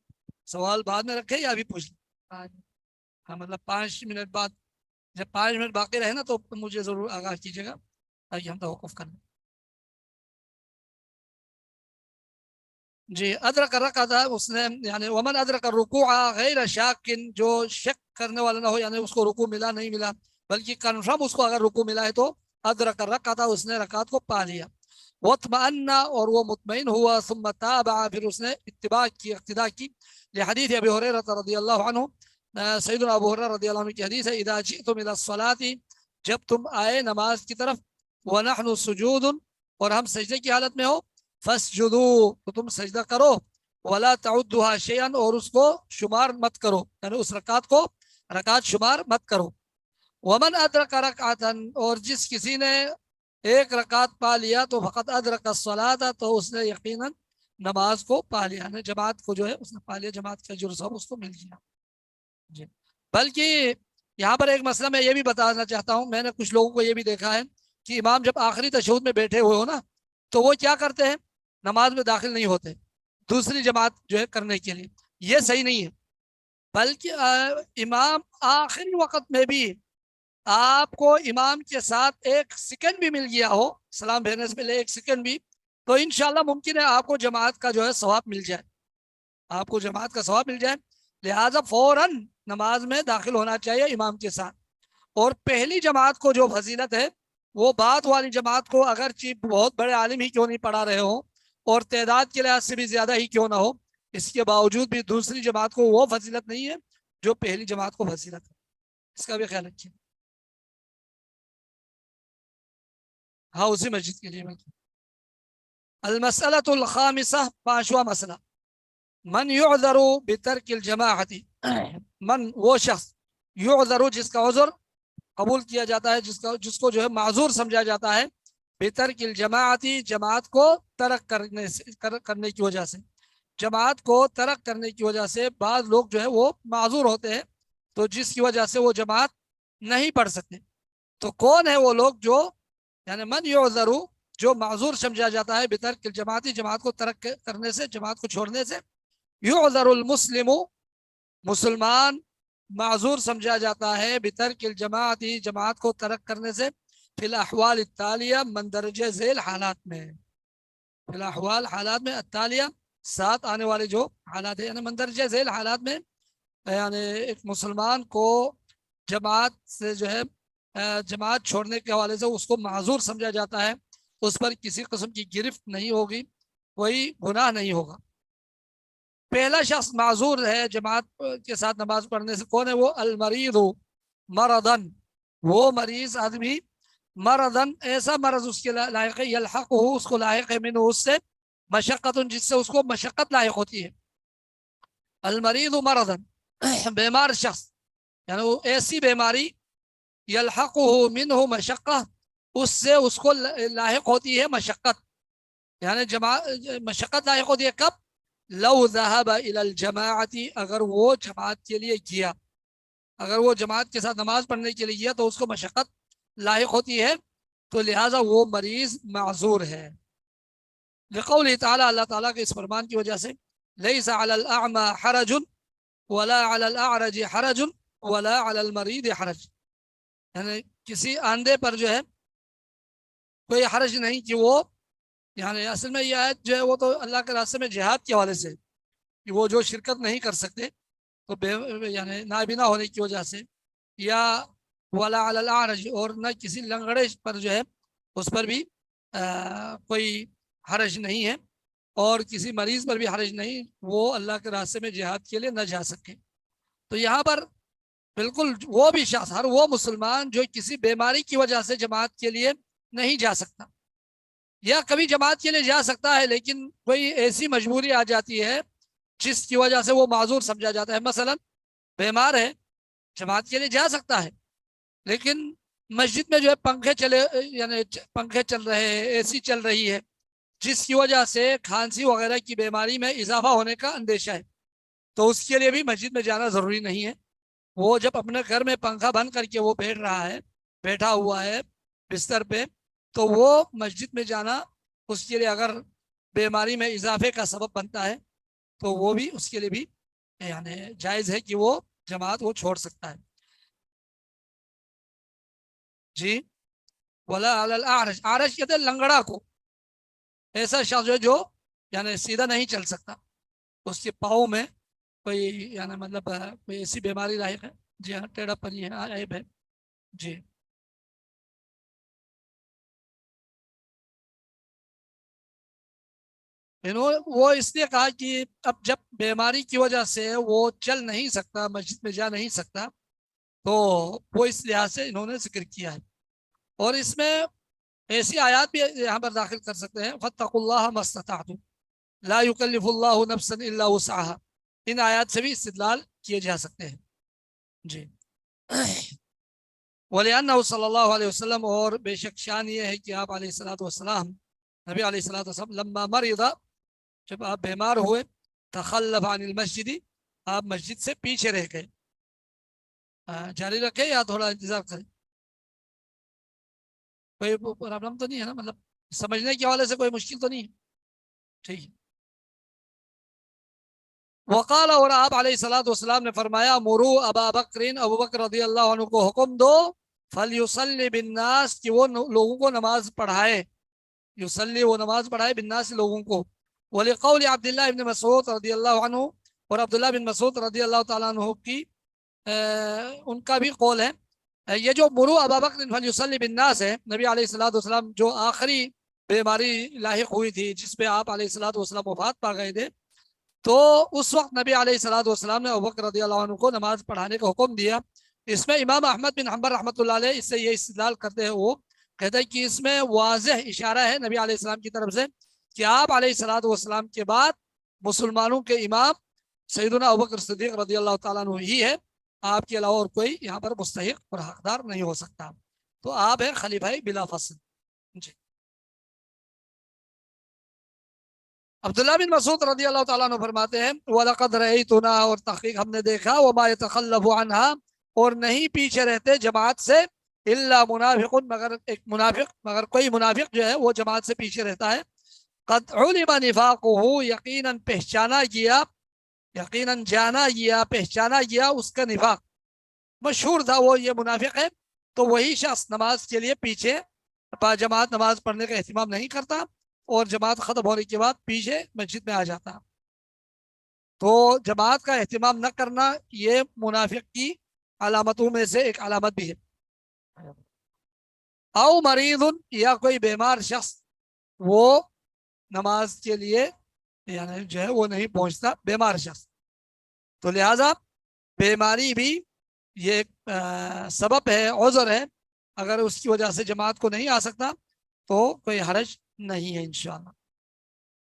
سوال بعد میں رکھے یا ابھی پوچھ لیں؟ ہاں، مطلب 5 منٹ بعد، جب 5 منٹ باقی رہے نا تو مجھے ضرور آگاہ کیجیے گا تاکہ ہم توقف کر لیں. جی ادرک رکعت، اس نے یعنی ومن ادرک الرکوع غیر شاک، جو شک کرنے والا نہ ہو، یعنی اس کو رکوع ملا نہیں ملا بلکہ کنفرم اس کو اگر رکوع ملا ہے تو ادرک رکعت، اس نے رکعت کو پا لیا. واطمأن، اور وہ مطمئن ہوا، ثم تابع، پھر اس نے اتباع کی، اقتداء کی، لحدیث ابی ہریرہ رضی اللہ عنہ، سیدنا ابو ہریرہ رضی اللہ عنہ کی حدیث ہے، اذا جئتم الى الصلاۃ، جب تم آئے نماز کی طرف، ونحن سجود، اور ہم سجدے کی حالت میں ہو، فاسجدوا، تو تم سجدہ کرو، ولا تعدها شيئا، اور اس کو شمار مت کرو، یعنی اس رکعت کو رکعت شمار مت کرو. ومن ادرک رکعتا، اور جس کسی نے ایک رکعت پا لیا تو فقط ادرک الصلاۃ، تو اس نے یقیناً نماز کو پا لیا، یعنی جماعت کو جو ہے اس نے پا لیا، جماعت کا اجر ثواب اس کو مل گیا. جی بلکہ یہاں پر ایک مسئلہ میں یہ بھی بتانا چاہتا ہوں، میں نے کچھ لوگوں کو یہ بھی دیکھا ہے کہ امام جب آخری تشہد میں بیٹھے ہوئے ہو نا تو وہ کیا کرتے ہیں، نماز میں داخل نہیں ہوتے دوسری جماعت جو ہے کرنے کے لیے. یہ صحیح نہیں ہے، بلکہ امام آخری وقت میں بھی آپ کو امام کے ساتھ 1 سیکنڈ بھی مل گیا ہو، سلام پھیرنے سے پہلے 1 سیکنڈ بھی، تو انشاءاللہ ممکن ہے آپ کو جماعت کا جو ہے ثواب مل جائے، آپ کو جماعت کا ثواب مل جائے. لہٰذا فوراً نماز میں داخل ہونا چاہیے امام کے ساتھ. اور پہلی جماعت کو جو فضیلت ہے وہ بعد والی جماعت کو اگرچہ بہت بڑے عالم ہی کیوں نہیں پڑھا رہے ہوں اور تعداد کے لحاظ سے بھی زیادہ ہی کیوں نہ ہو، اس کے باوجود بھی دوسری جماعت کو وہ فضیلت نہیں ہے جو پہلی جماعت کو فضیلت ہے. اس کا بھی خیال رکھیے. ہاں اسی مسجد کے لیے میں المسألۃ الخامسہ، پانچواں مسئلہ، من یعذر بترک الجماعت، من وہ شخص یعذر جس کا عذر قبول کیا جاتا ہے، جس کو جو ہے معذور سمجھا جاتا ہے، بترک الجماعت جماعت کو ترک کرنے کی وجہ سے. جماعت کو ترک کرنے کی وجہ سے بعض لوگ جو ہے وہ معذور ہوتے ہیں تو جس کی وجہ سے وہ جماعت نہیں پڑھ سکتے. تو کون ہے وہ لوگ جو یعنی من یعذر جو معذور سمجھا جاتا ہے بترک الجماعت جماعت کو ترک کرنے سے، جماعت کو چھوڑنے سے. یعذر المسلم مسلمان معذور سمجھا جاتا ہے بترک الجماعت جماعت کو ترک کرنے سے فی الاحوال التالیہ مندرجہ ذیل حالات میں. فی الاحوال حالات میں التالیہ ساتھ آنے والے جو حالات ہیں، یعنی مندرجہ ذیل حالات میں یعنی ایک مسلمان کو جماعت سے جو ہے جماعت چھوڑنے کے حوالے سے اس کو معذور سمجھا جاتا ہے، اس پر کسی قسم کی گرفت نہیں ہوگی، کوئی گناہ نہیں ہوگا. پہلا شخص معذور ہے جماعت کے ساتھ نماز پڑھنے سے، کون ہے وہ؟ المریض مرضن، وہ مریض آدمی مرضن ایسا مرض اس کے لائق ہے، یلحق ہو اس کو لاحق ہے، من اس سے مشقت جس سے اس کو مشقت لاحق ہوتی ہے. المریض مرضن بیمار شخص یعنی وہ ایسی بیماری یلحقہ منہ مشقہ اس سے اس کو لاحق ہوتی ہے مشقت، یعنی مشقت لاحق ہوتی ہے کب؟ لو ذهب الى الجماعت اگر وہ جماعت کے لیے گیا، اگر وہ جماعت کے ساتھ نماز پڑھنے کے لیے گیا تو اس کو مشقت لاحق ہوتی ہے، تو لہٰذا وہ مریض معذور ہے. لقوله تعالی، اللہ تعالیٰ کے اس فرمان کی وجہ سے، لیس علی الاعمى حرج ولا علی الاعرج حرج ولا علی المریض حرج، یعنی کسی آندھے پر جو ہے کوئی حرج نہیں کہ وہ یعنی اصل میں یہ آیت جو ہے وہ تو اللہ کے راستے میں جہاد کے حوالے سے کہ وہ جو شرکت نہیں کر سکتے تو یعنی نابینا ہونے کی وجہ سے، یا ولا علی الاعرج اور نہ کسی لنگڑے پر جو ہے اس پر بھی کوئی حرج نہیں ہے، اور کسی مریض پر بھی حرج نہیں، وہ اللہ کے راستے میں جہاد کے لیے نہ جا سکے. تو یہاں پر بالکل وہ بھی شخص، ہر وہ مسلمان جو کسی بیماری کی وجہ سے جماعت کے لیے نہیں جا سکتا، یا کبھی جماعت کے لیے جا سکتا ہے لیکن کوئی ایسی مجبوری آ جاتی ہے جس کی وجہ سے وہ معذور سمجھا جاتا ہے. مثلا بیمار ہے، جماعت کے لیے جا سکتا ہے لیکن مسجد میں جو ہے پنکھے چل رہے ہیں، اے سی چل رہی ہے، جس کی وجہ سے کھانسی وغیرہ کی بیماری میں اضافہ ہونے کا اندیشہ ہے، تو اس کے لیے بھی مسجد میں جانا ضروری نہیں ہے. وہ جب اپنے گھر میں پنکھا بند کر کے وہ بیٹھا ہوا ہے بستر پہ، تو وہ مسجد میں جانا اس کے لیے اگر بیماری میں اضافے کا سبب بنتا ہے تو وہ بھی اس کے لیے بھی یعنی جائز ہے کہ وہ جماعت وہ چھوڑ سکتا ہے. جی ولا علی الاعرج، عارج کہتے ہیں لنگڑا کو، ایسا شخص جو یعنی سیدھا نہیں چل سکتا، اس کے پاؤں میں کوئی یعنی مطلب کوئی ایسی بیماری لاحق ہے. جی ہاں، ٹیڑھا پنی ہے، عیب ہے. جی وہ اس لیے کہا کہ اب جب بیماری کی وجہ سے وہ چل نہیں سکتا، مسجد میں جا نہیں سکتا، تو وہ اس لحاظ سے انہوں نے ذکر کیا ہے. اور اس میں ایسی آیات بھی یہاں پر داخل کر سکتے ہیں، فاتقوا اللہ ما استطعتم لا یکلف اللہ نفسا الا وسعها، ان آیات سے بھی استدلال کیے جا سکتے ہیں. جی وَلِأَنَّهُ صلی اللہ علیہ وسلم، اور بے شک شان یہ ہے کہ آپ علیہ الصلوۃ والسلام، نبی علیہ الصلوۃ والسلام، لما مرض، جب آپ بیمار ہوئے، تخلف عن المسجد، آپ مسجد سے پیچھے رہ گئے. جاری رکھے یا تھوڑا انتظار کریں؟ کوئی پرابلم تو نہیں ہے نا، مطلب سمجھنے کے حوالے سے کوئی مشکل تو نہیں ہے؟ ٹھیک ہے. وقال، اور آپ علیہ الصلوۃ والسلام نے فرمایا، مرو ابا بکر، ابو بکر رضی اللہ عنہ کو حکم دو، فلیصلی بالناس، کہ وہ لوگوں کو نماز پڑھائے، یصلی وہ نماز پڑھائے، بالناس لوگوں کو. ولقول عبداللہ ابن مسعود رضی اللہ عنہ، اور عبداللہ بن مسعود رضی اللہ تعالیٰ عنہ کی ان کا بھی قول ہے ये जो मुरू अबू बकर फलयुसल्ली बिन्नास है, नबी अलैहिस्सलातु वस्सलाम जो आखिरी बीमारी लाहिक हुई थी जिस पे आप अलैहिस्सलातु वस्सलाम वफात पा गए थे, तो उस वक्त नबी अलैहिस्सलातु वस्सलाम ने अबू बकर रदियल्लाहु अन्हु को नमाज पढ़ाने का हुक्म दिया। इसमें इमाम अहमद बिन हंबल रहमतुल्लाह अलैह इससे ये इस्तेदलाल करते हैं, वो कहते हैं कि इसमें वाज़ेह इशारा है नबी अलैहिस्सलाम की तरफ से कि आप अलैहिस्सलातु वस्सलाम के बाद मुसलमानों के इमाम सैयदना अबू बकर सिद्दीक रदियल्लाहु ताला अन्हु ही है, आपके अलावा और कोई यहाँ पर मुस्तहिक और हकदार नहीं हो सकता। तो आप हैं खलीफा बिला फसल। जी। अब्दुल्लाह बिन मसूद रदियल्लाहु ताला अन्हु फरमाते हैं वलक़द रअयतुना, और तहक़ीक़ हमने देखा, वमा यतखल्लफु अन्हा, और नहीं पीछे रहते जमात से, इल्ला मुनाफिकुन, मगर एक मुनाफिक, मगर कोई मुनाफिक जो है वो जमात से पीछे रहता है। क़द उलिमा निफाक़ुहु, यकीनन पहचाना गया, यकीनन जाना गया, पहचाना गया उसका निफाक, मशहूर था वो ये मुनाफिक है। तो वही शख्स नमाज के लिए पीछे जमात नमाज पढ़ने का एहतिमाम नहीं करता और जमात ख़त्म होने के बाद पीछे मस्जिद में आ जाता। तो जमात का एहतिमाम न करना ये मुनाफिक की अलामतों में से एक अलामत भी है। आओ मरीज़ुन, या कोई बीमार शख्स वो नमाज के लिए यानी जो है वो नहीं पहुंचता, बीमार शख्स, तो लिहाजा बीमारी भी ये एक सबब है, उज़र है, अगर उसकी वजह से जमात को नहीं आ सकता तो कोई हरज नहीं है इंशाअल्लाह।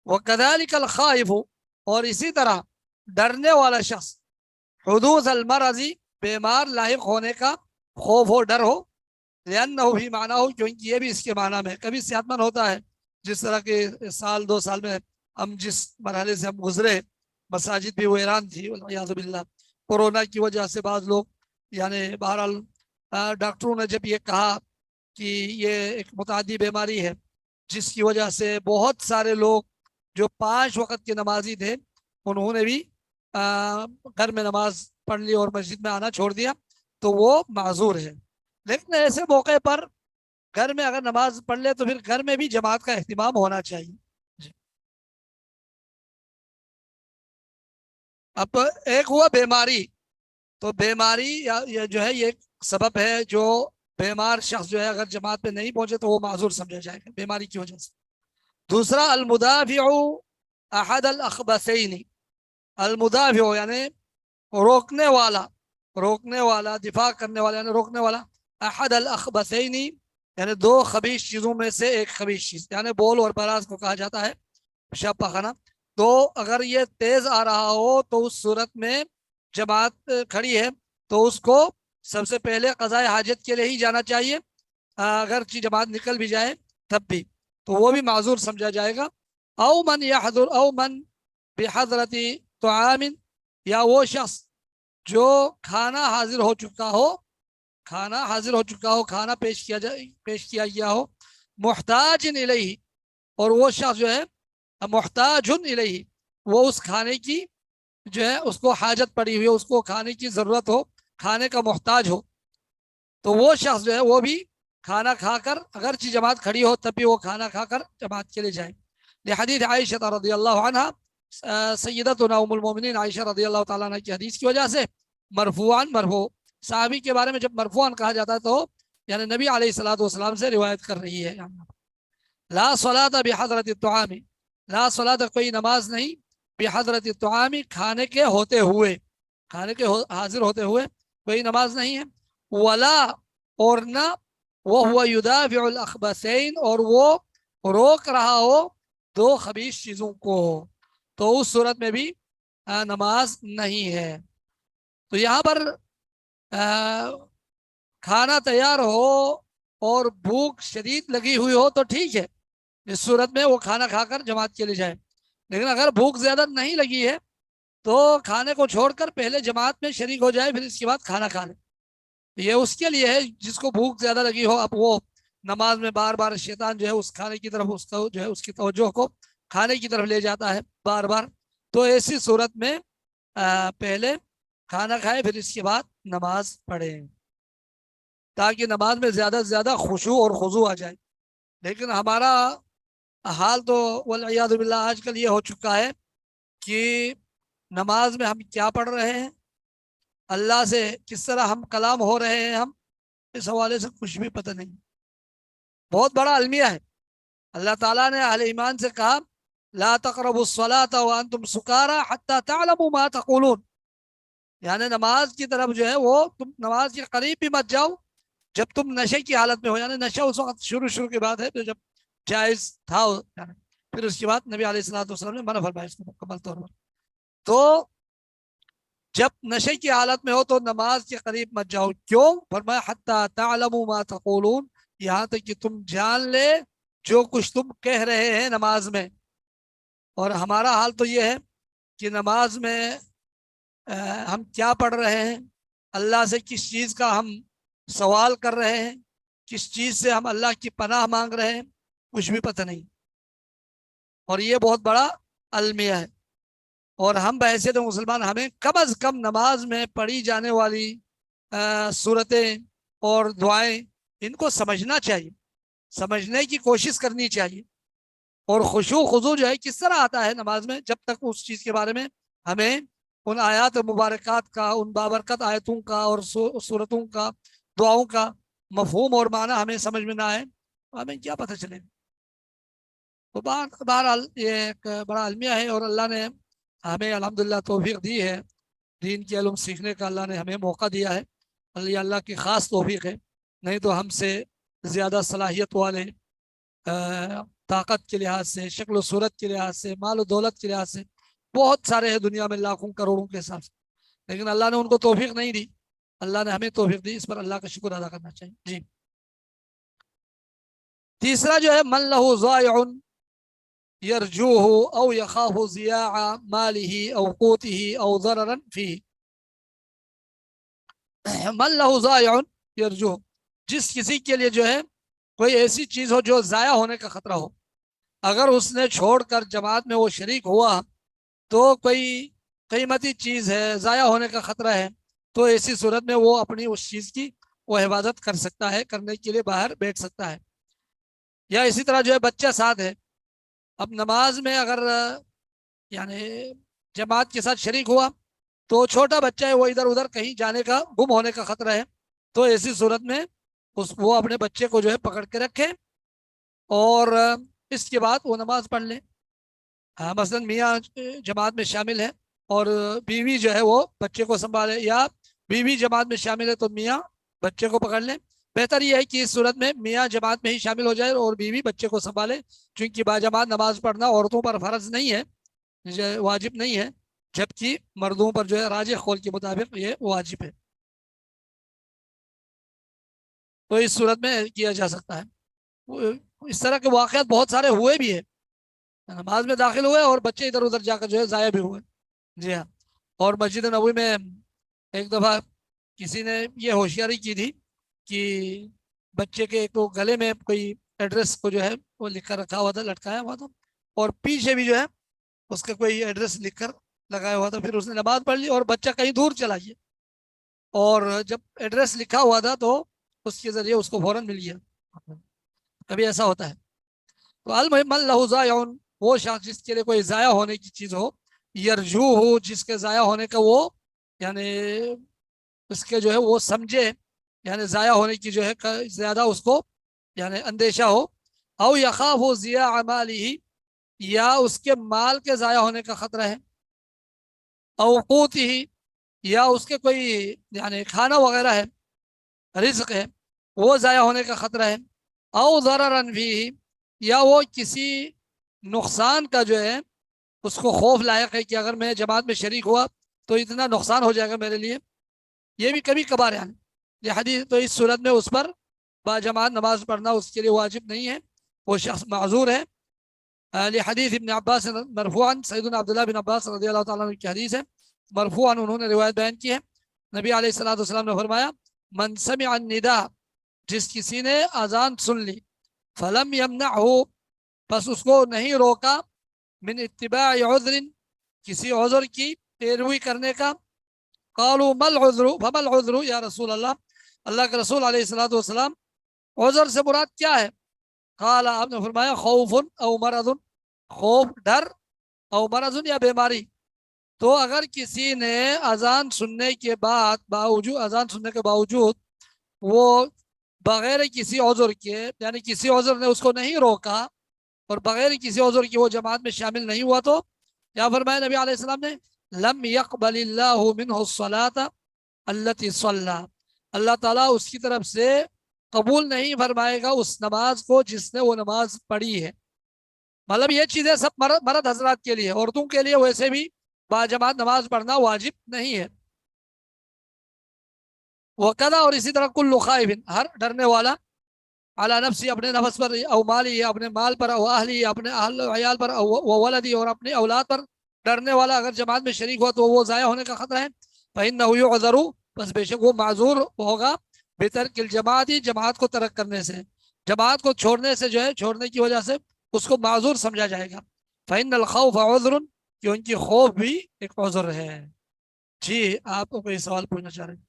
वकज़ालिकल खाइफु, और इसी तरह डरने वाला शख्स, हुदूस अल मरज़ी, बीमार लाहिक होने का खौफ हो, डर हो, लिअन्नहु भी माना हो, क्योंकि ये भी इसके माना में, कभी सेहतमंद होता है, जिस तरह के साल 2 साल में हम जिस मरहले से हम गुजरे, मसाजिद भी वैरान थी वलियाज़ु बिल्लाह, कोरोना की वजह से बाद लोग यानी बहरहाल डॉक्टरों ने जब ये कहा कि ये एक मुतादी बीमारी है जिसकी वजह से बहुत सारे लोग जो 5 वक्त के नमाजी थे उन्होंने भी घर में नमाज पढ़ ली और मस्जिद में आना छोड़ दिया, तो वो माजूर है। लेकिन ऐसे मौके पर घर में अगर नमाज पढ़ ले तो फिर घर में भी जमात का एहतिमाम होना चाहिए। अब एक हुआ बीमारी, तो बीमारी या जो है ये सबब है, जो बीमार शख्स जो है अगर जमात में नहीं पहुंचे तो वो माजूर समझा जाएगा बीमारी की वजह से। दूसरा अलमुदाफिउ अहद अल अखबसैनी, अलमुदाफिउ यानी रोकने वाला, दिफा करने वाला यानी रोकने वाला, अहद अल अखबसैनी यानी 2 खबीश चीज़ों में से एक खबीश चीज़, यानी बोल और बराज को कहा जाता है, पेशाब पाखाना। तो अगर ये तेज आ रहा हो तो उस सूरत में जमात खड़ी है तो उसको सबसे पहले क़ज़ाए हाजत के लिए ही जाना चाहिए, अगर की जमात निकल भी जाए तब भी, तो वो भी माजूर समझा जाएगा। औ मन बिहज़रती तुआमिन, या वो शख्स जो खाना हाजिर हो चुका हो, खाना पेश किया गया हो, मुहताजिन इलैहि, और वो शख्स जो है मुहताजुन इलैहि, वो उस खाने की जो है उसको हाजत पड़ी हुई है, उसको खाने की ज़रूरत हो, खाने का मोहताज हो, तो वो शख्स जो है वो भी खाना खाकर, अगर ची जमात खड़ी हो तब भी वो खाना खाकर जमात के लिए जाए। हदीस आयशा रज़ियल्लाहु अन्हा, सय्यदतुना उम्मुल मोमिनीन आयशा रज़ियल्लाहु ताला अन्हा की हदीस की वजह से मरफू साहबी के बारे में जब मरफूआन कहा जाता है तो यानी नबी अलैहिस्सलातु वस्सलाम से रिवायत कर रही है। ला सलात बिहज़रति तुआमी, ला सलात कोई नमाज नहीं, बिहज़रति तुआमी खाने के होते हुए, हाजिर होते हुए कोई नमाज नहीं है। वला, और न, वो हुआ युदाफिउल अखबसैन, और वो रोक रहा हो 2 खबीस चीज़ों को, तो उस सूरत में भी नमाज नहीं है। तो यहाँ पर खाना तैयार हो और भूख शदीद लगी हुई हो तो ठीक है, इस सूरत में वो खाना खाकर जमात के लिए जाए। लेकिन अगर भूख ज़्यादा नहीं लगी है तो खाने को छोड़कर पहले जमात में शरीक हो जाए, फिर इसके बाद खाना खा ले, ये उसके लिए है जिसको भूख ज़्यादा लगी हो। अब वो नमाज में बार बार शैतान जो है उस खाने की तरफ उसका जो है उसकी तवज्जो को खाने की तरफ ले जाता है बार बार, तो ऐसी सूरत में पहले खाना खाए फिर इसके बाद नमाज पढ़े, ताकि नमाज में ज़्यादा से ज़्यादा खुशू और खुजू आ जाए। लेकिन हमारा हाल तो वलियाज़ु बिल्लाह आजकल ये हो चुका है कि नमाज में हम क्या पढ़ रहे हैं, अल्लाह से किस तरह हम कलाम हो रहे हैं, हम इस हवाले से कुछ भी पता नहीं। बहुत बड़ा अलमिया है। अल्लाह ताला ने अहले ईमान से कहा ला तक़रबुस्सलाता व अंतुम सुकारा हत्ता तअलमू मा तक़ूलून, यानी नमाज की तरफ जो है वो तुम नमाज के करीब भी मत जाओ जब तुम नशे की हालत में हो। यानी नशा उस वक्त शुरू की बात है तो जब जायज था, यानी फिर उसके बाद नबी अलैहिस्सलाम ने मना फरमाया इसको मुकम्मल तौर पर। तो जब नशे की हालत में हो तो नमाज के करीब मत जाओ। क्यों? फरमाया हत्ता तअलमू मा तक़ूलून, यहाँ तक कि तुम जान ले जो कुछ तुम कह रहे हैं नमाज में। और हमारा हाल तो ये है कि नमाज में हम क्या पढ़ रहे हैं, अल्लाह से किस चीज़ का हम सवाल कर रहे हैं, किस चीज़ से हम अल्लाह की पनाह मांग रहे हैं, कुछ भी पता नहीं। और ये बहुत बड़ा अलमिया है। और हम बहैसियत मुसलमान हमें कम अज़ कम नमाज में पढ़ी जाने वाली सूरतें और दुआएं इनको समझना चाहिए, समझने की कोशिश करनी चाहिए। और खुशू खुजू जो है किस तरह आता है नमाज में, जब तक उस चीज़ के बारे में हमें उन आयात मुबारकात का, उन बाबरकत आयतों का और सूरतों का, दुआओं का मफहूम और माना हमें समझ में ना आए तो हमें क्या पता चलेगा। तो बहरहाल ये एक बड़ा अलमिया है और अल्लाह ने हमें अल्हम्दुलिल्लाह तौफीक दी है, दीन के इल्म सीखने का अल्लाह ने हमें मौका दिया है। अल्लाह की ख़ास तौफीक है, नहीं तो हमसे ज़्यादा सलाहियत वाले ताकत के लिहाज से, शक्ल सूरत के लिहाज से, माल दौलत के लिहाज से बहुत सारे हैं दुनिया में, लाखों करोड़ों के हिसाब से, लेकिन अल्लाह ने उनको तौफीक नहीं दी। अल्लाह ने हमें तौफीक दी, इस पर अल्लाह का शुक्र अदा करना चाहिए। जी, तीसरा जो है मन लहू ज़ायउन यरजूहु औ यखाफु ज़ियाअ मालिही औ क़ूतिही औ ज़ररन फ़ीही। मन लहू ज़ायउन यरजूहु, जिस किसी के लिए जो है कोई ऐसी चीज हो जो जाया होने का खतरा हो, अगर उसने छोड़कर जमात में वो शरीक हुआ तो कोई कीमती चीज है, जाया होने का खतरा है, तो ऐसी सूरत में वो अपनी उस चीज की वो हिफाजत कर सकता है, करने के लिए बाहर बैठ सकता है। या इसी तरह जो है बच्चा साथ है, अब नमाज में अगर यानी जमात के साथ शरीक हुआ तो छोटा बच्चा है, वो इधर उधर कहीं जाने का, गुम होने का खतरा है, तो ऐसी सूरत में वो अपने बच्चे को जो है पकड़ के रखे और इसके बाद वो नमाज पढ़ ले। मसलन मियाँ जमात में शामिल है और बीवी जो है वो बच्चे को संभाले, या बीवी जमात में शामिल है तो मियाँ बच्चे को पकड़ ले। बेहतर यह है कि इस सूरत में मियाँ जमात में ही शामिल हो जाए और बीवी बच्चे को संभाले, क्योंकि बाजमात नमाज पढ़ना औरतों पर फर्ज नहीं है, वाजिब नहीं है, जबकि मर्दों पर जो है राजिह कौल के मुताबिक ये वाजिब है। तो इस सूरत में किया जा सकता है। इस तरह के वाक़यात बहुत सारे हुए भी है, नमाज में दाखिल हुए और बच्चे इधर उधर जाकर जो है ज़ाया भी हुए। जी हाँ, और मस्जिद नबवी में एक दफ़ा किसी ने ये होशियारी की थी कि बच्चे के तो गले में कोई एड्रेस को जो है वो लिख कर रखा हुआ था, लटकाया हुआ था, और पीछे भी जो है उसका कोई एड्रेस लिख कर लगाया हुआ था। फिर उसने नमाज पढ़ ली और बच्चा कहीं दूर चला गया, और जब एड्रेस लिखा हुआ था तो उसके ज़रिए उसको फौरन मिल गया। कभी ऐसा होता है। तो अल-मन लहू ज़ायउन, वो शख्स जिसके लिए कोई ज़ाया होने की चीज़ हो, यरजू हो, जिसके ज़ाया होने का वो यानी उसके जो है वो समझे, यानी ज़ाया होने की जो है ज़्यादा उसको यानी अंदेशा हो, औ यखाफु ज़ियाअ मालिही, या उसके माल के ज़ाया होने का ख़तरा है, औ क़ूतिही, या उसके कोई यानी खाना वगैरह है, रिज़्क़ है, वो ज़ाया होने का ख़तरा है, औ ज़ररन फ़ीही, या वो किसी नुकसान का जो है उसको खौफ लायक है कि अगर मैं जमात में शरीक हुआ तो इतना नुकसान हो जाएगा मेरे लिए, ये भी कभी कभार यानी ये हदीस। तो इस सूरत में उस पर बाजमात नमाज पढ़ना उसके लिए वाजिब नहीं है, वो शख्स माज़ूर है। हदीस इब्न अब्बास मरफूअन, सैयदना अब्दुल्लाह बिन अब्बास रज़ियल्लाहु ताला अन्हु की हदीस है, मरफूअन उन्होंने रिवायत बयान की है, नबी अलैहिस्सलातु वस्सलाम ने फरमाया मन समिअ निदा, जिस किसी ने अजान सुन ली, फलम यमनअहु, बस उसको नहीं रोका, मिन इत्तिबाइ उज़्रिन, किसी उज़्र की पैरवी करने का, क़ालू मल उज़्रु फमल उज़्रु या रसूल अल्लाह, अल्लाह के रसूल अलैहिस्सलातु वस्सलाम उज़्र से मुराद क्या है? क़ाल, आपने फरमाया खौफुन औ मरदुन, खौफ डर, औ मरदुन या बीमारी। तो अगर किसी ने अजान सुनने के बाद अजान सुनने के बावजूद वो बगैर किसी उज़र के, यानी किसी उज़र ने उसको नहीं रोका और बगैर किसी उज़र के वो जमात में शामिल नहीं हुआ, तो या फरमाया नबी अलैहिस्सलाम ने लम यक़बलिल्लाहु मिन्हु स्सलाता अल्लती सल्ला, अल्लाह ताला उसकी तरफ से कबूल नहीं फरमाएगा उस नमाज को जिसने वो नमाज पढ़ी है। मतलब ये चीज़ें सब मर्द हजरात के लिए, औरतों के लिए वैसे भी बाजमात नमाज पढ़ना वाजिब नहीं है। वकदा, और इसी तरह कुल्लु खाइबिन, हर डरने वाला, अला नफ्सी, अपने नफ्स पर, औ माली, अपने माल पर, औ अहली, अपने अहल अयाल पर, व वलदी, और अपने औलाद पर डरने वाला अगर जमात में शरीक हुआ तो वो ज़ाया होने का खतरा है। फ़इन्नहु युअज़रु, बस बेशक वो माजूर होगा, बितर्किल जमाती, जमात को तरक करने से, जमात को छोड़ने से, जो है छोड़ने की वजह से उसको माजूर समझा जाएगा। फ़इन्नल खौफ़ उज़्रुन, कि उनकी खौफ भी एक उज़्र है। जी, आप कोई सवाल पूछना चाह रहे हैं?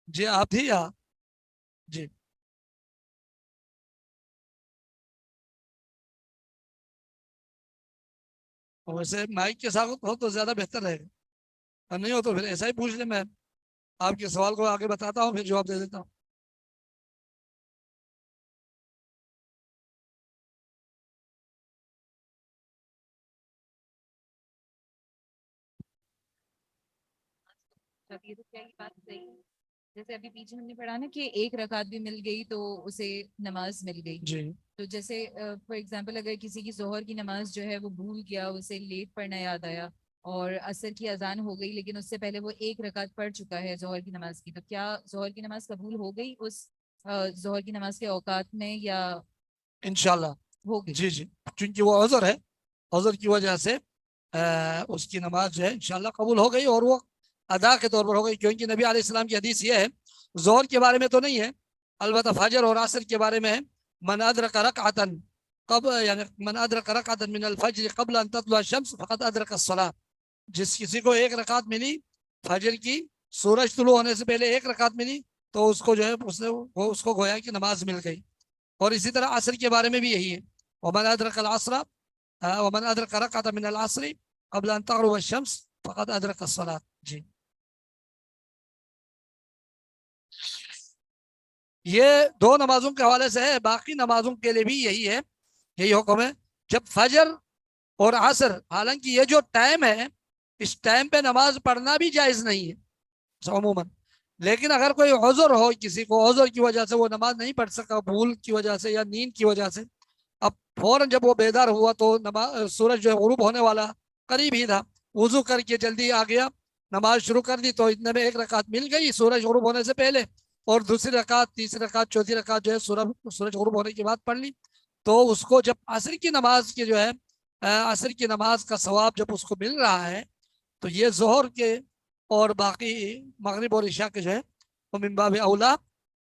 जी आप थी या? जी वैसे माइक के साथ हो तो ज्यादा बेहतर रहेगा, और नहीं हो तो फिर ऐसा ही पूछ ले, मैं आपके सवाल को आगे बताता हूँ, फिर जवाब दे देता हूँ। ये तो क्या ही बात सही है। जैसे अभी पीछे हमने पढ़ा ना कि एक रकात भी मिल गई तो उसे नमाज मिल गई। जी तो जैसे फॉर एग्जांपल अगर किसी की जोहर की नमाज जो है वो भूल गया, उसे लेट पढ़ना याद आया और असर की अजान हो गई, लेकिन उससे पहले वो एक रकात पढ़ चुका है जोहर की नमाज की, तो क्या जोहर की नमाज कबूल हो गई उस जोहर की नमाज के औकात में या इंशाल्लाह हो गई? जी जी, क्योंकि वो उज़र है, उज़र की वजह से उसकी नमाज जो है इंशाल्लाह कबूल हो गई, और वो अदा के तौर पर हो गई, क्योंकि नबी अलैहिस्सलाम की हदीस ये है, जोहर के बारे में तो नहीं है, अलबत्ता फजर और असर के बारे में है, मन अदरक रकअतन कब, यानी मन अदरक रकअतन मिन अल फज्र क़ब्ल अन तत्लुअ अश-शम्स फ़क़द अदरक अस-सलाह, जिस किसी को एक रकात मिली फजर की, सूरज तुलू होने से पहले एक रकात मिली, तो उसको जो है उसने वो उसको गोया कि नमाज मिल गई। और इसी तरह असर के बारे में भी यही है, वमन अदरक अल असर वमन अदरक रकअतन मिन अल असर क़ब्ल अन तग़रुब अश-शम्स फ़क़द अदरक अस-सलाह। जी, ये दो नमाजों के हवाले से है, बाकी नमाजों के लिए भी यही है, यही हुक्म है। जब फजर और असर, हालांकि ये जो टाइम है इस टाइम पे नमाज पढ़ना भी जायज नहीं है अमूमन, लेकिन अगर कोई उज़र हो, किसी को उज़र की वजह से वो नमाज नहीं पढ़ सका, भूल की वजह से या नींद की वजह से, अब फौरन जब वो बेदार हुआ तो नमाज, सूरज जो है गुरूब होने वाला करीब ही था, वजू करके जल्दी आ गया, नमाज शुरू कर दी, तो इतने में एक रकात मिल गई सूरज गुरूब होने से पहले, और दूसरी रकात, तीसरी रकात, चौथी रकात जो है सूरज गुरूब होने के बाद पढ़ ली, तो उसको जब असर की नमाज की जो है असर की नमाज का सवाब जब उसको मिल रहा है, तो ये जोहर के और बाकी मगरिब और इशा के जो है वो मिन बाब औला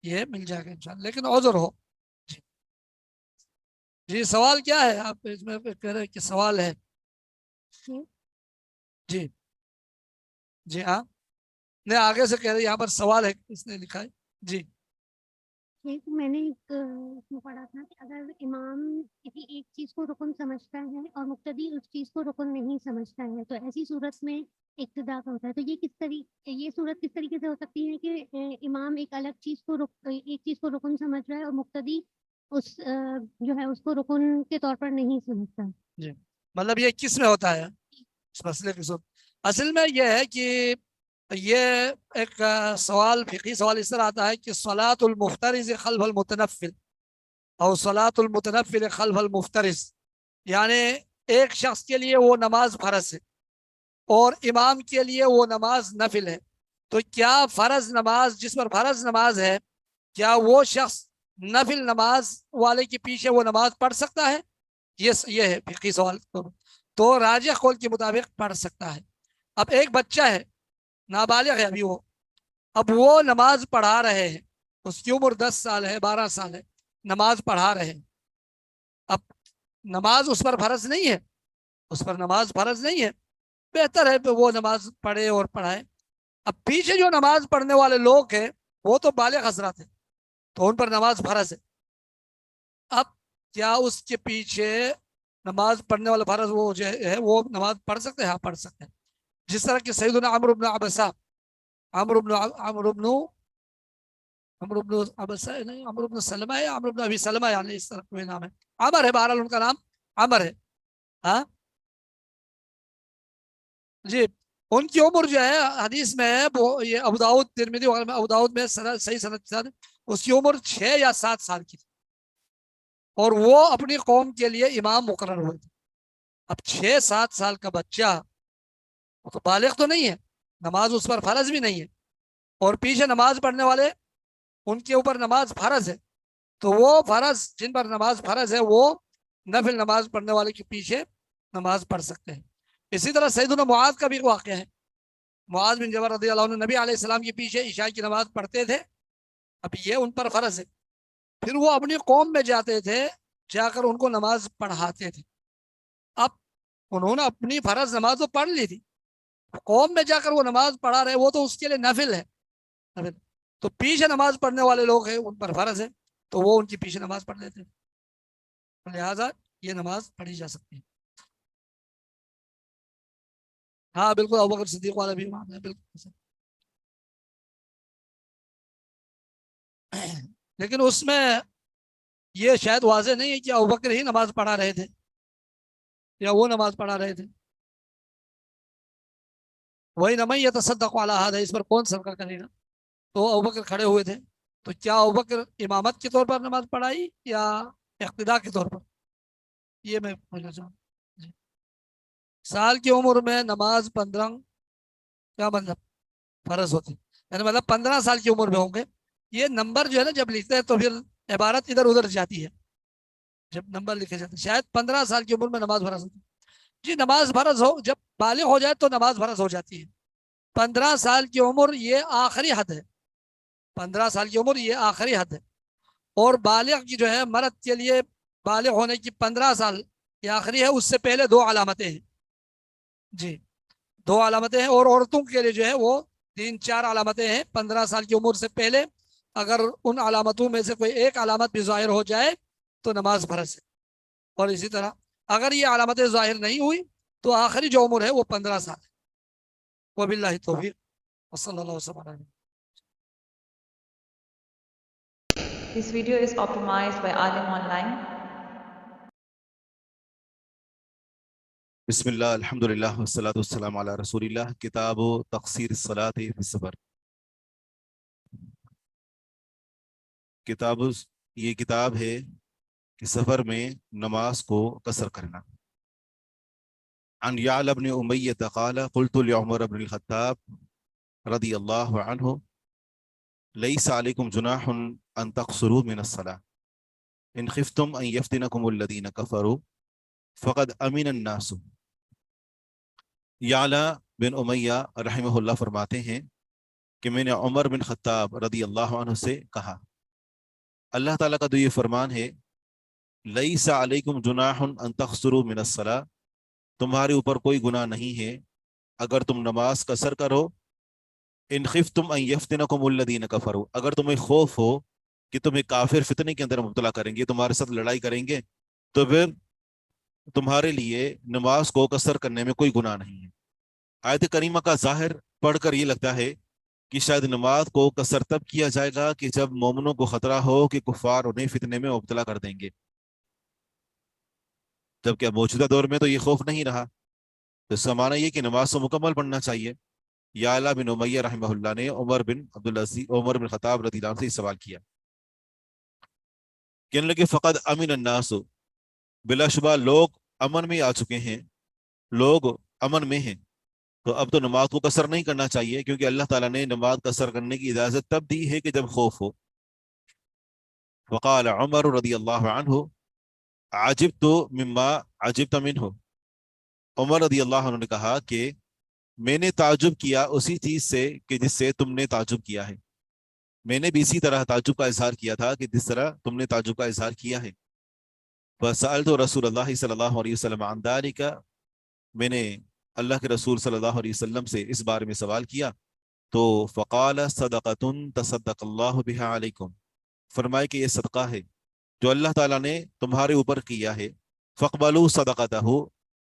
ये मिल जाएगा इंशाल्लाह, लेकिन उज़र हो। जी जी, सवाल क्या है, आप इसमें कह रहे हैं कि सवाल है? जी जी हाँ, नहीं आगे से कह रहे यहाँ पर सवाल है, इसने लिखा है। जी मैंने एक उसमें पढ़ा था कि अगर इमाम किसी एक चीज को रुकन समझता है और मुक्तदी उस चीज को रुकन नहीं समझता है, तो ऐसी सूरत में इक्तिदा का होता है। तो ये सूरत किस तरीके से हो सकती है कि इमाम एक अलग चीज को एक चीज को रुकन समझ रहा है और मुक्तदी उस जो है उसको रुकन के तौर पर नहीं समझता? जी, मतलब ये किस में होता है इस मसले की सूरत? असल में यह है कि ये एक सवाल, फिकी सवाल इस तरह आता है कि सलातुल मुफ्तरिज़ खल्फल मुतनफ्फिल और सलातुल मुतनफ्फिल खल्फल मुफ्तरिज़, यानी एक शख्स के लिए वो नमाज फर्ज है और इमाम के लिए वो नमाज नफिल है, तो क्या फर्ज नमाज, जिस पर फर्ज नमाज है, क्या वो शख्स नफिल नमाज वाले के पीछे वो नमाज पढ़ सकता है? ये है फिकी सवाल। तो राजिह कौल के मुताबिक पढ़ सकता है। अब एक बच्चा है, नाबालिग है अभी वो, अब वो नमाज पढ़ा रहे हैं, उसकी उम्र 10 साल है, 12 साल है, नमाज पढ़ा रहे हैं, अब नमाज उस पर फर्ज नहीं है, उस पर नमाज फर्ज नहीं है, बेहतर है तो वो नमाज पढ़े और पढ़ाए। अब पीछे जो नमाज पढ़ने वाले लोग हैं वो तो बालिग हजरत है, तो उन पर नमाज फर्ज है। अब क्या उसके पीछे नमाज पढ़ने वाला फर्ज वो जो है वो नमाज पढ़ सकते हैं? हाँ पढ़ सकते हैं, जिस तरह कि सैयदना अमर इब्न अबसा, अमर इब्न अबसा नहीं, अमर इब्न सलमा है, अमर इब्न अबी सलमा, यानी इस तरह कोई नाम है, अमर है, बहरहाल उनका नाम अमर है। हाँ जी, उनकी उम्र जो है हदीस में है, वो ये अबू दाऊद तिरमिज़ी वगैरह में, अबू दाऊद में सही सनद के साथ उसकी उम्र 6 या 7 साल की थी, और वो अपनी कौम के लिए इमाम मुकर्रर हुए थे। अब 6-7 साल का बच्चा, वो तो बालिग तो नहीं है, नमाज उस पर फर्ज भी नहीं है, और पीछे नमाज पढ़ने वाले उनके ऊपर नमाज फर्ज है, तो वो फर्ज जिन पर नमाज फर्ज है वो नफिल नमाज पढ़ने वाले के पीछे नमाज पढ़ सकते हैं। इसी तरह सैयदना मुआज का भी एक वाक़या है। मुआज बिन जबल रज़ी अल्लाह अन्हु नबी अलैहिस्सलाम के पीछे इशा की नमाज पढ़ते थे, अब ये उन पर फर्ज है, फिर वो अपनी कौम में जाते थे, जाकर उनको नमाज पढ़ाते थे। अब उन्होंने अपनी फर्ज नमाज तो पढ़ ली थी, कौम में जाकर वो नमाज पढ़ा रहे, वो तो उसके लिए नफिल है, नफिल। तो पीछे नमाज पढ़ने वाले लोग हैं, उन पर फर्ज है, तो वो उनकी पीछे नमाज पढ़ लेते हैं, लिहाजा ये नमाज पढ़ी जा सकती है। हाँ बिल्कुल, अबू बकर सिद्दीक वाला भी इमाम है, बिल्कुल। लेकिन उसमें ये शायद वाज़ेह नहीं है कि अबू बकर ही नमाज पढ़ा रहे थे या वो नमाज पढ़ा रहे थे। वही नमई यतसद्दक़ु अला हाज़ा, इस पर कौन सदका करेगा, तो अबू बकर खड़े हुए थे, तो क्या अबू बकर इमामत के तौर पर नमाज पढ़ाई या इक़्तिदा के तौर पर, ये मैं पूछना चाहूँ। साल की उम्र में नमाज 15, क्या मतलब फर्ज होती, यानी मतलब 15 साल की उम्र में होंगे। ये नंबर जो है ना जब लिखते हैं तो फिर इबारत इधर उधर जाती है, जब नंबर लिखे जाते हैं, शायद 15 साल की उम्र में नमाज फर्ज होती है। जी, नमाज फर्ज हो, जब बालिग हो जाए तो नमाज फर्ज हो जाती है। 15 साल की उम्र ये आखिरी हद है, 15 साल की उम्र ये आखिरी हद है, और बालिग की जो है मर्द के लिए बालिग होने की 15 साल ये आखिरी है, उससे पहले 2 अलामतें हैं। जी, 2 अलामतें हैं, और औरतों के लिए जो है वो 3-4 अलामतें हैं 15 साल की उम्र से पहले। अगर उन अलामतों में से कोई एक अलामत भी ज़ाहिर हो जाए तो नमाज फर्ज है, और इसी तरह अगर ये अलामतें ज़ाहिर नहीं हुई तो आखिरी जो उम्र है वो 15 साल है। वबिल्लाहि तौफीक, वसल्लल्लाहु अलैहि वसल्लम। This video is optimized by Alim Online. बिस्मिल्लाह, अल्हम्दुलिल्लाह, वस्सलातु वस्सलामु अला रसूलिल्लाह। किताब तक़सीर सलात फी सफ़र। किताब, ये किताब है कि सफ़र में नमाज को कसर करना। अन याल इब्न उमय्यह क़ाल क़ुल्तु लि उमर इब्न अल-ख़त्ताब रज़ियल्लाहु अन्हु लैसा अलैकुम जुनाहुन अन तक़सुरू मिन अस्सलाह इन ख़िफ़्तुम अन यफ़्तिनकुमुल लज़ीना कफ़रू फ़क़द अमिन अन्नास। याला बिन उमय्या रहमहुल्लाह फरमाते हैं कि मैंने उमर बिन ख़त्ताब रज़ियल्लाहु अन्हु से कहा, अल्लाह ताला का तो ये फरमान है, लैसा अलैकुम जुनाहुन अन तक़सुरू मिन अस्सलाह, तुम्हारे ऊपर कोई गुनाह नहीं है अगर तुम नमाज कसर करो। इन खिफ्तुम अन यफ्तिनकुमुल लज़ीना कफरू, अगर तुम्हें खौफ हो कि तुम्हें काफिर फितने के अंदर मुब्तला करेंगे, तुम्हारे साथ लड़ाई करेंगे, तो फिर तुम्हारे लिए नमाज को कसर करने में कोई गुनाह नहीं है। आयत करीमा का ज़ाहिर पढ़कर ये लगता है कि शायद नमाज को कसर तब किया जाएगा कि जब मोमिनों को खतरा हो कि कुफार उन्हें फितने में मुब्तला कर देंगे, जबकि अब मौजूदा दौर में तो ये खौफ नहीं रहा। तो इसका माना ये कि नमाज को मुकम्मल पढ़ना चाहिए। याला बिन उमय्या रहमहुल्लाह ने उमर बिन खत्ताब रज़ियल्लाहु अन्हु से सवाल किया, कहने लगे फ़क़द अमिन अन्नास, बिलाशुबा लोग अमन में आ चुके हैं, लोग अमन में हैं, तो अब तो नमाज को कसर नहीं करना चाहिए, क्योंकि अल्लाह ताला ने नमाज कसर करने की इजाज़त तब दी है कि जब खौफ हो। फ़क़ाल उमर रज़ियल्लाहु अन्हु अजिब्तु मिम्मा अजिब्त मिन्हु, उमर रज़ियल्लाहु अन्हु ने कहा कि मैंने ताजुब किया उसी चीज से कि जिससे तुमने ताजुब किया है। मैंने भी इसी तरह ताजुब का इजहार किया था कि जिस तरह तुमने ताजुब का इजहार किया है। फसअल्तु रसूलुल्लाह सल्लल्लाहु अलैहि वसल्लम अन ज़ालिका, मैंने अल्लाह के रसूल सल्लल्लाहु अलैहि वसल्लम से इस बारे में सवाल किया, तो फ़क़ाल सदक़तुन तसद्दक़ल्लाहु बिहा अलैकुम, फरमाए कि ये सदका है जो अल्लाह ताला ने तुम्हारे ऊपर किया है। फ़क़बलू सदक़तहु,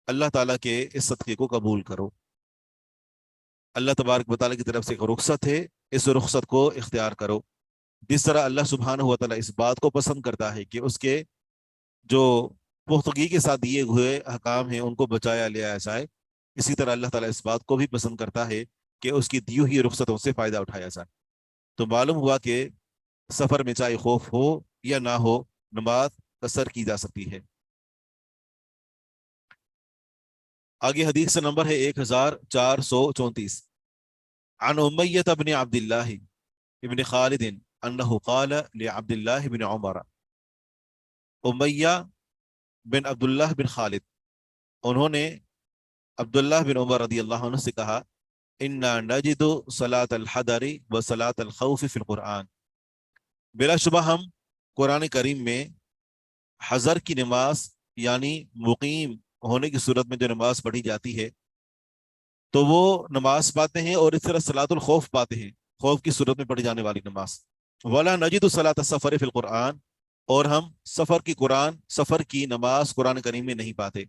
अल्लाह ताला के इस सदक़े को कबूल करो। अल्लाह तबारक व तआला की तरफ से एक रुखसत है, इस रुखसत को इख्तियार करो। जिस तरह अल्लाह सुब्हानहु व तआला इस बात को पसंद करता है कि उसके जो पुख्तगी के साथ दिए हुए अहकाम हैं उनको बचाया लिया जाए, इसी तरह अल्लाह ताला इस बात को भी पसंद करता है कि उसकी दी हुई रुखसतों से फ़ायदा उठाया जाए। तो मालूम हुआ कि सफ़र में चाहे खौफ हो या ना हो, नमाज कसर की जा सकती है। आगे हदीस नंबर है 1434। अन उमय्यत इब्न अब्दुल्लाह इब्न खालिद अन्नहु क़ाल लि अब्दुल्लाह इब्न उमर। उमय्या बिन अब्दुल्लाह बिन खालिद, उन्होंने अब्दुल्लाह बिन उमर रदी अल्लाह अन्हु से कहा, इन्ना नजिदु सलात अल हदरी व सलात अल खौफ फिल कुरान। बिलाशुबा हम कुरान करीम में हजर की नमाज यानी मुकीम होने की सूरत में जो नमाज पढ़ी जाती है तो वो नमाज पाते हैं, और इस तरह सलातुल खौफ पाते हैं, खौफ की सूरत में पढ़ी जाने वाली नमाज। वला नजिदु सलात सफर फिल कुरान, और हम सफर की नमाज कुरान करीम में नहीं पाते।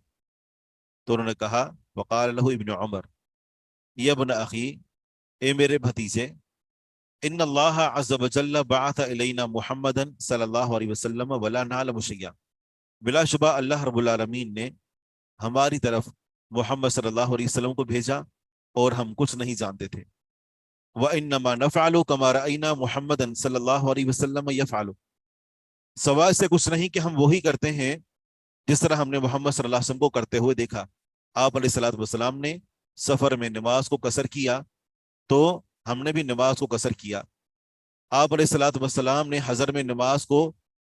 तो उन्होंने कहा, वक़ाल लहु इब्न उमर या इब्न अखी, ए मेरे भतीजे, इन्नल्लाह अज़्ज़ व जल्ल बअथ इलैना मुहम्मदन सल्लल्लाहु अलैहि वसल्लम वला नअलमु शैया। बिलाशुबा अल्लाह रब्बुल आलमीन ने हमारी तरफ मोहम्मद सल्लल्लाहु अलैहि वसल्लम को भेजा और हम कुछ नहीं जानते थे। व इन्नमा नफ़अलु कमा रअयना मुहम्मदन सल्लल्लाहु अलैहि वसल्लम यफ़अलु। सवाल से कुछ नहीं कि हम वही करते हैं जिस तरह हमने मोहम्मद सल्लल्लाहु अलैहि वसल्लम को करते हुए देखा। आप अलैहिस्सलातु वस्सलाम ने सफर में नमाज को कसर किया तो हमने भी नमाज को कसर किया। आप अलैहिस्सलातु वस्सलाम ने हजर में नमाज को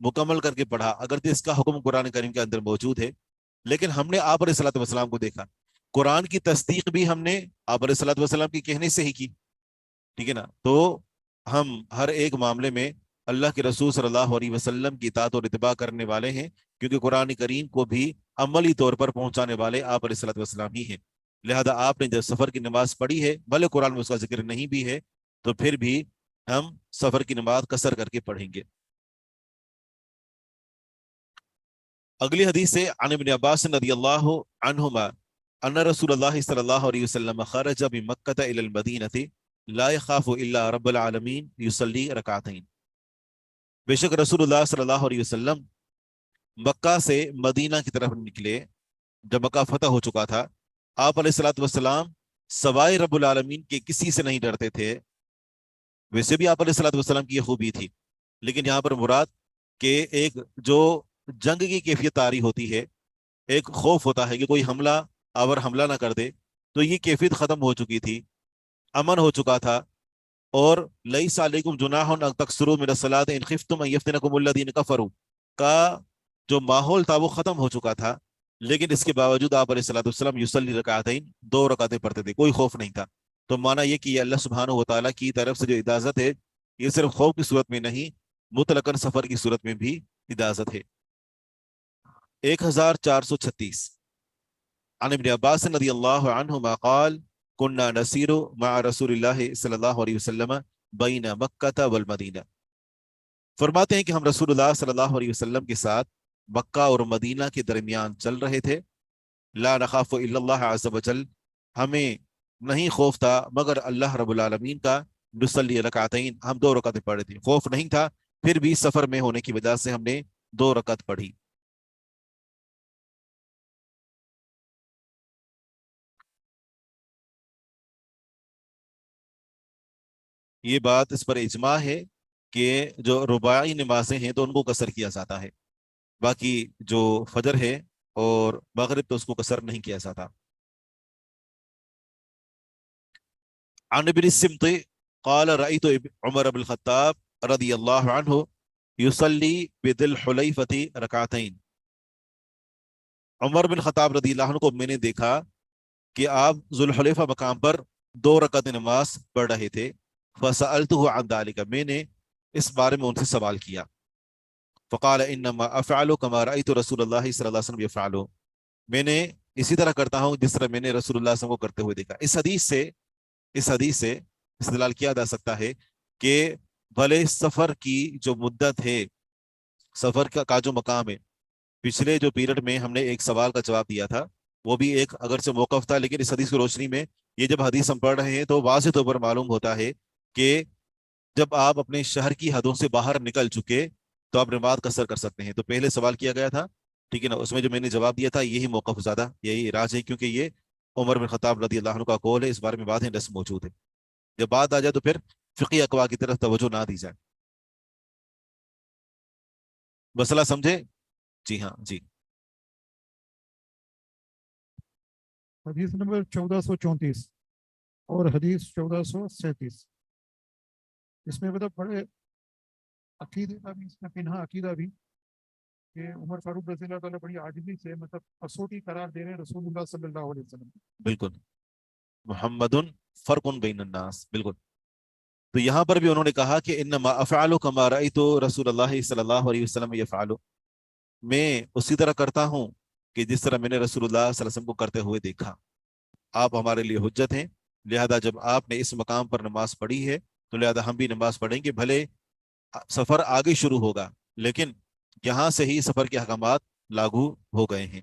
मुकम्मल करके पढ़ा, अगर इसका हुक्म कुरान करीम के अंदर मौजूद है, लेकिन हमने आप अलैहिस्सलातु वस्सलाम को देखा। कुरान की तस्दीक भी हमने आप अलैहिस्सलातु वस्सलाम के कहने से ही की, ठीक है ना। तो हम हर एक मामले में अल्लाह के रसूल सल्लल्लाहु अलैहि वसल्लम की इताअत और इत्तिबा करने वाले हैं, क्योंकि कुरान करीम को भी अमली तौर पर पहुंचाने वाले आप अलैहिस्सलातु वस्सलाम ही हैं। लिहाजा आपने जब सफर की नमाज पढ़ी है, भले कुरान में उसका जिक्र नहीं भी है, तो फिर भी हम सफर की नमाज कसर करके पढ़ेंगे। अगली हदीस से अन इब्न अब्बास रदियल्लाहु अन्हुमा अन्ना रसूलुल्लाह सल्लल्लाहु अलैहि वसल्लम खरज बि मक्का इला अल मदीनति ला यखाफु इल्ला रब्बुल आलमीन युसल्ली रकातैन। बेशक रसूलुल्लाह सल्लल्लाहु अलैहि वसल्लम मक्का से मदीना की तरफ निकले जब मक्का फतह हो चुका था। आप अलैहिस्सलातु वस्सलाम सवाए रब्बुल आलमीन के किसी से नहीं डरते थे। वैसे भी आप अलैहिस्सलातु वस्सलाम की ये खूबी थी, लेकिन यहाँ पर मुराद के एक जो जंग की कैफियत तारी होती है, एक खौफ होता है कि कोई हमला आवर हमला ना कर दे, तो ये कैफियत खत्म हो चुकी थी, अमन हो चुका था। और लैसा अलैकुम जुनाहुन अन तक्सुरू मिनस सलात इन खिफ्तुम अन यफ्तिनकुमुल लज़ीना कफरू का जो माहौल था वो खत्म हो चुका था, लेकिन इसके बावजूद आप अलैहिस्सलातु वस्सलाम युसल्ली रकातैन, 2 रकातें पढ़ते थे, कोई खौफ नहीं था। तो माना ये कि अल्लाह सुब्हानहु व तआला की तरफ से जो इजाजत है, ये सिर्फ खौफ की सूरत में नहीं, मुतलकन सफर की सूरत में भी इजाजत है। 1436 अन इब्न अब्बास रदियल्लाहु अन्हुमा क़ाल कुन्ना नसीरु मअ रसूलिल्लाहि सल्लल्लाहु अलैहि वसल्लम बैन मक्का वल मदीना। फरमाते हैं कि हम रसूलुल्लाह सल्लल्लाहु अलैहि वसल्लम के साथ मक्का और मदीना के दरमियान चल रहे थे। ला नखाफु इल्लल्लाह अज़्ज़ व जल, हमें नहीं खौफ था मगर अल्लाह रब्बुल आलमीन का। नुसल्ली रकातैन, हम 2 रकातें पढ़े थे, खौफ नहीं था, फिर भी सफर में होने की वजह से हमने 2 रकात पढ़ी। ये बात इस पर इजमा है कि जो रुबाई नमाजें हैं तो उनको कसर किया जाता है, बाकी जो फजर है और मगरिब तो उसको कसर नहीं किया जाता। अन इब्न सिम्त क़ाल रअयतु उमर इब्न ख़त्ताब रदियल्लाहु अन्हु युसल्ली बिदिल हुलैफती रकातैन। उमर बिन ख़त्ताब रदियल्लाहु अन्हु को मैंने देखा कि आप जुल हुलैफा मकाम पर 2 रकात नमाज पढ़ रहे थे। फसअलतुहु अन ज़ालिका, मैंने इस बारे में उनसे सवाल किया। फ़क़ाल इन्नमा अफ़अलु कमा रअयतु रसूलुल्लाह सल्लल्लाहु अलैहि वसल्लम यफ़अलु, मैंने इसी तरह करता हूँ जिस तरह मैंने रसूलुल्लाह सल्लल्लाहु अलैहि वसल्लम को करते हुए देखा। इस हदीस से इस्तेदलाल किया जा सकता है कि भले सफर की जो मुद्दत है, सफर का जो मकाम है, पिछले जो पीरियड में हमने एक सवाल का जवाब दिया था وہ بھی ایک اگر سے موقف تھا، لیکن اس حدیث کی روشنی میں یہ جب حدیث ہم پڑھ رہے ہیں تو واضح طور پر معلوم ہوتا ہے کہ جب آپ اپنے شہر کی حدوں سے باہر نکل چکے تو آپ نماز قصر کر سکتے ہیں۔ تو پہلے سوال کیا گیا تھا، ٹھیک ہے نا، اس میں جو میں نے جواب دیا تھا یہی موقف زیادہ یہی راج ہے، کیونکہ یہ عمر بن خطاب رضی اللہ عنہ کا قول ہے، اس بارے میں بات ہے، نص موجود ہے۔ جب بات آ جائے تو پھر فقہی اقوال کی طرف توجہ نہ دی جائے۔ مسئلہ سمجھے؟ جی ہاں جی۔ حدیث نمبر 1434 اور حدیث 1437، اس میں مطلب بڑے عقیدے کا بھی، اس میں پنہا عقیدہ بھی کہ عمر فاروق رضی اللہ تعالیٰ بڑی عاجزی سے مطلب کسوٹی قرار دے رہے ہیں رسول اللہ صلی اللہ علیہ وسلم۔ بالکل، محمد فرق بین الناس، بالکل۔ تو یہاں پر بھی انہوں نے کہا کہ انما افعل کما رأیت رسول اللہ صلی اللہ علیہ وسلم یفعل، میں اسی طرح کرتا ہوں کہ جس طرح میں نے رسول اللہ صلی اللہ علیہ وسلم کو کرتے ہوئے دیکھا۔ آپ ہمارے لیے حجت ہیں، لہذا جب آپ نے اس مقام پر نماز پڑھی ہے تو لہذا ہم بھی نماز پڑھیں گے، بھلے سفر آگے شروع ہوگا لیکن یہاں سے ہی سفر کے احکامات لاگو ہو گئے ہیں۔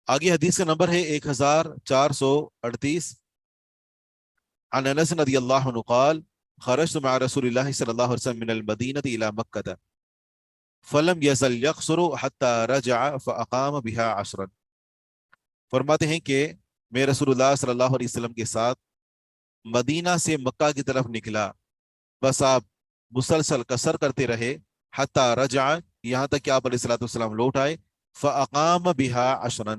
آگے حدیث کا نمبر ہے 1438، عن انس رضی اللہ عنہ قال خرجت مع رسول اللہ صلی اللہ علیہ وسلم من المدینہ الى مکہ فلم یزل یقصر حتی رجع فاقام بها عشرا۔ فرماتے ہیں کہ میں رسول اللہ صلی اللہ علیہ وسلم کے ساتھ مدینہ سے مکہ کی طرف نکلا، بس آپ مسلسل قصر کرتے رہے، حتی رجع، یہاں تک کہ آپ علیہ الصلوۃ والسلام لوٹ آئے، فاقام بها عشرا،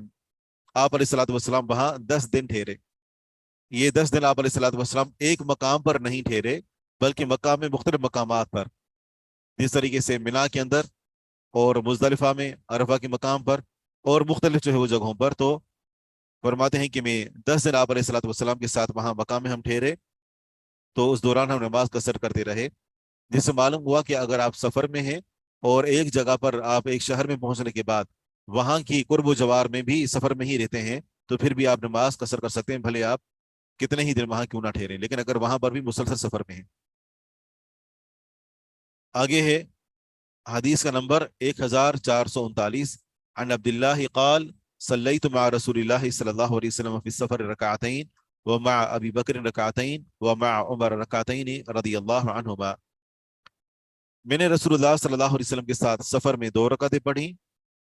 آپ علیہ الصلوۃ والسلام وہاں 10 دن ٹھہرے۔ یہ 10 دن آپ علیہ الصلوۃ والسلام ایک مقام پر نہیں ٹھہرے بلکہ مکہ میں مختلف مقامات پر، جس طریقے سے منا کے اندر اور مزدلفہ میں، عرفہ کے مقام پر اور مختلف جو ہے وہ جگہوں پر۔ تو فرماتے ہیں کہ میں 10 دن آپ علیہ الصلوۃ والسلام کے ساتھ وہاں مقام میں ہم ٹھہرے، تو اس دوران ہم نماز قصر کرتے رہے، جس سے معلوم ہوا کہ اگر آپ سفر میں ہیں اور ایک جگہ پر آپ ایک شہر میں پہنچنے کے بعد وہاں کی قرب و جوار میں بھی سفر میں ہی رہتے ہیں تو پھر بھی آپ نماز قصر کر سکتے ہیں، بھلے آپ کتنے ہی دن وہاں کیوں نہ ٹھہرے، لیکن اگر وہاں پر بھی مسلسل سفر میں ہیں۔ آگے ہے حدیث کا نمبر 1439، عن عبداللہ قال صلیت مع رسول اللہ صلی اللہ علیہ وسلم فی السفر رکعتین ومع ابی بکر رکعتین ومع عمر رکعتین رضی اللہ عنہما۔ میں نے رسول اللہ صلی اللہ علیہ وسلم کے ساتھ سفر میں 2 رکعتیں پڑھی،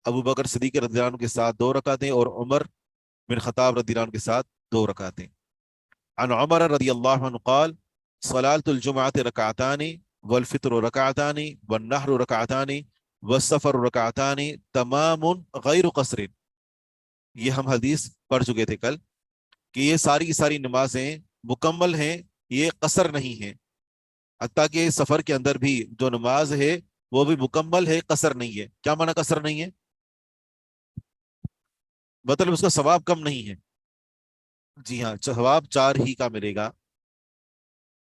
ابو بکر صدیق رضی اللہ عنہ کے ساتھ 2 رکعتیں اور عمر بن خطاب رضی اللہ عنہ کے ساتھ 2 رکعتیں۔ عن عمر رضی اللہ عنہ قال صلاۃ الجمعۃ رکعتان والفطر رکعتان والنحر رکعتان والسفر رکعتان تمام غیر قصر۔ یہ ہم حدیث پڑھ چکے تھے کل کہ یہ ساری کی ساری نمازیں مکمل ہیں، یہ قصر نہیں ہیں، حتیٰ کہ سفر کے اندر بھی جو نماز ہے وہ بھی مکمل ہے، قصر نہیں ہے۔ کیا معنی قصر نہیں ہے؟ مطلب اس کا ثواب کم نہیں ہے، جی ہاں، ثواب 4 ہی کا ملے گا۔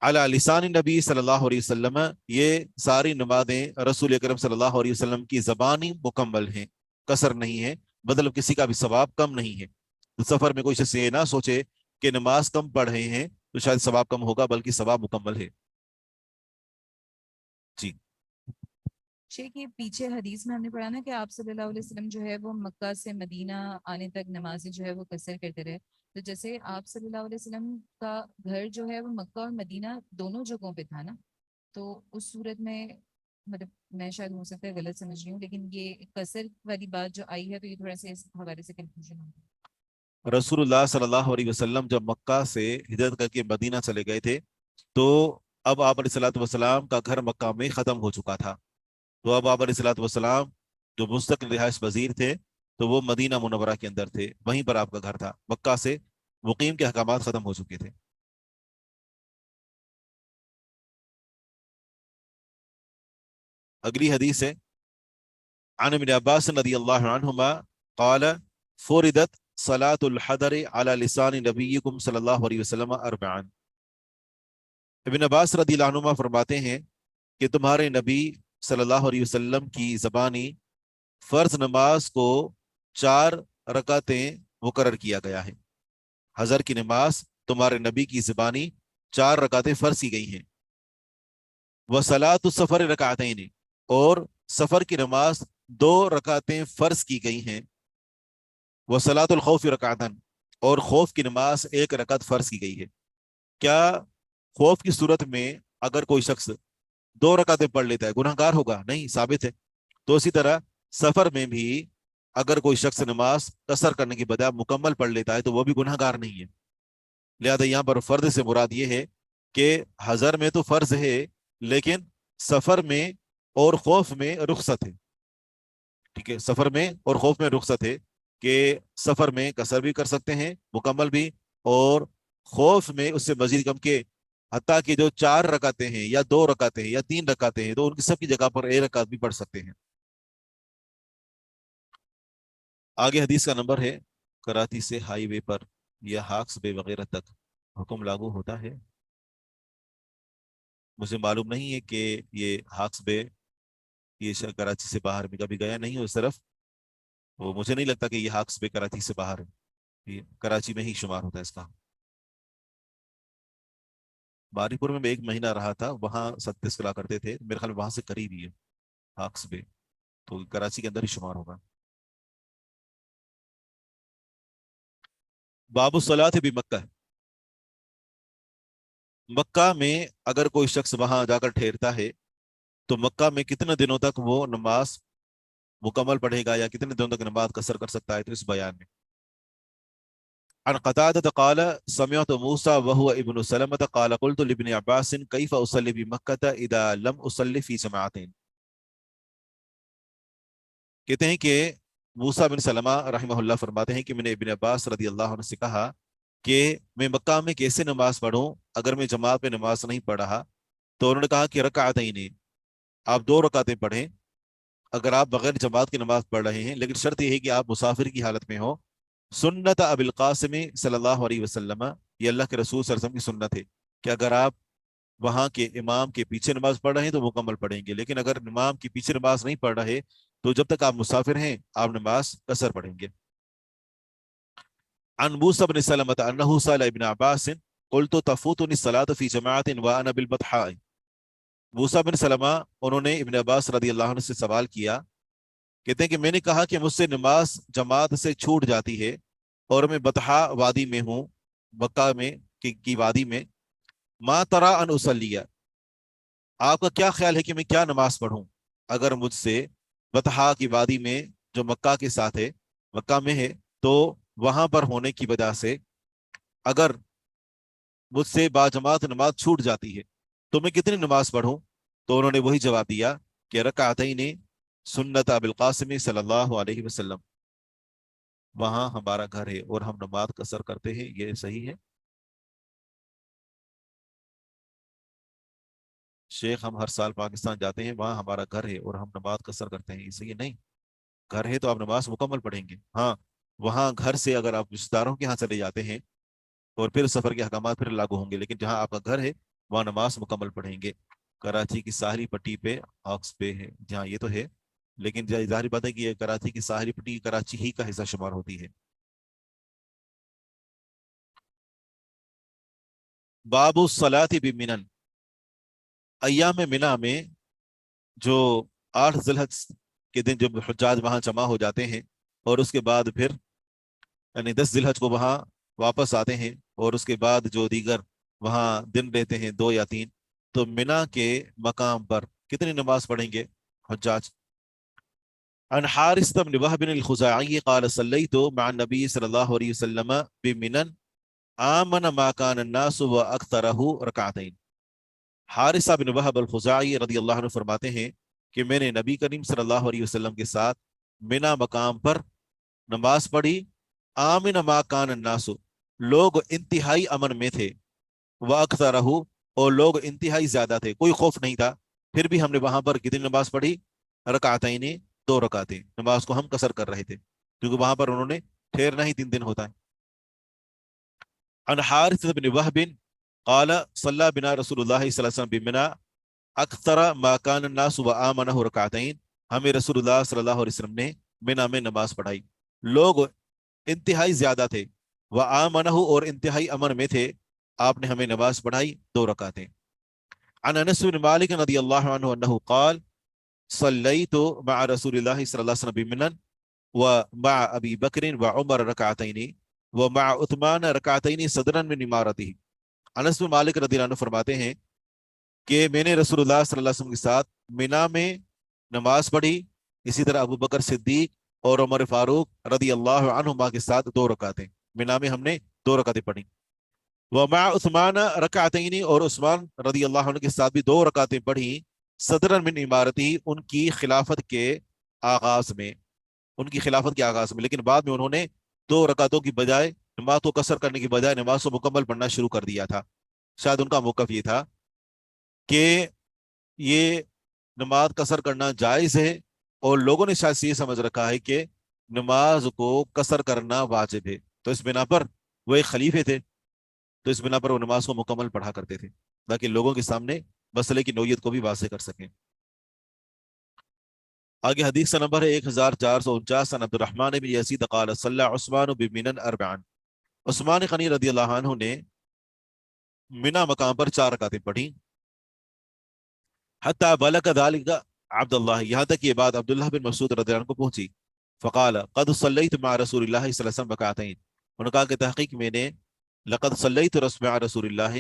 علی لسان نبی صلی اللہ علیہ وسلم، یہ ساری نمازیں رسول اکرم صلی اللہ علیہ وسلم کی زبانی مکمل ہیں، قصر نہیں ہے، مطلب کسی کا بھی ثواب کم نہیں ہے۔ تو سفر میں کوئی شخص یہ نہ سوچے کہ نماز کم پڑھ رہے ہیں تو شاید ثواب کم ہوگا، بلکہ ثواب مکمل ہے۔ جی شیخ، یہ پیچھے حدیث میں ہم نے پڑھا نا کہ آپ صلی اللہ علیہ وسلم جو ہے وہ مکہ سے مدینہ آنے تک نمازیں جو ہے وہ قصر کرتے رہے، تو جیسے آپ صلی اللہ علیہ وسلم کا گھر جو ہے وہ مکہ اور مدینہ دونوں جگہوں پہ تھا نا، تو اس صورت میں مطلب میں شاید ہو سکتا ہے غلط سمجھ رہی ہوں، لیکن یہ قصر والی بات جو آئی ہے تو یہ تھوڑا سا اس حوالے سے کنفیوژن ہو۔ رسول اللہ صلی اللہ علیہ وسلم جب مکہ سے ہجرت کر کے مدینہ چلے گئے تھے تو اب آپ علیہ الصلوۃ والسلام کا گھر مکہ میں ختم ہو چکا تھا، تو اب آپ علیہ الصلوۃ والسلام جو مستقل رہائش پذیر تھے تو وہ مدینہ منورہ کے اندر تھے، وہیں پر آپ کا گھر تھا، مکہ سے مقیم کے احکامات ختم ہو چکے تھے۔ اگلی حدیث ہے عن ابن عباس رضی اللہ عنہما قال فرضت صلاۃ الحضر علی لسان نبیکم صلی اللہ علیہ وسلم 4۔ ابن عباس رضی اللہ عنہما فرماتے ہیں کہ تمہارے نبی صلی اللہ علیہ وسلم کی زبانی فرض نماز کو 4 رکعتیں مقرر کیا گیا ہے۔ حضر کی نماز تمہارے نبی کی زبانی 4 رکعتیں فرض کی گئی ہیں۔ وصلاۃ السفر رکعتین، اور سفر کی نماز 2 رکعتیں فرض کی گئی ہیں۔ वसलातुल खौफ रकातन, और खौफ की नमाज एक रकात फर्ज की गई है। क्या खौफ की सूरत में अगर कोई शख्स 2 रकातें पढ़ लेता है गुनहगार होगा? नहीं, साबित है। तो इसी तरह सफर में भी अगर कोई शख्स नमाज कसर करने की बजाय मुकम्मल पढ़ लेता है तो वो भी गुनहगार नहीं है। लिहाजा यहाँ पर फर्ज से मुराद ये है कि हजर में तो फर्ज है, लेकिन सफर में और खौफ में रुखसत है। ठीक है, सफर में और खौफ में रुखसत है कि सफर में कसर भी कर सकते हैं, मुकम्मल भी, और खौफ में उससे मजीद कम के हत्ता कि जो 4 रकातें हैं या 2 रकातें हैं या 3 रकातें हैं तो उनकी सब की जगह पर 1 रकात भी पढ़ सकते हैं। आगे हदीस का नंबर है, कराची से हाईवे पर या हाक्स बे वगैरह तक हुक्म लागू होता है? मुझे मालूम नहीं है कि ये हाक्स बे, ये कराची से बाहर में कभी गया नहीं उस तरफ, तो मुझे नहीं लगता कि ये हाक्स बे कराची से बाहर है, ये कराची में ही शुमार होता है इसका। बारीपुर में मैं 1 महीना रहा था, वहाँ 37 करा करते थे, मेरे ख्याल में वहां से करीब ही है हाक्स बे, तो कराची के अंदर ही शुमार होगा। बाबू सलात भी मक्का, मक्का में अगर कोई शख्स वहां जाकर ठहरता है तो मक्का में कितने दिनों तक वो नमाज मुकम्मल पढ़ेगा या कितने दिनों तक नमाज कसर कर सकता है? तो इस बयान में अन क़तादा क़ाल समिअतु मूसा व हुवा इब्नु सलमह क़ाल क़ुल्तु लिब्नि अब्बास कैफ़ उसल्ली बिमक्का इदा लम उसल्ली फी जमाअतिन। कहते हैं कि मूसा बिन सलमा रहमहुल्लाह फरमाते हैं कि मैंने इब्न अब्बास रदी अल्लाह अन्हु से कहा कि मैं मक्का में कैसे नमाज पढ़ूं अगर मैं जमात में नमाज नहीं पढ़ रहा? तो उन्होंने कहा कि रकातैन, आप 2 रकातें पढ़ें अगर आप बगैर जमात की नमाज पढ़ रहे हैं, लेकिन शर्त यह है कि आप मुसाफिर की हालत में हो। सुन्नत अबुल कासिम सल्लल्लाहु अलैहि वसल्लम, ये अल्लाह के रसूल सल्लल्लाहु अलैहि वसल्लम की सुन्नत है कि अगर आप वहां के इमाम के पीछे नमाज पढ़ रहे हैं तो मुकम्मल पढ़ेंगे, लेकिन अगर इमाम के पीछे नमाज नहीं पढ़ रहे तो जब तक आप मुसाफिर हैं आप नमाज कसर पढ़ेंगे। अन मूसा बिन सलमह अन्नहु सअल इब्न अब्बास क़ुल्तु तफूतुनी सलात फी जमाअतिन व अना बिल बतहा। मूसा बिन सलमा, उन्होंने इब्न अब्बास रदी अल्लाह अन्हु से सवाल किया, कहते हैं कि मैंने कहा कि मुझसे नमाज जमात से छूट जाती है और मैं बतहा वादी में हूँ, मक्का में की वादी में। मा तरा अन उसल्लिया, आपका क्या ख्याल है कि मैं क्या नमाज पढ़ूं अगर मुझसे बतहा की वादी में, जो मक्का के साथ है, मक्का में है, तो वहां पर होने की वजह से अगर मुझसे बाजमात नमाज छूट जाती है तो मैं कितनी नमाज पढ़ूं? तो उन्होंने वही जवाब दिया कि रकातैन सुन्नत अबुल कासिम सल्लल्लाहु अलैहि वसल्लम, वहां हमारा घर है और हम नमाज कसर करते हैं, ये सही है। शेख, हम हर साल पाकिस्तान जाते हैं, वहां हमारा घर है और हम नमाज कसर करते हैं, इसलिए नहीं, घर है तो आप नमाज मुकम्मल पढ़ेंगे। हाँ, वहां घर से अगर आप रिश्तेदारों के यहाँ चले जाते हैं और फिर सफर के अहकामात फिर लागू होंगे, लेकिन जहां आपका घर है वहां नमाज मुकम्मल पढ़ेंगे। कराची की साहली पट्टी पे हॉक्स पे है, जहाँ ये तो है, लेकिन जाहिर बात है कि ये कराची की साहली पट्टी कराची ही का हिस्सा शुमार होती है। बाबू सलाती बि मिनन, अय्याम मिना में जो 8 ज़िलहज के दिन जब हुज्जाज वहां जमा हो जाते हैं और उसके बाद फिर यानी 10 ज़िलहज को वहां वापस आते हैं और उसके बाद जो दीगर वहां दिन रहते हैं 2 या 3, तो मिना के मकाम पर कितनी नमाज पढ़ेंगे हुज्जाज? अन हारिस बिन वहब अल-खुज़ाई क़ाल सल्लैतु मअ नबी सल्लल्लाहु अलैहि वसल्लम बिमिनन आमन मा कान अन्नासु व अक्तरहु रकातैन। हारिसा बिन वहब अल-खुज़ाई रदियल्लाहु अन्हु फरमाते हैं कि मैंने नबी करीम सल्लल्लाहु अलैहि वसल्लम के साथ मिना मकाम पर नमाज पढ़ी। आमिन मा कान अन्नासु, लोग इंतहाई अमन में थे, व अक्तरहु, और लोग इंतहाई ज्यादा थे, कोई खौफ नहीं था, फिर भी हमने वहां पर कितनी नमाज पढ़ी? रकातैन, 2 रकातें। नमाज को हम कसर कर रहे थे क्योंकि वहां पर उन्होंने ठहरना ही 3 दिन होता है। अन हारिस बिन वहब क़ाल सल्ला बिना रसूलुल्लाह सल्लल्लाहु अलैहि वसल्लम बिमिना अक्तरा मा कान अन्नास व आमनहु रकातैन, हमें रसूलुल्लाह सल्लल्लाहु अलैहि वसल्लम ने मिना में नमाज पढ़ाई, लोग इंतहाई ज्यादा थे, व आमनहु, और इंतहाई अमन में थे, आपने हमें नमाज पढ़ाई 2 रकातें। अन अनस बिन मालिक रदियल्लाहु अन्हु अन्नहु क़ाल सल्लैतु मअ रसूलिल्लाह सल्लल्लाहु अलैहि वसल्लम बिमिनन व मा अबी बकरिन व उमर रकातैनी व मा उस्मान रकातैनी सदरन मिन इमारतिही। अनस बिन मालिक रदियल्लाहु अन्हु फरमाते हैं कि मैंने रसूलुल्लाह सल्लल्लाहु अलैहि वसल्लम के साथ मिना में नमाज पढ़ी, इसी तरह अबू बकर सिद्दीक और उमर फारूक रदी अल्लाह अन्हुमा के साथ 2 रकातें, मिना में हमने 2 रकातें पढ़ी। वमा उस्मान रकातैनी, और उस्मान रदी अल्लाह अन्हु के साथ भी 2 रकातें पढ़ी, सदरन मिन इमारती, उनकी खिलाफत के आगाज में, उनकी खिलाफत के आगाज में। लेकिन बाद में उन्होंने 2 रकातों की बजाय, नमाज को कसर करने की बजाय नमाज को मुकम्मल पढ़ना शुरू कर दिया था। शायद उनका मौक़िफ़ ये था कि ये नमाज कसर करना जायज़ है, और लोगों ने शायद ये समझ रखा है कि नमाज को कसर करना वाजिब है। तो इस बिना पर वो एक खलीफे थे, तो इस बिना पर वो नमाज को मुकम्मल पढ़ा करते थे ताकि लोगों के सामने मसले की नौयत को भी वाज़ेह कर सकें। आगे हदीस नंबर है 1449 अन अब्दुर्रहमान बिन यज़ीद क़ाल सल्ला उस्मान बिमिनन अरबअन। उस्मान गनी रदियल्लाहु अन्हु ने मिना मकाम पर 4 रकातें पढ़ी। हत्ता बलग ज़ालिका अब्दुल्लाह, यहाँ तक ये बात अब्दुल्लाह बिन मसूद रदियल्लाहु अन्हु को पहुंची। फ़क़ाल क़द सल्लैतु मअ रसूलिल्लाह सल्लल्लाहु अलैहि वसल्लम रकातैन। उन्होंने कहा कि तहक़ीक़ मैंने, लक़द सल्लैतु मअ रसूलिल्लाह,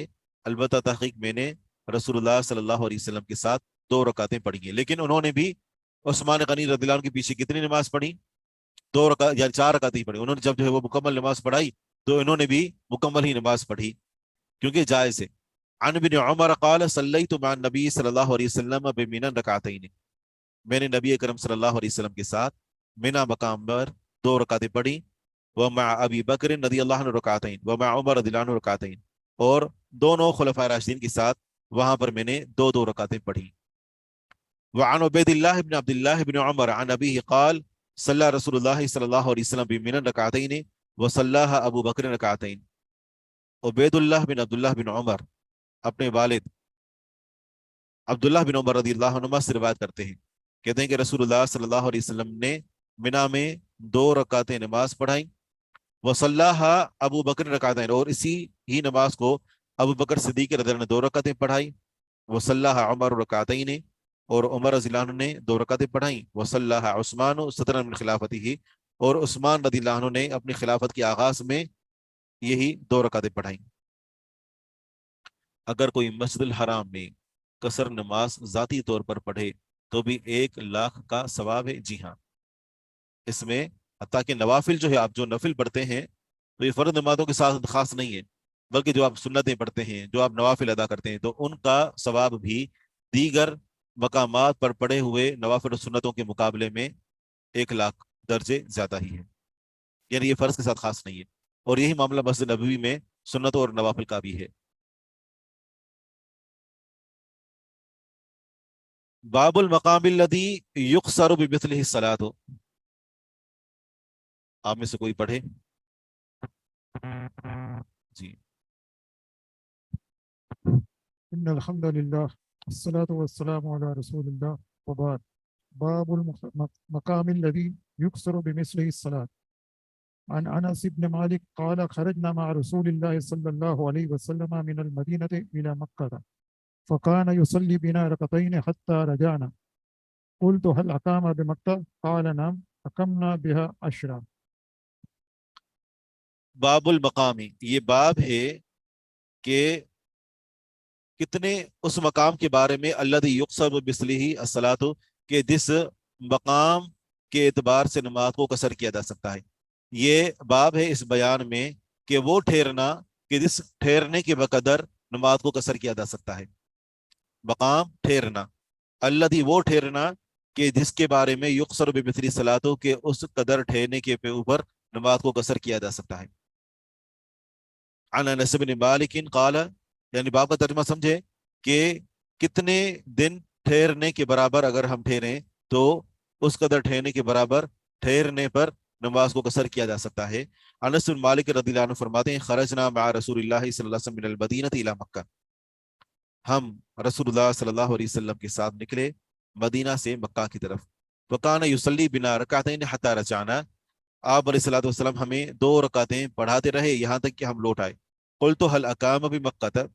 अलबत्ता तहक़ीक़ मैंने रसूलुल्लाह सल्लल्लाहु अलैहि वसल्लम के साथ 2 रकातें पढ़ी हैं। लेकिन उन्होंने भी उस्मान गनी रदियल्लाहु अन्हु के पीछे कितनी नमाज पढ़ी? 2 रकात या 4 रकातें ही पढ़ी। उन्होंने जब जो है वो मुकम्मल नमाज पढ़ाई तो इन्होंने भी मुकम्मल ही नमाज पढ़ी, क्योंकि जायज़ है। अन इब्न उमर क़ाल सल्लैतु मअ नबी सल्लल्लाहु अलैहि वसल्लम बिमिनन रकातैन। मैंने नबी अकरम सल्लल्लाहु अलैहि वसल्लम के साथ मिना मकाम पर 2 रकातें पढ़ी। व मअ अबी बकर रदियल्लाहु अन्हु रकातैन व मअ उमर रदियल्लाहु अन्हु रकातैन, और दोनों खुलफाए राशिदीन के साथ वहां पर मैंने 2 रकातें पढ़ी। व अन उबैदिल्लाह इब्न अब्दुल्लाह इब्न उमर अन अबीही क़ाल सल्ला रसूलुल्लाह सल्लल्लाहु अलैहि वसल्लम बिमिनन रकातैन व सल्लाहा अबू बकर रकातैन। उबैदुल्लाह बिन अब्दुल्लाह बिन उमर अपने वालिद अब्दुल्लाह बिन उमर रदियल्लाहु अन्हुमा से रिवायत करते हैं, कहते हैं कि रसूलुल्लाह सल्लल्लाहु अलैहि वसल्लम ने मिना में 2 रकातें नमाज पढ़ाई। वसल्लाहा अबू बकर रकातैन, और इसी ही नमाज को अबू बकर सिद्दीक रज़ियल्लाहु अन्हु ने 2 रकातें पढ़ाई। वसल्लाहा उमर रकातैन, और उमर रज़ियल्लाहु अन्हु ने 2 रकातें पढ़ाई। वसल्लाहा उस्मान सदरन मिन खिलाफतिही, और उस्मान रज़ियल्लाहु अन्हु ने अपनी खिलाफत के आगाज में यही 2 रकातें पढ़ाई। अगर कोई मस्जिदुल हराम में कसर नमाज जाती तौर पर पढ़े तो भी 1 लाख का सवाब है। जी हाँ, इसमें हत्ता कि नवाफिल जो है, आप जो नफिल पढ़ते हैं तो ये फर्ज नमाजों के साथ खास नहीं है, बल्कि जो आप सुन्नतें पढ़ते हैं, जो आप नवाफिल अदा करते हैं, तो उनका सवाब भी दीगर मकामात पर पढ़े हुए नवाफिल और सुन्नतों के मुकाबले में 1 लाख दर्जे ज्यादा ही है। यानी ये फर्ज के साथ खास नहीं है। और यही मामला मस्जिद नबवी में सुन्नतों और नवाफिल का भी है। बाबुल मकामिल लदी युक्सरु बिमिस्लिही सलातो। आप में से कोई पढ़े? जी। इन्नल हम्दुलिल्लाह अस्सलातु वस्सलामु अला रसूलिल्लाह व बाद। बाबुल मकामिल लदी युक्सरु बिमिस्लिही सलात। अन अनस इब्न मालिक क़ाल खरजना मअ रसूलिल्लाह सल्लल्लाहु अलैहि वसल्लम मिनल मदीनति इला मक्का फ़कान युसल्ली बिना रकतैन हत्ता रजाना क़ुल्तु हल अक़ाम बिमक्का क़ाल नअम अक़मना बिहा अशरा। बाबुल मकामी, ये बाब है कि कितने उस मकाम के बारे में अल्लज़ी युक़सर बिमिस्लिही अस्सलातु, के जिस मकाम के एतबार से नमाज को कसर किया जा सकता है। ये बाब है इस बयान में कि वो ठहरना कि जिस ठहरने के बकदर नमाज को कसर किया जा सकता है। मकाम ठहरना, अल्लज़ी वो ठहरना कि जिसके बारे में युक़सर बिमिस्लिही सलातो, के उस कदर ठहरने के ऊपर नमाज को कसर किया जा सकता है। अन अनस बिन मालिक क़ाल, यानी बाब का तर्जुमा समझे कि कितने दिन ठहरने के बराबर अगर हम ठहरें तो उस कदर ठहरने के बराबर ठहरने पर नमाज को कसर किया जा सकता है। अनस बिन मालिक रज़ियल्लाहु अन्हु फरमाते हैं, खरजना मअ रसूलिल्लाह सल्लल्लाहु अलैहि वसल्लम मिनल मदीनति इला मक्का। हम रसूलुल्लाह सल्लल्लाहु अलैहि वसल्लम के साथ निकले मदीना से मक्का की तरफ। वकाना युसल्ली बिना रकातैन हत्ता रजाना, आप अलैहिस्सलातु वस्सलाम हमें 2 रकातें पढ़ाते रहे यहाँ तक कि हम लौट आए। क़ुल्तु हल अक़ाम बिमक्का,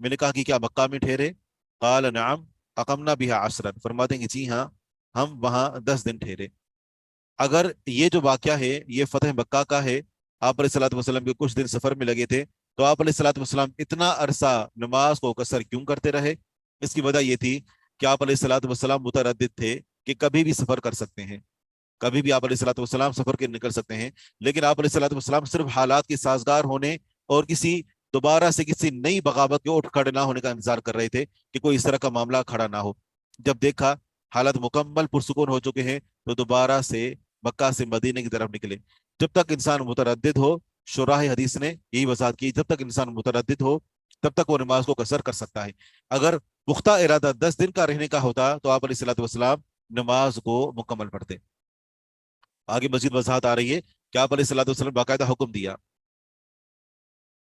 मैंने कहा कि क्या मक्का में ठहरे? क़ाल नअम अक़मना बिहा अशरन, फरमाते हैं कि जी हाँ, हम वहाँ 10 दिन ठहरे। अगर ये जो वाक़या है ये फतह मक्का का है, आप अलैहिस्सलातु वस्सलाम के कुछ दिन सफर में लगे थे, तो आप अलैहिस्सलातु वस्सलाम इतना अरसा नमाज को कसर क्यों करते रहे? इसकी वजह ये थी कि आप अलैहिस्सलातु वस्सलाम मुतरद्दिद थे कि कभी भी सफर कर सकते हैं, कभी भी आप अलैहिस्सलातु वस्सलाम सफर के निकल सकते हैं, लेकिन आप अलैहिस्सलातु वस्सलाम सिर्फ हालात के साजगार होने और किसी दोबारा से किसी नई बगावत के उठ खड़े ना होने का इंतजार कर रहे थे कि कोई इस तरह का मामला खड़ा ना हो। जब देखा हालात मुकम्मल पुरसुकून हो चुके हैं तो दोबारा से मक्का से मदीने की तरफ निकले। जब तक इंसान मुतरद्दिद हो, शुराह हदीस ने यही वजाहत की, जब तक इंसान मुतरद्दिद हो तब तक वो नमाज को कसर कर सकता है। अगर पुख्ता इरादा 10 दिन का रहने का होता तो आप अलैहिस्सलातु वस्सलाम नमाज को मुकम्मल पढ़ते। आगे मजीद वजाहत आ रही है कि आप अलैहिस्सलातु वस्सलाम बाकायदा हुक्म दिया।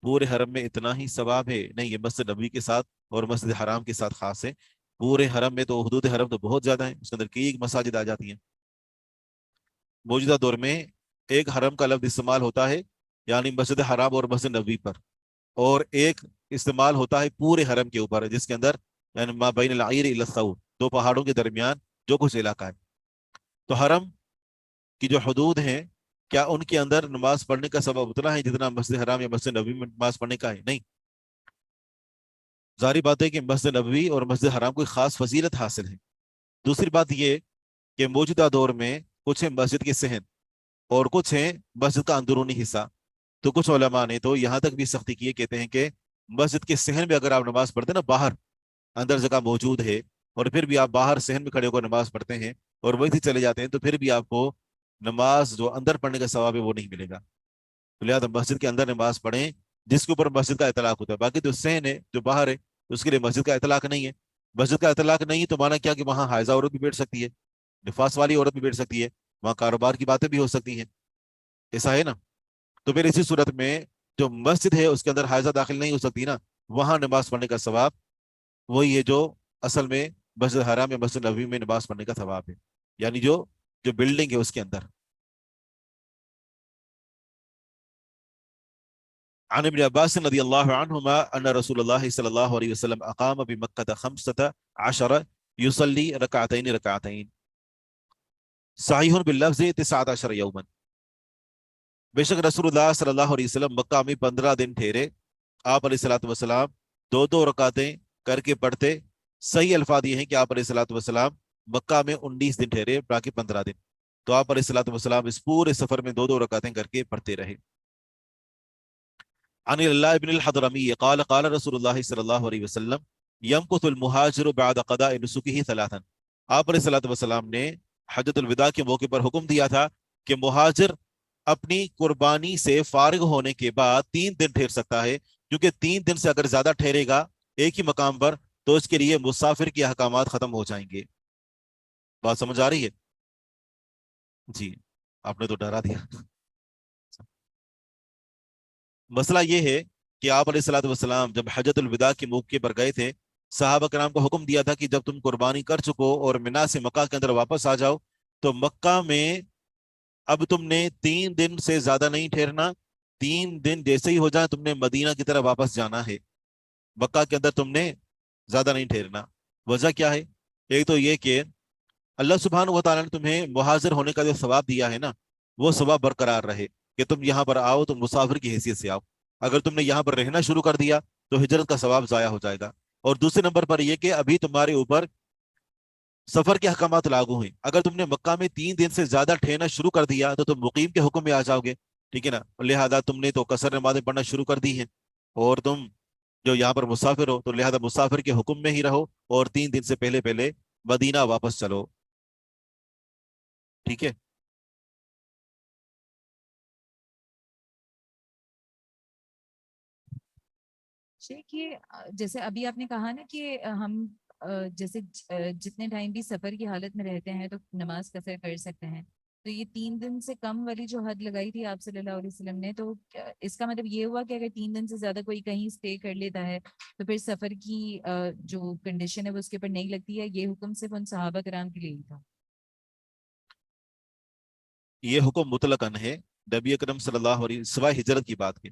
पूरे हरम में इतना ही सवाब है? नहीं, ये मस्जिद नबी के साथ और मस्जिद हराम के साथ खास है। पूरे हरम में तो हुदूद हरम तो बहुत ज्यादा है, उसके अंदर कई मसाजिद आ जाती हैं। मौजूदा दौर में एक हरम का लफ्ज इस्तेमाल होता है यानी मस्जिद हराम और मस्जिद नबी पर, और एक इस्तेमाल होता है पूरे हरम के ऊपर जिसके अंदर यानी मा बैन अल-आइर इला सऊद, दो पहाड़ों के दरमियान जो कुछ इलाका है। तो हरम की जो हदूद हैं, क्या उनके अंदर नमाज पढ़ने का सबब उतना है जितना मस्जिद हराम या मस्जिद नबी में नमाज पढ़ने का है? नहीं। जारी बात है कि मस्जिद नबवी और मस्जिद हराम को खास फजीलत हासिल है। दूसरी बात यह कि मौजूदा दौर में कुछ है मस्जिद के सहन और कुछ है मस्जिद का अंदरूनी हिस्सा। तो कुछ उलमा ने तो यहाँ तक भी सख्ती की है, कहते हैं कि मस्जिद के सहन में अगर आप नमाज पढ़ते ना, बाहर अंदर जगह मौजूद है और फिर भी आप बाहर सहन में खड़े होकर नमाज पढ़ते हैं और वहीं से चले जाते हैं, तो फिर भी आपको नमाज जो अंदर पढ़ने का सवाब है वो नहीं मिलेगा। तो लिहाजा मस्जिद के अंदर नमाज पढ़ें जिसके ऊपर मस्जिद का इतलाक होता है। बाकी जो सहन है जो बाहर है उसके लिए मस्जिद का इतलाक नहीं है। मस्जिद का इतलाक नहीं तो माना क्या कि वहाँ हायजा औरत भी बैठ सकती है, निफास वाली औरत भी बैठ सकती है, वहाँ कारोबार की बातें भी हो सकती हैं, ऐसा है ना। तो फिर इसी सूरत में जो मस्जिद है उसके अंदर हायजा दाखिल नहीं हो सकती ना, वहां नमाज पढ़ने का सवाब वही है जो असल में मस्जिद हराम या मस्जिद नबवी में नमाज पढ़ने का सवाब है, यानी जो जो बिल्डिंग है उसके अंदर। अन इब्न अब्बास रज़ियल्लाहु अन्हुमा अन्न रसूलुल्लाह सल्लल्लाहु अलैहि वसल्लम अक़ाम बिमक्का 15 युसल्ली रकअतैन सहीहुन बिल्लफ्ज़ 19 यौमन। बेशक रसूलुल्लाह सल्लल्लाहु अलैहि वसल्लम मक्का में 15 दिन ठहरे। आप अलैहिस्सलातु वस्सलाम 2-2 रकातें करके पढ़ते। सही अल्फाज ये हैं कि आप अलैहिस्सलातु वस्सलाम मक्का में 19 दिन ठहरे, बाकी 15 दिन। तो आप अलैहिस्सलातु वस्सलाम इस पूरे सफर में 2-2 रकातें करके पढ़ते रहे। अन अल्लाह इब्न अल-हदरमी क़ाल क़ाल रसूलुल्लाह सल्लल्लाहु अलैहि वसल्लम यमकुथुल मुहाजिरु बअद क़दाइ नुसुकिही सलासन। आप अलैहिस्सलातु वस्सलाम ने हज्जतुल विदा के मौके पर हुक्म दिया था कि मुहाजिर अपनी कुर्बानी से फारिग होने के बाद 3 दिन ठहर सकता है, क्योंकि 3 दिन से अगर ज्यादा ठहरेगा एक ही मकाम पर तो इसके लिए मुसाफिर के अहकामात खत्म हो जाएंगे। बात समझ आ रही है? जी, आपने तो डरा दिया। मसला ये है कि आप अलैहिस्सलातु वस्सलाम जब हज्जतुल विदा के मौके पर गए थे, सहाबा कराम को हुक्म दिया था कि जब तुम कुर्बानी कर चुको और मिना से मक्का के अंदर वापस आ जाओ तो मक्का में अब तुमने 3 दिन से ज्यादा नहीं ठहरना। 3 दिन जैसे ही हो जाए तुमने मदीना की तरफ वापस जाना है, मक्का के अंदर तुमने ज्यादा नहीं ठहरना। वजह क्या है? एक तो ये कि अल्लाह सुब्हानहु व तआला ने तुम्हें मुहाजिर होने का जो सवाब दिया है ना, वो सवाब बरकरार रहे कि तुम यहाँ पर आओ तो मुसाफिर की हैसियत से आओ। अगर तुमने यहाँ पर रहना शुरू कर दिया तो हिजरत का सवाब जाया हो जाएगा। और दूसरे नंबर पर यह कि अभी तुम्हारे ऊपर सफर के अहकामात लागू हैं। अगर तुमने मक्का में 3 दिन से ज्यादा ठहरना शुरू कर दिया तो तुम मुकीम के हुक्म में आ जाओगे, ठीक है ना। लिहाजा तुमने तो कसर नमाज़ें पढ़ना शुरू कर दी हैं और तुम जो यहाँ पर मुसाफिर हो तो लिहाजा मुसाफिर के हुक्म में ही रहो और 3 दिन से पहले पहले मदीना वापस चलो, ठीक है। शेख ये जैसे अभी आपने कहा ना कि हम जैसे जितने टाइम भी सफर की हालत में रहते हैं तो नमाज कसर कर सकते हैं, तो ये 3 दिन से कम वाली जो हद लगाई थी आप सल्लल्लाहु अलैहि वसल्लम ने, तो इसका मतलब ये हुआ कि अगर 3 दिन से ज्यादा कोई कहीं स्टे कर लेता है तो फिर सफर की जो कंडीशन है वो उसके ऊपर नहीं लगती है? ये हुक्म सिर्फ उन सहाबा कराम के लिए ही था? ये हुक्म मुतलकन है। नबी अकरम सल्लल्लाहु अलैहि सिवाय हिजरत की बात के,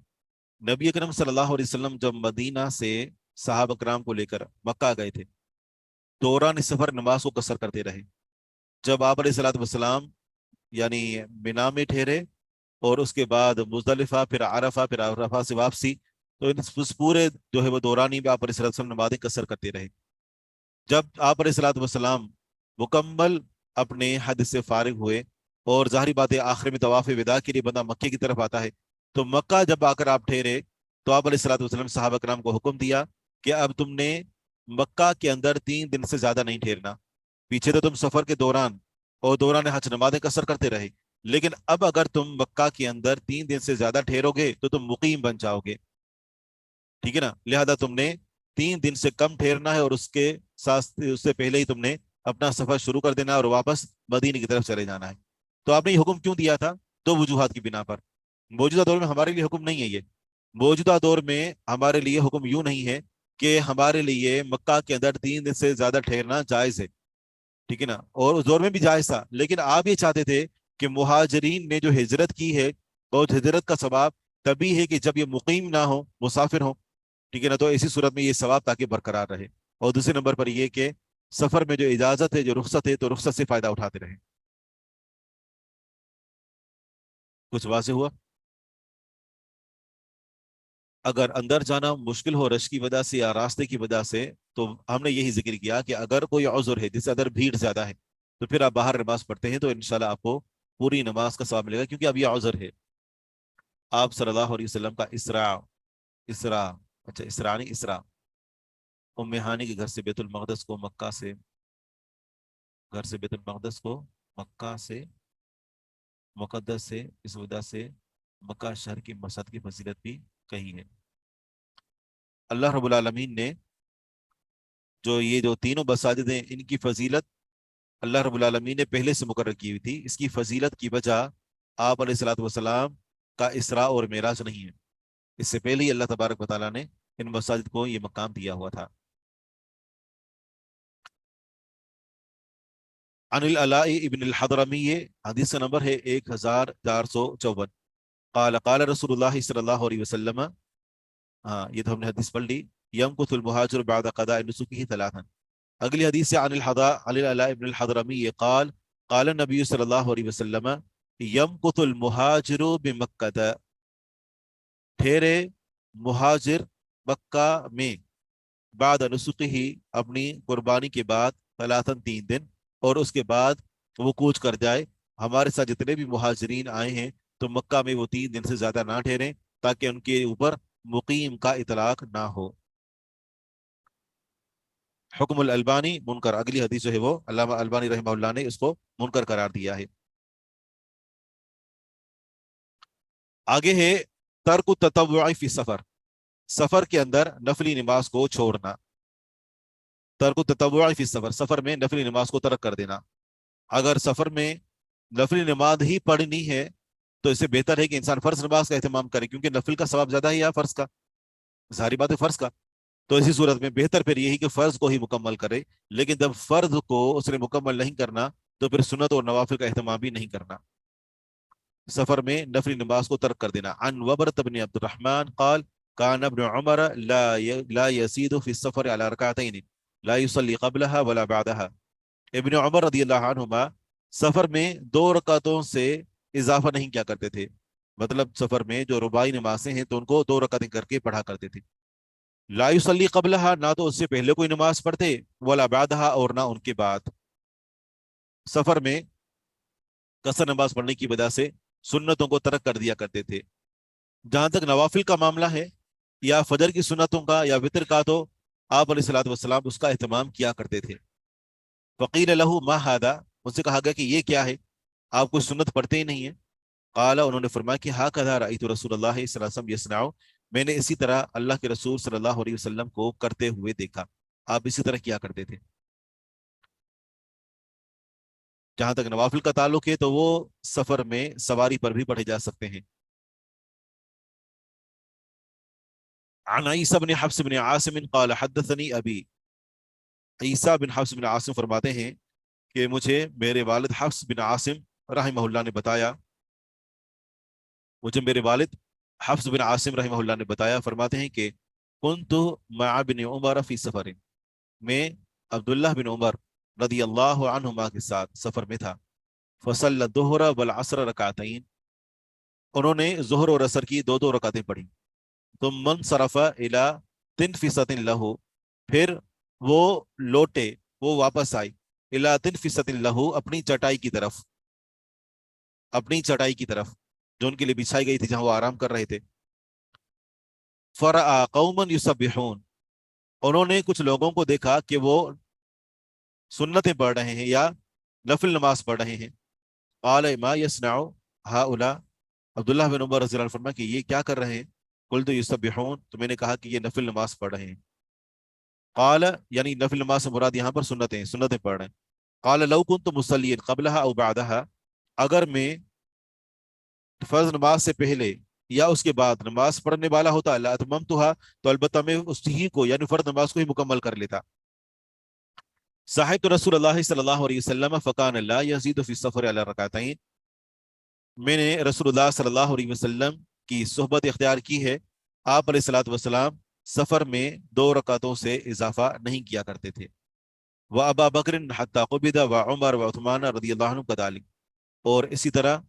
नबी अकरम सल्लल्लाहु अलैहि वसल्लम जब मदीना से सहाबा कराम को लेकर मक्का गए थे, दौरान सफर नमाज को कसर करते रहे। जब आप अलैहिस्सलातु वस्सलाम यानी मिना में ठहरे और उसके बाद मुजदलिफा, फिर अरफा, फिर अरफा से वापसी। तो इस पूरे जो है वो दौरानी में आप अलैहिस्सलाम नमाज़ें कसर करते रहे। जब आप अलैहिस्सलाम मुकम्मल अपने हद से फारिग हुए और ज़ाहिरी बात है आखिर में तवाफ़ विदा के लिए बंदा मक्के की तरफ आता है, तो मक्का जब आकर आप ठहरे तो आप अलैहिस्सलाम सहाबा कराम को हुक्म दिया कि अब तुमने मक्का के अंदर 3 दिन से ज्यादा नहीं ठहरना। पीछे तो तुम सफर के दौरान और दौरान हज नमाज़ें कसर करते रहे, लेकिन अब अगर तुम मक्का के अंदर 3 दिन से ज्यादा ठहरोगे तो तुम मुकीम बन जाओगे, ठीक है ना। लिहाजा तुमने 3 दिन से कम ठहरना है और उसके साथ उससे पहले ही तुमने अपना सफर शुरू कर देना है और वापस मदीने की तरफ चले जाना है। तो आपने ये हुक्म क्यों दिया था? 2 वजूहात की बिना पर। मौजूदा दौर में हमारे लिए हुक्म नहीं है ये। मौजूदा दौर में हमारे लिए हुक्म यूं नहीं है कि हमारे लिए मक्का के अंदर 3 दिन से ज्यादा ठहरना जायज है, ठीक है ना। और उस दौर में भी जायज था, लेकिन आप ये चाहते थे कि मुहाजिरीन ने जो हिजरत की है और हिजरत का सवाब तभी है कि जब ये मुकीम ना हो, मुसाफिर हो, ठीक है ना। तो इसी सूरत में ये सवाब ताकि बरकरार रहे। और दूसरे नंबर पर ये कि सफर में जो इजाजत है, जो रुख्सत है, तो रुख्सत से फायदा उठाते रहे। कुछ वाज़ेह हुआ? अगर अंदर जाना मुश्किल हो रश की वजह से या रास्ते की वजह से, तो हमने यही जिक्र किया कि अगर कोई औज़र है जिससे अंदर भीड़ ज्यादा है, तो फिर आप बाहर नमाज पढ़ते हैं तो इंशाल्लाह आपको पूरी नमाज का सवाब मिलेगा, क्योंकि अब ये औज़र है। आप सल्लल्लाहु अलैहि वसल्लम का इसरा इसरा अच्छा इसरा नहीं इसरा उम्मे हानी के घर से बैतुल मक़दस को मक्का से मक्का से मुक़द्दस से, इस वजह से मक्का शहर की मसजिद की फजीलत भी कही है। अल्लाह रब्बुल आलमीन ने जो तीनों मसाजिद हैं इनकी फजीलत अल्लाह रब्बुल आलमीन ने पहले से मुकर्रर की हुई थी। इसकी फजीलत की वजह आप अलैहिस्सलातु वस्सलाम का इसरा और मेराज नहीं है, इससे पहले ही अल्लाह तबारक व तआला ने इन मसाजिद को ये मकाम दिया हुआ था। अनिल अलाई इब्न अल हदरमी, ये हदीस का नंबर है 1454। क़ाल क़ाल रसूलुल्लाह सल्लल्लाहु अलैहि वसल्लम, हाँ ये तो हमने हदीस पढ़ ली। यमकुथुल मुहाजिर बअद क़ज़ाइ नुसुकिही तलातन। अगली हदीस से अनिल अला इब्न अल हदरमी क़ाल क़ाल नबी सल्लल्लाहु अलैहि वसल्लम यमकुथुल मुहाजिरु बिमक्का, ठहरे मुहाजिर मक्का में बाद नुसुकिही, अपनी कुर्बानी के बाद, तलातन 3 दिन, और उसके बाद वो कूच कर जाए। हमारे साथ जितने भी मुहाजिरीन आए हैं तो मक्का में वो 3 दिन से ज्यादा ना ठहरें ताकि उनके ऊपर मुकीम का इतलाक ना हो। हुक्मुल अलबानी मुनकर, अगली हदीस जो है वो अल्लामा अलबानी रहमहुल्लाह ने उसको मुनकर करार दिया है। आगे है तर्कु ततव्वुई फी सफर, सफर के अंदर नफली नमाज को छोड़ना। तर्कु ततव्वुई फी सफर, सफर में नफली नमाज को तर्क कर देना। अगर सफर में नफली नमाज ही पढ़नी है तो इससे बेहतर है कि इंसान फर्ज नमाज का एहतमाम करे, क्योंकि नफिल का सवाब ज्यादा है या फर्ज का, सारी बात है फर्ज का। तो इसी सूरत में बेहतर फिर यही कि फर्ज को ही मुकम्मल करे, लेकिन जब फर्ज को उसने मुकम्मल नहीं करना तो फिर सुन्नत और नवाफिल का एहतमाम भी नहीं करना। सफर में नफली नमाज को तर्क कर देना। अन वबरत बिन अब्दुर्रहमान क़ाल कान इब्न उमर ला यज़ीदु फी सफर अला रकातैन ला युसल्ली क़ब्लहा वला बअदहा। इब्न उमर रदियल्लाहु अन्हुमा सफर में 2 रकातों से इजाफा नहीं किया करते थे, मतलब सफर में जो रुबाई नमाजें हैं तो उनको 2 रकातें करके पढ़ा करते थे। ला युसल्ली क़ब्लहा, ना तो उससे पहले कोई नमाज पढ़ते, वला बअदहा, और ना उनके बाद। सफर में कसर नमाज पढ़ने की वजह से सुन्नतों को तर्क कर दिया करते थे। जहां तक नवाफिल का मामला है या फजर की सुन्नतों का या वितर का, तो आप अलैहिस्सलातु वस्सलाम उसका एहतमाम किया करते थे। फ़क़ील लहू मा हादा, उनसे कहा गया कि ये क्या है, आप कोई सुन्नत पढ़ते ही नहीं है। क़ाला, उन्होंने फरमाया कि हा कज़ा रअयतु रसूलुल्लाह सल्लल्लाहु अलैहि वसल्लम यस्नउ, मैंने इसी तरह अल्लाह के रसूल सल्लल्लाहु अलैहि वसल्लम को करते हुए देखा, आप इसी तरह किया करते थे। जहां तक नवाफिल का ताल्लुक है तो वो सफर में सवारी पर भी पढ़े जा सकते हैं। अन ईसा बिन हफ्स बिन आसिम क़ाल हद्दसनी अबी, ईसा बिन हफ्स बिन आसिम फरमाते हैं कि मुझे मेरे वालिद हफ्स बिन आसिम रहमहुल्लाह ने बताया, मुझे मेरे वालिद हफ्स बिन आसिम रहमहुल्लाह ने बताया, फरमाते हैं कि कुन्तु मअ बिन उमर फी सफर, मैं अब्दुल्लाह बिन उमर रदियल्लाहु अन्हुमा के साथ सफर में था। फसल दोहरा वल असर रकातैन, उन्होंने जोहर और असर की दो दो रकातें पढ़ी। तो मन सरफा इला 3% लहू, फिर वो लौटे, वो वापस आई, इला 3% लहू, अपनी चटाई की तरफ, अपनी चटाई की तरफ जो उनके लिए बिछाई गई थी, जहां वो आराम कर रहे थे। फरा कौमन युसब्बिहून, उन्होंने कुछ लोगों को देखा कि वो सुन्नतें पढ़ रहे हैं या नफिल नमाज पढ़ रहे हैं। क़ाल मा यसनउ हाउला, अब्दुल्लाह बिन उमर रज़ियल्लाहु अन्हु फरमाया कि ये क्या कर रहे हैं। कुल तो युसब्बिहून, तो मैंने कहा कि ये नफिल नमाज पढ़ रहे हैं। क़ाल, यानी नफिल नमाज से मुराद यहाँ पर सुन्नतें, सुन्नतें पढ़ रहे हैं। क़ाल लौ कुन्तु मुसल्लियन क़ब्लहा औ बअदहा, अगर मैं फर्ज नमाज से पहले या उसके बाद नमाज पढ़ने वाला होता, लअतममतुहा, तो अलबत्ता मैं उसी को यानी फर्ज नमाज को ही मुकम्मल कर लेता। साहिब रसूलुल्लाह सल्लल्लाहु अलैहि वसल्लम फकान ला यज़ीदु फी सफर अला रकातैन, मैंने रसूलुल्लाह सल्लल्लाहु अलैहि वसल्लम की सोहबत इख्तियार की है, आप अलैहिस्सलातु वस्सलाम सफर में 2 रकातों से इजाफा नहीं किया करते थे। व अबा बकर हत्ता क़ुबिदा व उमर व उस्मान रज़ियल्लाहु अन्हु कदालिक, और इसी तरह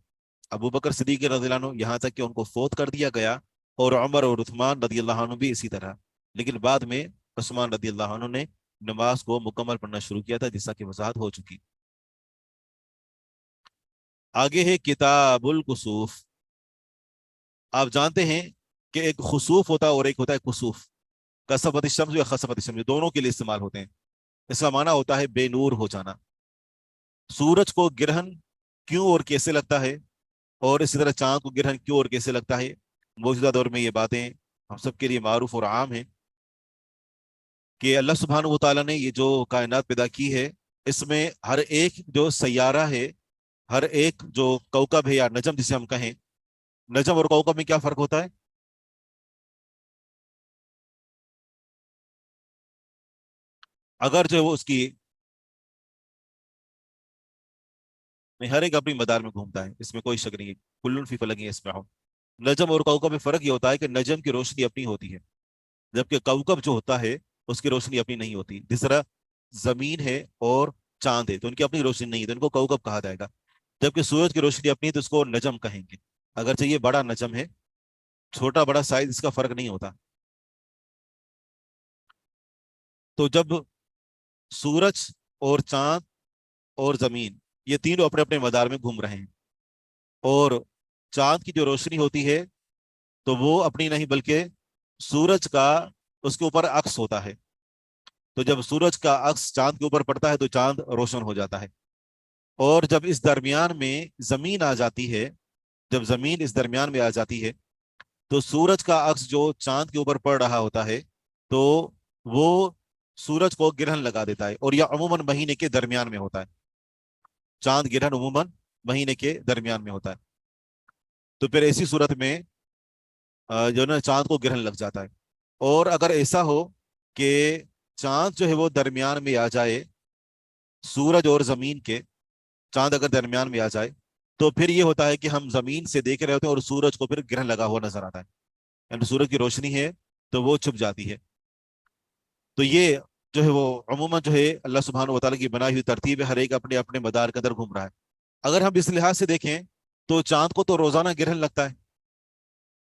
अबू बकर सिद्दीक़ रज़ियल्लाहु अन्हु यहाँ तक कि उनको फौत कर दिया गया, और उमर और उस्मान रज़ियल्लाहु अन्हु भी इसी तरह। लेकिन बाद में उस्मान रज़ियल्लाहु अन्हु ने नमाज को मुकम्मल पढ़ना शुरू किया था, जैसा कि वजाहत हो चुकी। आगे है किताबुल कुसूफ। आप जानते हैं कि एक खुसूफ होता है और एक होता है कुसूफ। कसफत शम्स या खसफत शम्स दोनों के लिए इस्तेमाल होते हैं। इसका माना होता है बेनूर हो जाना। सूरज को ग्रहण क्यों और कैसे लगता है, और इसी तरह चांद को ग्रहण क्यों और कैसे लगता है, मौजूदा दौर में ये बातें हम सबके लिए मारूफ और आम है कि अल्लाह सुब्हानहु व तआला ने ये जो कायनात पैदा की है, इसमें हर एक जो सैयारा है, हर एक जो कौकब है या नजम जिसे हम कहें, नजम और कौकब में क्या फर्क होता है? अगर जो है वो उसकी हर एक अपनी मदार में घूमता है, इसमें कोई शक नहीं है। कुल्लुन फी फलकिन यस्बहून। नजम और कौकब में फर्क ये होता है कि नजम की रोशनी अपनी होती है, जबकि कौकब जो होता है उसकी रोशनी अपनी नहीं होती। जिस तरह जमीन है और चांद है तो उनकी अपनी रोशनी नहीं है, तो इनको कौकब कहा जाएगा। जबकि सूरज की रोशनी अपनी है तो उसको नजम कहेंगे। अगर चाहिए बड़ा नजम है, छोटा बड़ा साइज इसका फर्क नहीं होता। तो जब सूरज और चांद और जमीन ये तीनों अपने अपने मदार में घूम रहे हैं, और चांद की जो रोशनी होती है तो वो अपनी नहीं बल्कि सूरज का उसके ऊपर अक्स होता है। तो जब सूरज का अक्स चांद के ऊपर पड़ता है तो चांद रोशन हो जाता है। और जब इस दरमियान में जमीन आ जाती है, जब जमीन इस दरमियान में आ जाती है तो सूरज का अक्स जो चांद के ऊपर पड़ रहा होता है तो वो सूरज को ग्रहण लगा देता है, और यह अमूमन महीने के दरमियान में होता है। चांद ग्रहण अमूमन महीने के दरमियान में होता है। तो फिर ऐसी सूरत में जो ना चांद को ग्रहण लग जाता है। और अगर ऐसा हो कि चांद जो है वो दरमियान में आ जाए, सूरज और जमीन के, चांद अगर दरमियान में आ जाए तो फिर ये होता है कि हम जमीन से देख रहे होते हैं और सूरज को फिर ग्रहण लगा हुआ नजर आता है, यानी सूरज की रोशनी है तो वो छुप जाती है। तो ये जो है वो अमूमन जो है अल्लाह सुब्हानहु व तआला की बनाई हुई तरतीब है, हर एक अपने अपने मदार के अंदर घूम रहा है। अगर हम इस लिहाज से देखें तो चांद को तो रोजाना ग्रहण लगता है,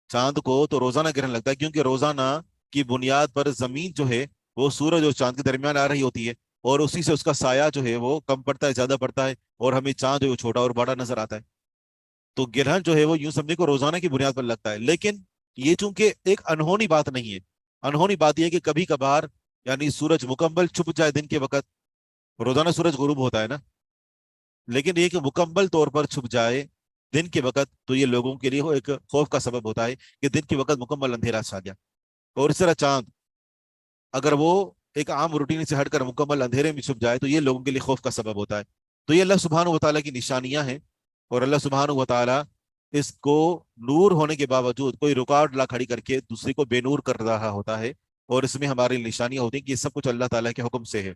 चांद को तो रोजाना ग्रहण लगता है, क्योंकि रोजाना की बुनियाद पर जमीन जो है वो सूरज और चांद के दरमियान आ रही होती है, और उसी से उसका साया जो है वो कम पड़ता है, ज्यादा पड़ता है, और हमें चांद जो है वो छोटा और बड़ा नजर आता है। तो ग्रहण जो है वो यूं समझे को रोजाना की बुनियाद पर लगता है। लेकिन ये चूंकि एक अनहोनी बात नहीं है, अनहोनी बात यह है कि कभी कभार यानी सूरज मुकम्मल छुप जाए दिन के वक्त, रोजाना सूरज गुरूब होता है ना, लेकिन ये कि मुकम्मल तौर पर छुप जाए दिन के वक्त, तो ये लोगों के लिए वो एक खौफ का सबब होता है कि दिन के वक्त मुकम्मल अंधेरा छा गया। और इस तरह चांद अगर वो एक आम रूटीन से हटकर मुकम्मल अंधेरे में छुप जाए तो ये लोगों के लिए खौफ का सबब होता है। तो ये अल्लाह सुब्हानहु व तआला की निशानियां हैं, और अल्लाह सुब्हानहु व तआला इसको नूर होने के बावजूद कोई रुकावट ला खड़ी करके दूसरी को बेनूर कर रहा होता है, और इसमें हमारी निशानियां होती हैं कि ये सब कुछ अल्लाह ताला के हुक्म से है।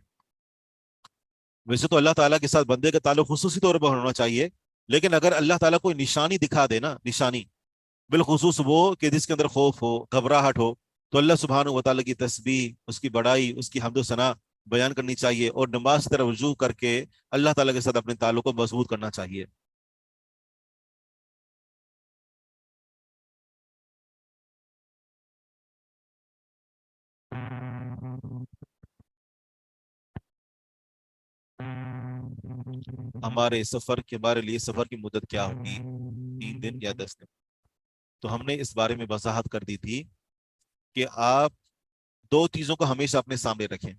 वैसे तो अल्लाह ताला के साथ बंदे का ताल्लुक खुसूसी तौर पर होना चाहिए, लेकिन अगर अल्लाह ताला कोई निशानी दिखा दे ना, निशानी बिलखुसूस वो कि जिसके अंदर खौफ हो, घबराहट हो, तो अल्लाह सुब्हानहु व तआला की तस्बीह, उसकी बड़ाई, उसकी हम्द व सना बयान करनी चाहिए, और नमाज की तरफ रुजू करके अल्लाह ताला के साथ अपने ताल्लुक को मजबूत करना चाहिए। हमारे सफ़र के हमारे लिए सफ़र की मुद्दत क्या होगी, 3 दिन या 10 दिन। तो हमने इस बारे में वजाहत कर दी थी कि आप 2 चीज़ों को हमेशा अपने सामने रखें।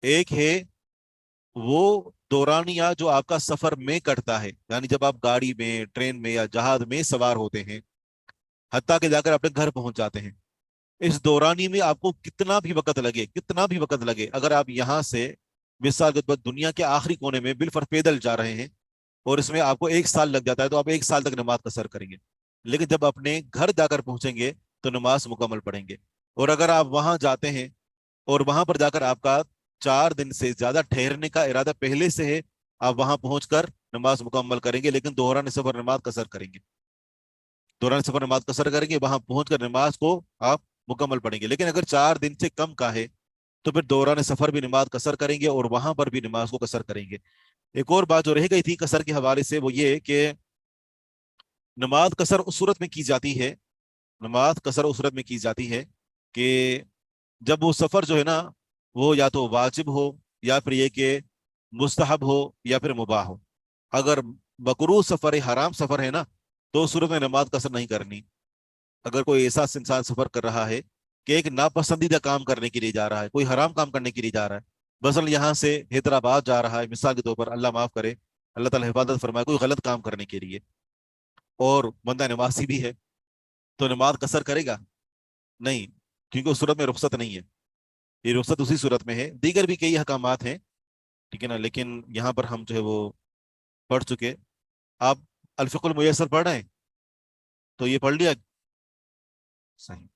एक है वो दौरानिया जो आपका सफ़र में कटता है, यानी जब आप गाड़ी में, ट्रेन में या जहाज में सवार होते हैं, हत्ता के जाकर अपने घर पहुंच जाते हैं। इस दौरानी में आपको कितना भी वक्त लगे, अगर आप यहाँ से मिसाल के तौर पर दुनिया के आखिरी कोने में बिलफर पैदल जा रहे हैं और इसमें आपको 1 साल लग जाता है, तो आप 1 साल तक नमाज कसर करेंगे। लेकिन जब अपने घर जाकर पहुंचेंगे तो नमाज मुकम्मल पढ़ेंगे। और अगर आप वहां जाते हैं और वहां पर जाकर आपका 4 दिन से ज्यादा ठहरने का इरादा पहले से है, आप वहां पहुंचकर नमाज मुकम्मल करेंगे, लेकिन दौरान सफर नमाज कसर करेंगे। वहां पहुंचकर नमाज को आप मुकम्मल पढ़ेंगे। लेकिन अगर 4 दिन से कम का है तो फिर दौरान सफर भी नमाज कसर करेंगे और वहां पर भी नमाज को कसर करेंगे। एक और बात जो रह गई थी कसर के हवाले से, वो ये कि नमाज कसर उस सूरत में की जाती है कि जब वो सफर जो है ना, वो या तो वाजिब हो या फिर ये कि मुस्तहब हो या फिर मुबाह हो। अगर मकरूह सफर है, हराम सफर है ना, तो उस सूरत में नमाज कसर नहीं करनी। अगर कोई ऐसा इंसान सफर कर रहा है कि एक नापसंदीदा काम करने के लिए जा रहा है, कोई हराम काम करने के लिए जा रहा है, मसलन यहाँ से हैदराबाद जा रहा है मिसाल के तौर पर, अल्लाह माफ करे, अल्लाह ताला हिफाजत फरमाए, कोई गलत काम करने के लिए, और बंदा नमाजी भी है, तो नमाज कसर करेगा नहीं, क्योंकि उस सूरत में रुखसत नहीं है। ये रुखसत उसी सूरत में है। दीगर भी कई अहकामात हैं, ठीक है ना, लेकिन यहाँ पर हम जो है वो पढ़ चुके। आप अल-फ़िक़्हुल मुयस्सर पढ़ रहे हैं तो ये पढ़ लिया सही।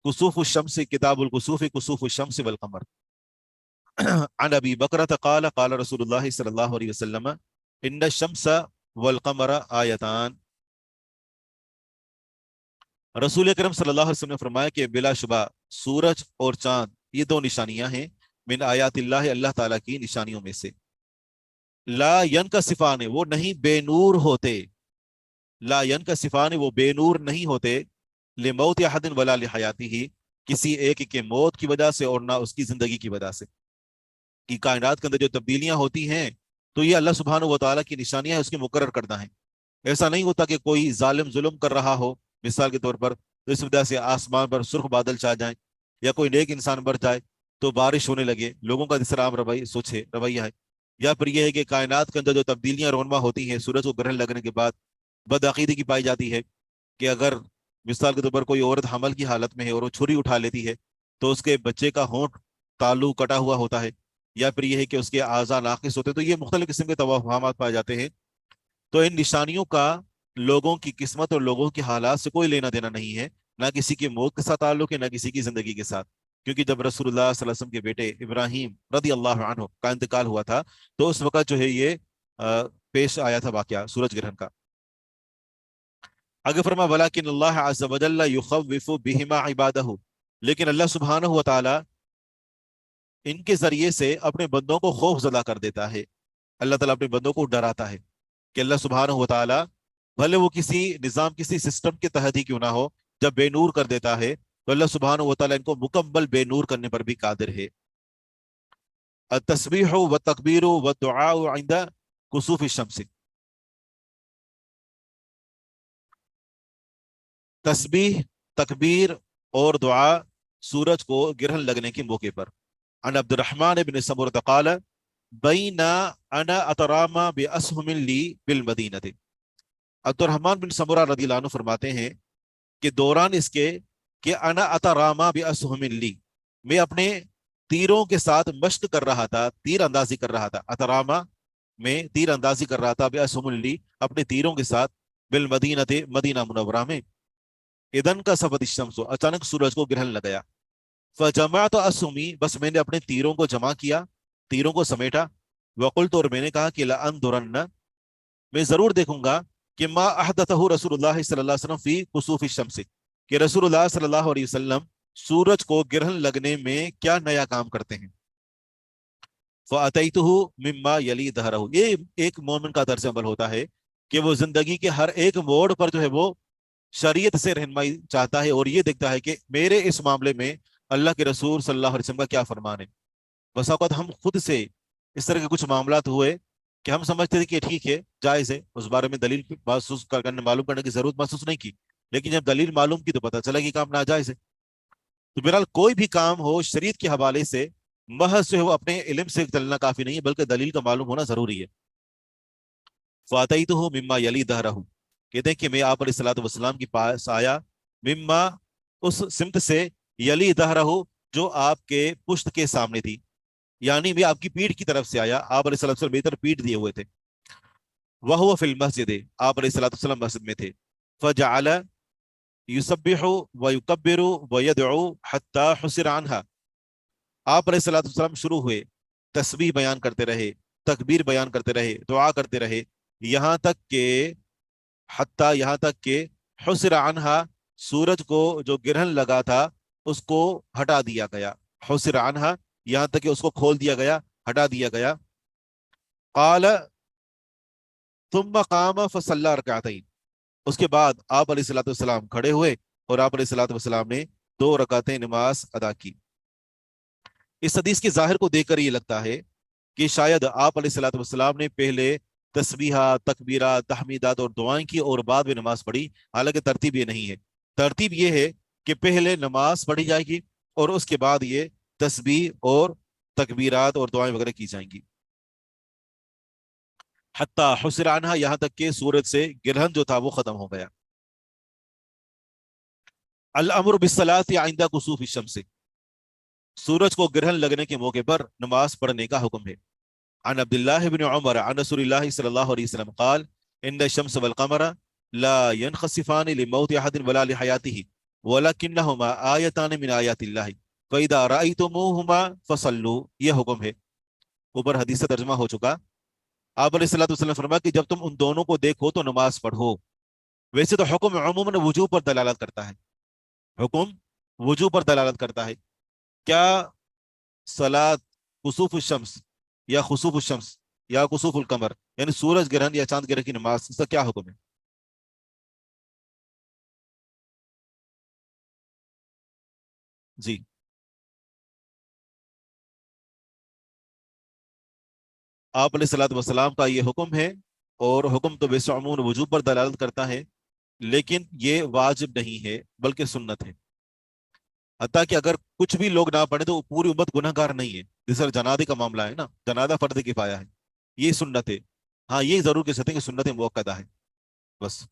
कुसूफ़ुश शम्स, किताबुल कुसूफ़, कुसूफ़ुश शम्स वल क़मर। अन अबी बकरत क़ाल क़ाल रसूलुल्लाह सल्लल्लाहु अलैहि वसल्लम इन्न शम्स वल क़मर आयतान। रसूल अकरम सल्लल्लाहु अलैहि वसल्लम ने फरमाया कि बिलाशुबा सूरज और चांद ये 2 निशानियां हैं, मिन आयातिल्लाह, अल्लाह ताला की निशानियों में से। ला यनकसिफान, वो नहीं बेनूर होते, ला यनकसिफान, वो बेनूर नहीं होते, लिमौत अहदिन वला लिहयातिही, किसी एक के मौत की वजह से और ना उसकी जिंदगी की वजह से। कि कायनात के अंदर जो तब्दीलियां होती हैं तो ये अल्लाह सुब्हानहु व तआला की निशानियां है, उसके मुकर्रर करना है। ऐसा नहीं होता कि कोई जालिम जुल्म कर रहा हो मिसाल के तौर पर, तो इस वजह से आसमान पर सुर्ख बादल छा जाए, या कोई नेक इंसान मर जाए तो बारिश होने लगे, लोगों का जिस आम रवैया है। या फिर यह है कि कायनात के अंदर जो तब्दीलियां रोनमा होती हैं, सूरज को ग्रहण लगने के बाद बदअकीदी की पाई जाती है कि अगर मिसाल के तौर पर कोई औरत हमल की हालत में है और वो छुरी उठा लेती है तो उसके बच्चे का होंठ तालू कटा हुआ होता है, या फिर यह है कि उसके आज़ा नाकिस होते हैं, तो ये मुख्तलिफ किस्म के तवाहमात पाए जाते हैं। तो इन निशानियों का लोगों की किस्मत और लोगों के हालात से कोई लेना देना नहीं है, ना किसी की मौत के साथ ताल्लुक है, ना किसी की जिंदगी के साथ। क्योंकि जब रसूलुल्लाह सल्लल्लाहु अलैहि वसल्लम के बेटे इब्राहिम रदी अल्लाह अन्हु का इंतकाल हुआ था, तो उस वक्त जो है ये पेश आया था वाकया सूरज ग्रहण का। आगे फरमा वलाकिन अल्लाह अज़्ज़ व जल्ल युखव्विफु बिहिमा इबादहु, लेकिन अल्लाह सुब्हानहु व तआला इनके जरिए से अपने बंदों को खौफ ज़दा कर देता है। अल्लाह ताला अपने बंदों को डराता है कि अल्लाह सुब्हानहु व तआला भले वो किसी निज़ाम, किसी सिस्टम के तहत ही क्यों ना हो, जब बेनूर कर देता है तो अल्लाह सुब्हानहु व तआला इनको मुकम्मल बेनूर करने पर भी कादिर है। अत-तस्बीहु व तकबीरु व दुआउ इंदा कुसूफ़ि शम्स, तस्बीह, तकबीर और दुआ सूरज को ग्रहण लगने के मौके पर। अन अब्दुर्रहमान इब्न समुरा क़ाल बैना अना अतरामा बिअस्हुमिन ली बिल मदीनति। अब्दुर्रहमान बिन समुरा रज़ियल्लाहु अन्हु फरमाते हैं कि दौरान इसके कि अना अतरामा बिअस्हुमिन ली, मैं अपने तीरों के साथ मश्क कर रहा था, तीर अंदाजी कर रहा था। अतरामा में तीर अंदाजी कर रहा था, बिअस्हुमिन ली, अपने तीरों के साथ, बिल मदीनति, मदीना मुनव्वरा में। इदन का सफद शम्स, अचानक सूरज को ग्रहण लग गया। फजमाअतु असहुमी, बस मैंने अपने तीरों को जमा किया, तीरों को समेटा। वकुल्तु, और मैंने कहा कि लअंजुरन्ना, मैं जरूर देखूंगा कि मा अहदथहु रसूलुल्लाह सल्लल्लाहु अलैहि वसल्लम फी कुसूफ़ि शम्स, कि रसूलुल्लाह सल्लल्लाहु अलैहि वसल्लम सूरज को ग्रहण लगने में क्या नया काम करते हैं। फ़अतैतुहु मिम्मा यली दहरहु, ये एक मोमिन का तर्ज अमल होता है कि वो जिंदगी के हर एक मोड़ पर जो है वो शरीयत से रहनुमाई चाहता है और ये देखता है कि मेरे इस मामले में अल्लाह के रसूल सल्लल्लाहु अलैहि वसल्लम का क्या फरमान है। बस औक़ात हम खुद से इस तरह के कुछ मामलात हुए कि हम समझते थे कि ठीक है, जायज़ है, उस बारे में दलील महसूस करने मालूम करने की जरूरत महसूस नहीं की, लेकिन जब दलील मालूम की तो पता चला कि काम नाजायज़ है। तो बहरहाल कोई भी काम हो शरीयत के हवाले से महज जो है वो अपने इल्म से चलना काफी नहीं है, बल्कि दलील का मालूम होना जरूरी है। फातईतुहु मिम्मा यली दहरहु, कहते हैं कि मैं आप अलैहिस्सलातु वस्सलाम के पास आया, मिम्मा उस सिमत से, यली दहरहु जो आपके पुश्त के सामने थी, यानी मैं आपकी पीठ की तरफ से आया। आप अलैहिस्सलातु वस्सलाम मेरी तरफ पीठ दिए हुए थे। वहुवा फिल मस्जिद, आप अलैहिस्सलातु वस्सलाम मस्जिद में थे। फजअल युसब्बिहु व युकब्बिरु व यदउ हत्ता हुसिर अन्हा, आप अलैहिस्सलातु वस्सलाम शुरू हुए तस्बीह बयान करते रहे, तकबीर बयान करते रहे, दुआ करते रहे, यहाँ तक के हत्ता, यहाँ तक के हुसिर अन्हा, सूरज को जो गिरहन लगा था उसको हटा दिया गया। हुसिर अन्हा, यहाँ तक कि उसको खोल दिया गया, हटा दिया गया। क़ाल थुम्मा क़ाम फ़सल्ला रकअतैन, उसके बाद आप अलैहिस्सलातु वस्सलाम खड़े हुए और आप अलैहिस्सलातु वस्सलाम ने 2 रकातें नमाज अदा की। इस हदीस के जाहिर को देखकर ये लगता है कि शायद आप अलैहिस्सलातु वस्सलाम ने पहले तस्बीहा, तकबीरा, तहमीदात और दुआएं की और बाद में नमाज पढ़ी। हालांकि तरतीब ये नहीं है। तरतीब ये है कि पहले नमाज पढ़ी जाएगी और उसके बाद ये तस्बीह और तकबीरात और दुआएं वगैरह की जाएंगी। हत्ता हुसिर अन्हा, यहाँ तक कि सूरज से गिरहन जो था वो खत्म हो गया। अल अम्रु बिस्सलाति इंदा कुसूफि शम्स, सूरज को ग्रहण लगने के मौके पर नमाज पढ़ने का हुक्म है। अन अब्दुल्लाह इब्न उमर अन रसूलिल्लाह सल्लल्लाहु अलैहि वसल्लम क़ाल इन्न शम्स वल क़मर ला यनख़सिफ़ान लिमौति अहदिन वला लिहयातिही वलकिन्नहुमा आयतान मिन आयातिल्लाह फ़इज़ा रअयतुमूहुमा फ़सल्लू, ये हुक्म है। ऊपर हदीस से तर्जुमा हो चुका। आप अलैहिस्सलातु वस्सलाम फरमाया कि जब तुम उन दोनों को देखो तो नमाज पढ़ो। वैसे तो हुक्म अमूमन वजू पर दलालत करता है, हुक्म वजू पर दलालत करता है। क्या सलात कुसूफ शम्स या खुसूफ शम्स या कुसूफुल कमर, यानी सूरज ग्रहण या चांद ग्रहण की नमाज, इसका क्या हुक्म है? जी, आप अलैहिस्सलातु वस्सलाम का ये हुक्म है और हुक्म तो वैसे अमूमन वजूब पर दलालत करता है, लेकिन ये वाजिब नहीं है बल्कि सुन्नत है। हत्ता कि अगर कुछ भी लोग ना पढ़े तो पूरी उम्मत गुनहगार नहीं है। जैसे जनादे का मामला है ना, जनादा फर्द किफाया है, ये सुन्नत है। हाँ, ये जरूर कह सकते हैं कि सुन्नत मुअक्कदा है। बस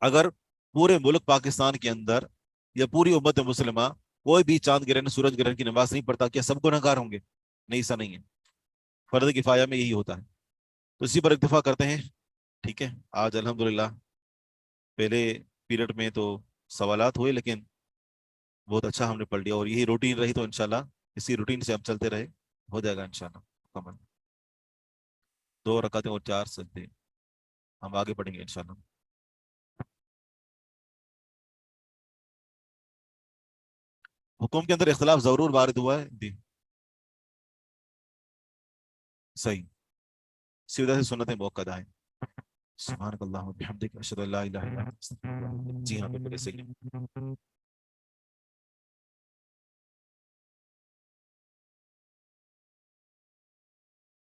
अगर पूरे मुल्क पाकिस्तान के अंदर या पूरी उम्मत मुसलमा कोई भी चांद ग्रहण, सूरज ग्रहण की नमाज नहीं पढ़ता, क्या सब गुनहगार होंगे? नहीं, ऐसा नहीं है। फर्द किफाया में यही होता है। तो इसी पर इत्तेफाक करते हैं। ठीक है, आज अल्हम्दुलिल्लाह पहले पीरियड में तो सवालात हुए, लेकिन बहुत अच्छा हमने पढ़ लिया और यही रूटीन रही तो इंशाल्लाह इसी रूटीन से हम चलते रहे, हो जाएगा इंशाल्लाह कमल। 2 रकातें और 4 सजदे हम आगे पढ़ेंगे इंशाल्लाह। हुक्म के अंदर इख्तिलाफ जरूर वारिद हुआ है। सही, सीधा से सुन्नत मुअक्कदा है। सुभानकल्लाह व बिहम्दिक अशहदु अल्ला इलाहा इल्ला अंत अस्तगफिरुका व अतूबु इलैक। जी हाँ, बिल्कुल सही है।